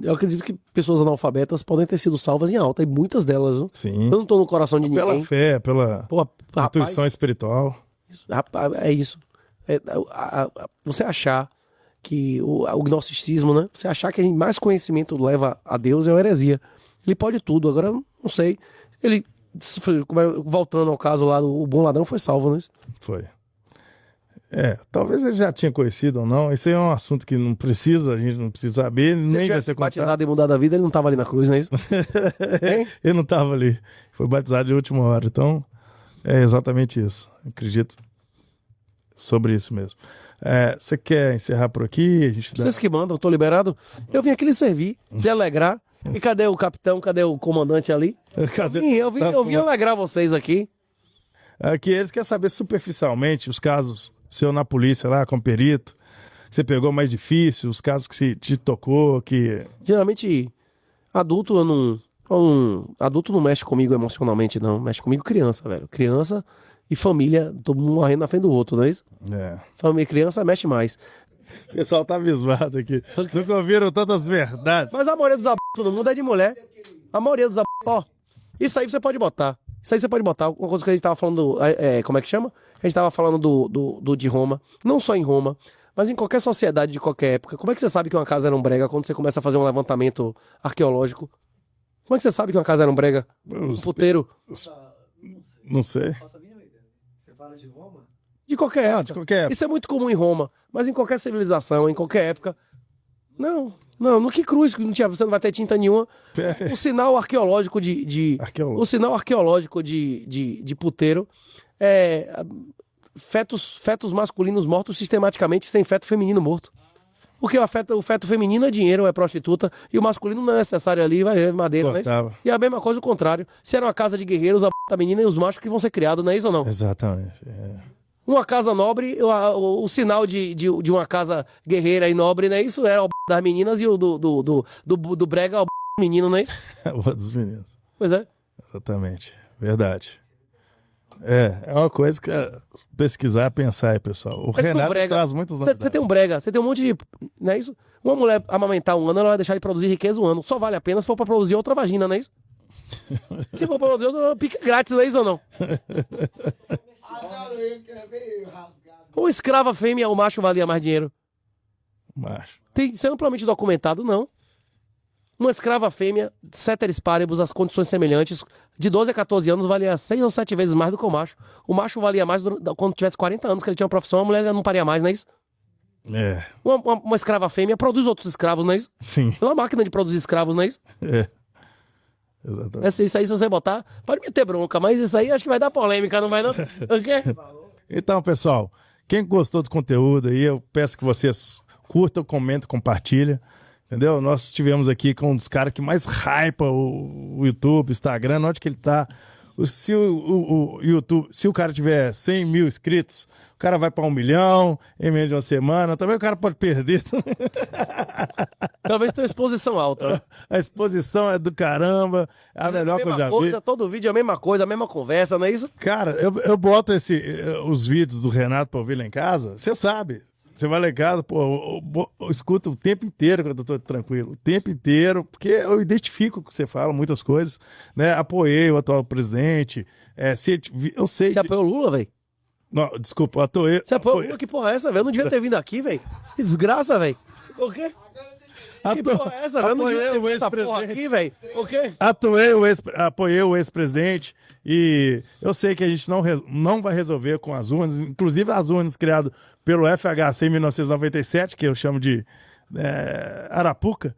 eu acredito que pessoas analfabetas podem ter sido salvas em alta, e muitas delas, viu? Sim. Eu não tô no coração de ninguém. Pela fé, pela intuição rapaz, espiritual. Rapaz, é isso. Você achar que o gnosticismo, né? Você achar que mais conhecimento leva a Deus é uma heresia. Ele pode tudo, agora não sei. Ele, voltando ao caso lá, o bom ladrão foi salvo, né? Foi. Talvez ele já tinha conhecido ou não. Isso aí é um assunto que não precisa, a gente não precisa saber, nem vai ser contado. Batizado e mudado a vida, ele não estava ali na cruz, não é isso? Ele não estava ali. Foi batizado de última hora. Então, é exatamente isso. Acredito sobre isso mesmo. Você quer encerrar por aqui? Vocês que mandam, eu tô liberado. Eu vim aqui lhe servir, lhe alegrar. E cadê o capitão? Cadê o comandante ali? Eu vim alegrar vocês aqui. Que eles querem saber superficialmente os casos, seu na polícia lá, com perito, que você pegou mais difícil, os casos que se te tocou, que... Geralmente, adulto adulto não mexe comigo emocionalmente, não. Mexe comigo criança, velho. Criança e família, todo mundo morrendo na frente do outro, não é isso? Família e criança mexe mais. O pessoal tá abismado aqui. Nunca ouviram tantas verdades. Mas a maioria dos todo mundo é de mulher. A maioria dos isso aí você pode botar. Uma coisa que a gente tava falando, como é que chama? A gente tava falando de Roma. Não só em Roma, mas em qualquer sociedade de qualquer época. Como é que você sabe que uma casa era um brega quando você começa a fazer um levantamento arqueológico? Como é que você sabe que uma casa era um brega? Um puteiro? Não sei. Você fala de Roma? De qualquer época. Isso é muito comum em Roma, mas em qualquer civilização, em qualquer época. Não, no que cruz, você não vai ter tinta nenhuma. O sinal arqueológico o sinal arqueológico de puteiro é fetos masculinos mortos sistematicamente sem feto feminino morto. Porque o feto feminino é dinheiro, é prostituta, e o masculino não é necessário ali, vai madeira, não é isso? E a mesma coisa o contrário. Se era uma casa de guerreiros, a menina e os machos que vão ser criados, não é isso ou não? Exatamente. Uma casa nobre, o sinal de uma casa guerreira e nobre, não é isso? Era o das meninas e o do brega, o menino, não é isso? O dos meninos. Pois é. Exatamente. Verdade. É uma coisa que pesquisar, pensar aí, pessoal. O Renato traz muitos novidades. Você tem um brega, você tem um monte de... Não é isso? Uma mulher amamentar um ano, ela vai deixar de produzir riqueza um ano. Só vale a pena se for pra produzir outra vagina, não é isso? Se for pra produzir outra, pica grátis, não é isso ou não? Ou escrava fêmea, o macho valia mais dinheiro? Macho. Isso é amplamente documentado, não. Uma escrava fêmea, ceteris paribus, as condições semelhantes, de 12 a 14 anos, valia 6 ou 7 vezes mais do que o macho. O macho valia mais quando tivesse 40 anos, que ele tinha uma profissão, a mulher já não paria mais, não é isso? É, Uma escrava fêmea produz outros escravos, não é isso? sim. É uma máquina de produzir escravos, não é isso? É. Exatamente. Isso aí, se você botar, pode me ter bronca, mas isso aí acho que vai dar polêmica, não vai não? O quê? Então, pessoal, quem gostou do conteúdo aí, eu peço que vocês curtam, comentem, compartilhem. Entendeu? Nós estivemos aqui com um dos caras que mais hypa o YouTube, Instagram, onde que ele tá. Se o YouTube, se o cara tiver 100 mil inscritos, o cara vai para 1 milhão em meio de uma semana. Também o cara pode perder. Talvez tenha exposição alta. Né? A exposição é do caramba. É a melhor que eu já vi. Todo vídeo é a mesma coisa, a mesma conversa, não é isso? Cara, eu boto os vídeos do Renato pra ouvir lá em casa. Você sabe. Você vai lá em casa, pô, eu escuto o tempo inteiro quando eu tô tranquilo. O tempo inteiro, porque eu identifico o que você fala, muitas coisas, né? Apoiei o atual presidente. Eu sei. Você apoiou o Lula, velho? Não, desculpa, eu apoiei. Você apoiou o Lula? Que porra é essa, velho? Eu não devia ter vindo aqui, velho. Que desgraça, velho. O quê? Que porra é essa, velho? Eu não devia ter vindo essa porra aqui, velho. O quê? Apoiei o ex-presidente e eu sei que a gente não vai resolver com as urnas, inclusive as urnas criadas pelo FHC em 1997, que eu chamo de Arapuca.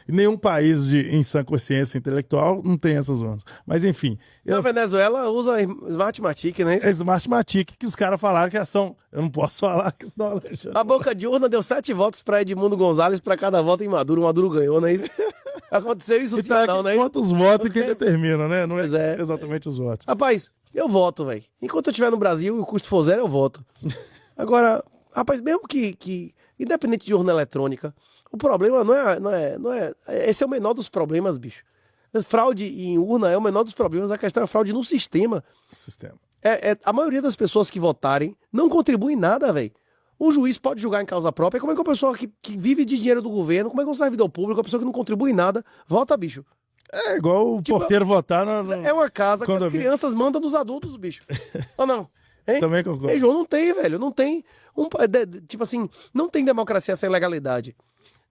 Nenhum país em sã consciência intelectual não tem essas urnas. Mas enfim. Na Venezuela usa Smartmatic, né? É Smartmatic, que os caras falaram que ação. Eu não posso falar que senão Alexandre... A boca de urna deu 7 votos para Edmundo Gonzalez para cada voto em Maduro. O Maduro ganhou, não é isso? Aconteceu isso sim, então, não é isso? Quantos votos e quem determina, né? Não Pois é é. exatamente os votos. Rapaz, eu voto, velho. Enquanto eu estiver no Brasil e o custo for zero, eu voto. Agora, rapaz, mesmo que independente de urna eletrônica, o problema não é. Esse é o menor dos problemas, bicho. Fraude em urna é o menor dos problemas. A questão é a fraude no sistema. A maioria das pessoas que votarem não contribui em nada, velho. O juiz pode julgar em causa própria. Como é que uma pessoa que vive de dinheiro do governo, como é que um servidor público, uma pessoa que não contribui em nada, vota, bicho? É igual o porteiro votar no... É uma casa que as crianças mandam nos adultos, bicho. Ou não? Hein? Também concordo. Ei, João, não tem, velho. Não tem. Tipo assim, não tem democracia sem legalidade.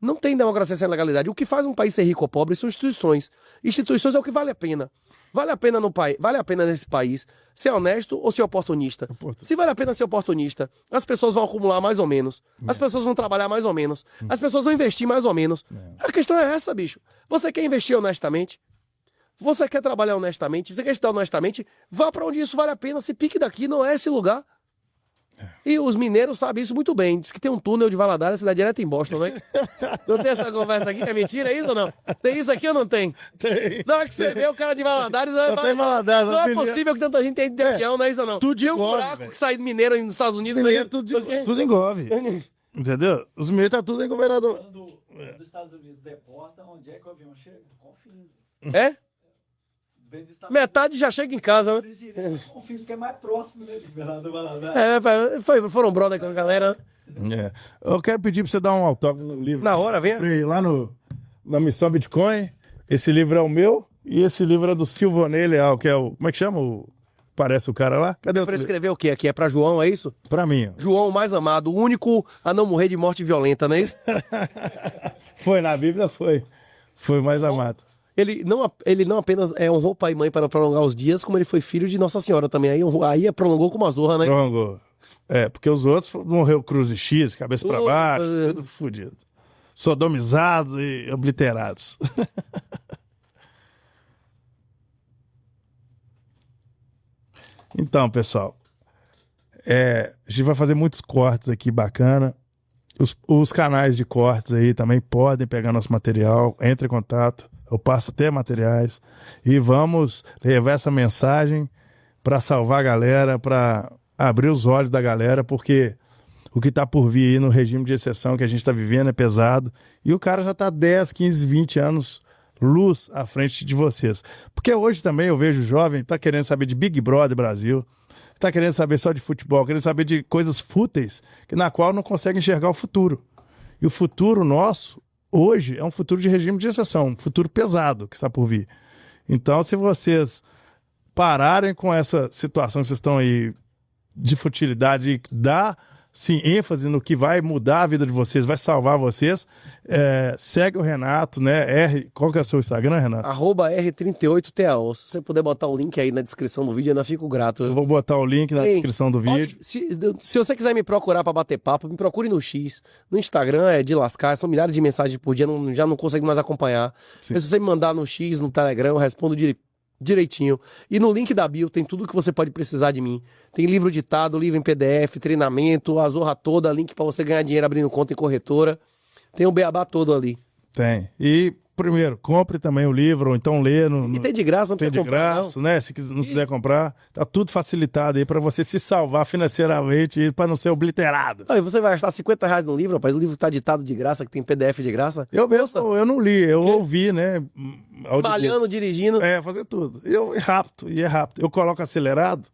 Não tem democracia sem legalidade. O que faz um país ser rico ou pobre são instituições. Instituições é o que vale a pena. Vale a pena nesse país ser honesto ou ser oportunista? Se vale a pena ser oportunista, as pessoas vão acumular mais ou menos. As pessoas vão trabalhar mais ou menos. As pessoas vão investir mais ou menos. A questão é essa, bicho. Você quer investir honestamente? Você quer trabalhar honestamente? Você quer estudar honestamente? Vá pra onde isso vale a pena. Se pique daqui, não é esse lugar. E os mineiros sabem isso muito bem. Diz que tem um túnel de Valadares, cidade direto em Boston, né? Não tem essa conversa aqui que é mentira, é isso ou não? Tem isso aqui ou não tem? Tem. Na hora que você vê o cara de Valadares, Tem Valadares. não é possível que tanta gente tenha de avião, não é isso ou não? Tudo de um buraco que sai de mineiro nos Estados Unidos. Tudo engove. Entendeu? Os mineiros tá tudo em governador. Quando os Estados Unidos deportam, onde é que o avião chega? Confins. É? Vem dos Estados Metade já chega em casa, né? Unidos. Confins, porque é mais próximo, né? De Governador Valadares. Foram brother com a galera. Eu quero pedir pra você dar um autógrafo no livro. Na hora, vem. Lá na Missão Bitcoin. Esse livro é o meu e esse livro é do Silvonei Leal, que é o... Como é que chama? Parece o cara lá? Cadê o Pra escrever o quê? Aqui é pra João, é isso? Pra mim. João, o mais amado, o único a não morrer de morte violenta, não é isso? Foi, na Bíblia foi. Foi o mais amado. Ele não apenas honrou pai e mãe para prolongar os dias, como ele foi filho de Nossa Senhora também. Aí prolongou com uma zorra, né? Prolongou. Porque os outros morreu cruz e X, cabeça pra baixo, tudo fodido. Sodomizados e obliterados. Então, pessoal, a gente vai fazer muitos cortes aqui bacana. Os canais de cortes aí também podem pegar nosso material, entre em contato, eu passo até materiais e vamos levar essa mensagem para salvar a galera, para abrir os olhos da galera, porque o que está por vir aí no regime de exceção que a gente está vivendo é pesado e o cara já está 10, 15, 20 anos luz à frente de vocês. Porque hoje também eu vejo jovem tá querendo saber de Big Brother Brasil, tá querendo saber só de futebol, querendo saber de coisas fúteis, na qual não consegue enxergar o futuro. E o futuro nosso, hoje, é um futuro de regime de exceção, um futuro pesado que está por vir. Então, se vocês pararem com essa situação que vocês estão aí de futilidade, sim, ênfase no que vai mudar a vida de vocês, vai salvar vocês, segue o Renato, né? Qual que é o seu Instagram, Renato? @R38TAO. Se você puder botar o link aí na descrição do vídeo, eu ainda fico grato. Eu vou botar o link na descrição do vídeo. Se você quiser me procurar pra bater papo, me procure no X. No Instagram é de lascar, são milhares de mensagens por dia, já não consigo mais acompanhar. Sim. Mas se você me mandar no X, no Telegram, eu respondo direitinho. E no link da bio tem tudo que você pode precisar de mim. Tem livro ditado, livro em PDF, treinamento, a zorra toda, link pra você ganhar dinheiro abrindo conta em corretora. Tem o beabá todo ali. Tem. E, primeiro, compre também o livro, ou então lê. E tem de graça, não tem precisa de comprar, graça, né? Se não quiser comprar, tá tudo facilitado aí pra você se salvar financeiramente e pra não ser obliterado. Não, e você vai gastar R$50 no livro, rapaz. O livro tá ditado de graça, que tem PDF de graça. Eu não li, eu ouvi, né? Malhando, dirigindo. Fazer tudo. É rápido. Eu coloco acelerado,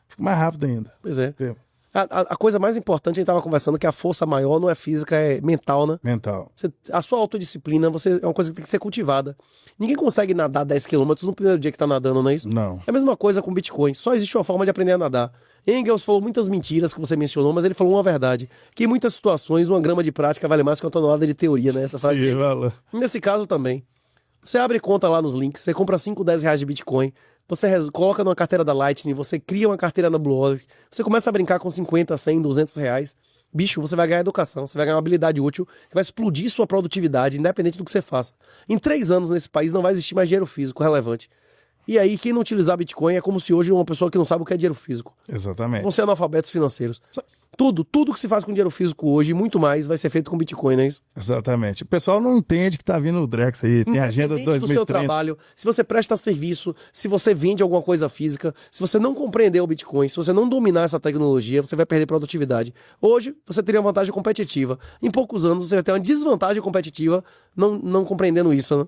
fico mais rápido ainda. Pois é. É. A coisa mais importante, a gente tava conversando, que a força maior não é física, é mental, né? Mental. A sua autodisciplina é uma coisa que tem que ser cultivada. Ninguém consegue nadar 10 km no primeiro dia que tá nadando, não é isso? Não. É a mesma coisa com Bitcoin. Só existe uma forma de aprender a nadar. Engels falou muitas mentiras que você mencionou, mas ele falou uma verdade. Que em muitas situações, 1 grama de prática vale mais que uma tonelada de teoria, né? Essa frase. Sim, valeu. Nesse caso também. Você abre conta lá nos links, você compra 5, 10 reais de Bitcoin, você coloca numa carteira da Lightning, você cria uma carteira na Blue Wallet, você começa a brincar com 50, 100, 200 reais. Bicho, você vai ganhar educação, você vai ganhar uma habilidade útil, que vai explodir sua produtividade, independente do que você faça. Em 3 anos nesse país não vai existir mais dinheiro físico relevante. E aí, quem não utilizar Bitcoin é como se hoje uma pessoa que não sabe o que é dinheiro físico. Exatamente. Vão ser analfabetos financeiros. Tudo que se faz com dinheiro físico hoje, e muito mais, vai ser feito com Bitcoin, não é isso? Exatamente. O pessoal não entende que tá vindo o Drex aí, tem a agenda Independente do 2030. seu trabalho, se você presta serviço, se você vende alguma coisa física, se você não compreender o Bitcoin, se você não dominar essa tecnologia, você vai perder produtividade. Hoje, você teria uma vantagem competitiva. Em poucos anos, você vai ter uma desvantagem competitiva não compreendendo isso, né?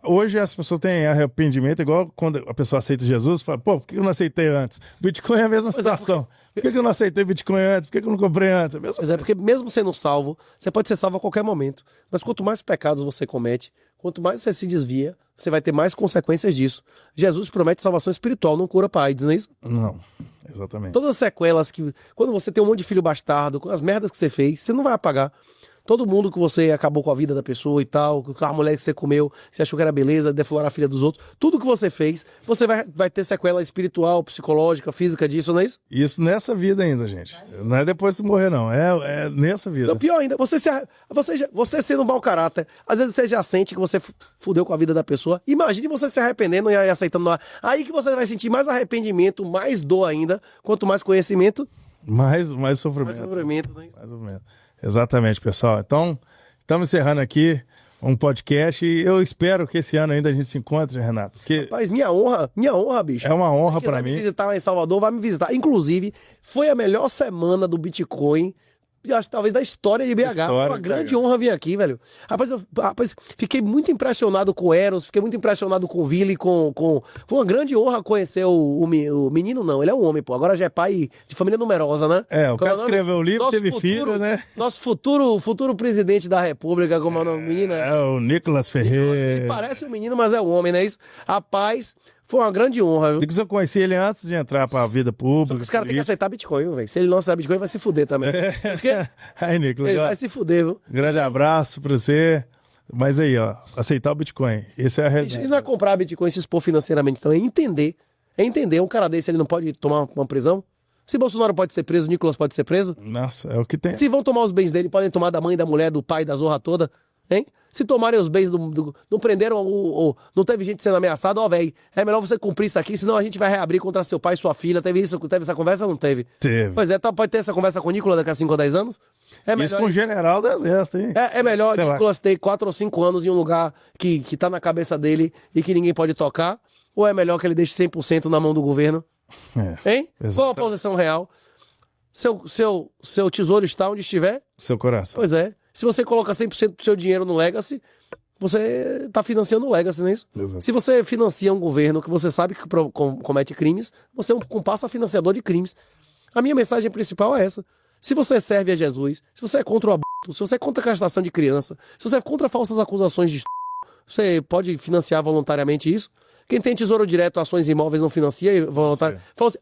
Hoje as pessoas têm arrependimento, igual quando a pessoa aceita Jesus, fala, pô, por que eu não aceitei antes? Bitcoin é a mesma situação. Por que eu não aceitei Bitcoin antes? Por que eu não comprei antes? Pois é, porque mesmo sendo salvo, você pode ser salvo a qualquer momento. Mas quanto mais pecados você comete, quanto mais você se desvia, você vai ter mais consequências disso. Jesus promete salvação espiritual, não cura para AIDS, não é isso? Não, exatamente. Todas as sequelas que... Quando você tem um monte de filho bastardo, com as merdas que você fez, você não vai apagar. Todo mundo que você acabou com a vida da pessoa e tal, com a mulher que você comeu, que você achou que era beleza, deflorar a filha dos outros, tudo que você fez, você vai ter sequela espiritual, psicológica, física disso, não é isso? Isso nessa vida ainda, gente. Não é depois de morrer, não. É nessa vida. Não, pior ainda, você sendo um mau caráter, às vezes você já sente que você fudeu com a vida da pessoa. Imagine você se arrependendo e aceitando. Aí que você vai sentir mais arrependimento, mais dor ainda, quanto mais conhecimento. Mais sofrimento. Mais sofrimento, não é isso? Mais sofrimento. Exatamente, pessoal. Então, estamos encerrando aqui um podcast e eu espero que esse ano ainda a gente se encontre, Renato. Porque Rapaz, minha honra, bicho. é uma honra Se para quiser mim. me visitar lá em Salvador, vai me visitar. Inclusive, foi a melhor semana do Bitcoin, acho que talvez da história de BH. História Foi uma de grande BH. honra vir aqui, velho. Rapaz, fiquei muito impressionado com o Eros, fiquei muito impressionado com o Vili, Foi uma grande honra conhecer o menino, não, ele é um homem, pô. Agora já é pai de família numerosa, né? O Como cara é o nome? escreveu o livro, Nosso teve futuro- filho, né? Nosso futuro presidente da República, como é o nome do menino? É o Nicolas Ele Ferreira. parece um menino, mas é um homem, não é isso? Rapaz, foi uma grande honra, viu? Digo que eu conheci ele antes de entrar para a vida Só pública. que os caras têm que política. aceitar Bitcoin, viu, velho? Se ele não aceitar Bitcoin, vai se fuder também. Porque Aí, Nicolas, ele ó, vai se fuder, viu? grande abraço para você. Mas aí, ó, aceitar o Bitcoin. Essa é a realidade. E não é comprar Bitcoin e se expor financeiramente, então é entender. É entender. Um cara desse, ele não pode tomar uma prisão? Se Bolsonaro pode ser preso, Nicolas pode ser preso? Nossa, é o que tem. Se vão tomar os bens dele, podem tomar da mãe, da mulher, do pai, da zorra toda, hein? Se tomarem os bens não prenderam não teve gente sendo ameaçada, ó, velho, é melhor você cumprir isso aqui, senão a gente vai reabrir contra seu pai e sua filha. Teve essa conversa ou não teve? Teve. Pois é, então pode ter essa conversa com o Nicolas daqui a 5 ou 10 anos? É Isso melhor, com o general do exército, hein? é melhor Sei lá. Nicolas ter 4 ou 5 anos em um lugar que tá na cabeça dele e que ninguém pode tocar? Ou é melhor que ele deixe 100% na mão do governo? Hein? Exato. Qual a posição real? Seu tesouro está onde estiver? Seu coração. Pois é. Se você coloca 100% do seu dinheiro no Legacy, você está financiando o Legacy, não é isso? Exato. Se você financia um governo que você sabe que comete crimes, você é um compassa financiador de crimes. A minha mensagem principal é essa. Se você serve a Jesus, se você é contra o aborto, se você é contra a castração de criança, se você é contra falsas acusações de estupro, você pode financiar voluntariamente isso? Quem tem Tesouro Direto, ações imóveis, não financia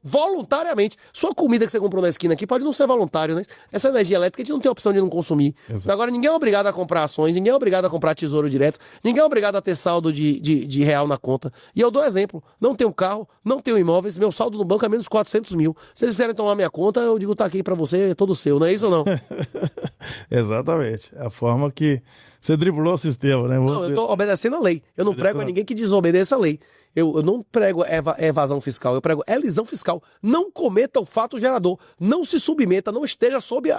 voluntariamente. Sua comida que você comprou na esquina aqui pode não ser voluntário, né? Essa energia elétrica a gente não tem opção de não consumir. Exato. Agora, ninguém é obrigado a comprar ações, ninguém é obrigado a comprar Tesouro Direto, ninguém é obrigado a ter saldo de real na conta. E eu dou exemplo. Não tenho carro, não tenho imóveis, meu saldo no banco é menos 400 mil. Se vocês quiserem tomar minha conta, eu digo, tá aqui pra você, é todo seu, não é isso ou não? Exatamente. É a forma que você driblou o sistema, né? Não, eu tô obedecendo a lei. Eu não prego a ninguém que desobedeça a lei. Eu não prego evasão fiscal, eu prego elisão fiscal. Não cometa o fato gerador. Não se submeta, não esteja sob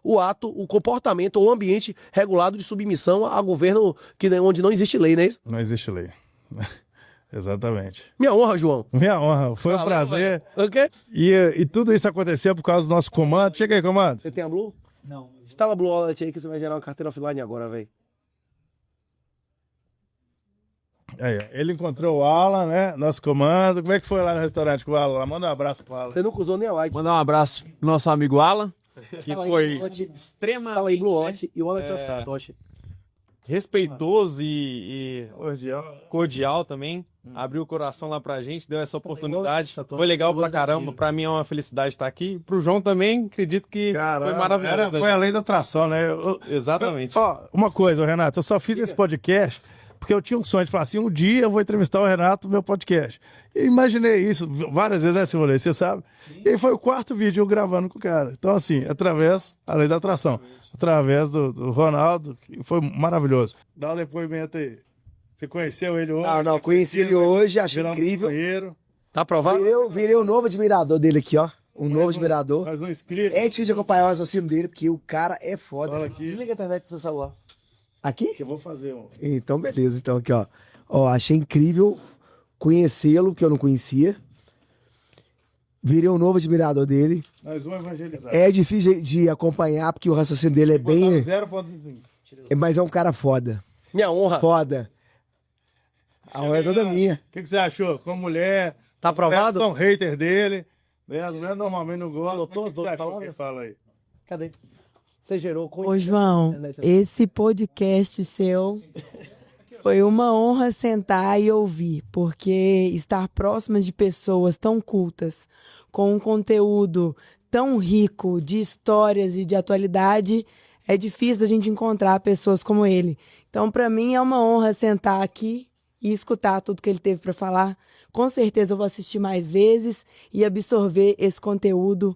o ato, o comportamento ou o ambiente regulado de submissão a governo onde não existe lei, não é isso? Não existe lei. Exatamente. Minha honra, João. Minha honra. Foi um prazer. O quê? E tudo isso aconteceu por causa do nosso comando. Chega aí, comando. Você tem a Blue? Não. Instala a Blue Wallet aí que você vai gerar uma carteira offline agora, velho. Aí, ó. Ele encontrou o Alan, né? Nosso comando. Como é que foi lá no restaurante com o Alan? Manda um abraço pro Alan. Você nunca usou nem a like. Mandar um abraço pro nosso amigo Alan, que Fala aí, foi Blue Watch. extremamente Fala aí, Blue Watch e o Wallet É. Satoshi. respeitoso e cordial também. Hum. Abriu o coração lá pra gente, deu essa oportunidade. Foi legal pra caramba. Pra mim é uma felicidade estar aqui. Pro João também, acredito que foi maravilhoso. Foi a lei da atração, né? Exatamente. Ó, uma coisa, Renato, eu só fiz esse podcast porque eu tinha um sonho de falar assim, um dia eu vou entrevistar o Renato no meu podcast. E imaginei isso várias vezes, né, Simone? Você sabe? E aí foi o quarto vídeo eu gravando com o cara. Então, assim, através da lei da atração, através do Ronaldo, que foi maravilhoso. Dá um depoimento aí. Você conheceu ele hoje? Não, conheci ele hoje, achei Viramos incrível. companheiro. Tá aprovado? Virei um novo admirador dele aqui, ó. Um novo admirador. Mais um inscrito. É difícil de acompanhar o raciocínio dele, porque o cara é foda. Fala aqui, Desliga a internet do seu celular. Aqui? que eu vou fazer um. Então, beleza. Então, aqui, ó. Ó, achei incrível conhecê-lo, que eu não conhecia. Virei um novo admirador dele. Mais um evangelizado. É difícil de acompanhar, porque o raciocínio dele é bem... 0,25. Mas é um cara foda. Minha honra. Foda. A honra é toda minha. O que você achou? Como mulher, Tá as mulheres aprovado? são hater dele. Né? As mulheres normalmente não gostam. Anotou O as que você outras achou palavras? que fala aí? Cadê? Você gerou com Ô, João, esse podcast seu foi uma honra sentar e ouvir, porque estar próximas de pessoas tão cultas, com um conteúdo tão rico de histórias e de atualidade, é difícil a gente encontrar pessoas como ele. Então, para mim, é uma honra sentar aqui e escutar tudo que ele teve para falar. Com certeza eu vou assistir mais vezes e absorver esse conteúdo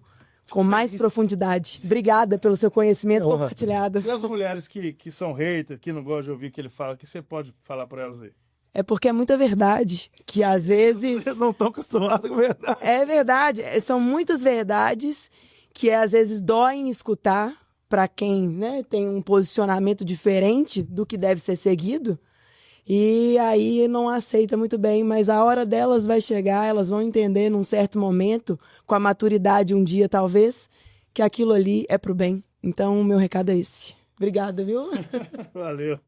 com mais profundidade. Obrigada pelo seu conhecimento Honra. compartilhado. E as mulheres que são haters, que não gostam de ouvir o que ele fala, o que você pode falar para elas aí? É porque é muita verdade, que às vezes... Eles não estão acostumados com verdade. É verdade, são muitas verdades que às vezes doem escutar para quem, né, tem um posicionamento diferente do que deve ser seguido. E aí não aceita muito bem, mas a hora delas vai chegar, elas vão entender num certo momento, com a maturidade um dia talvez, que aquilo ali é pro bem. Então o meu recado é esse. Obrigada, viu? Valeu.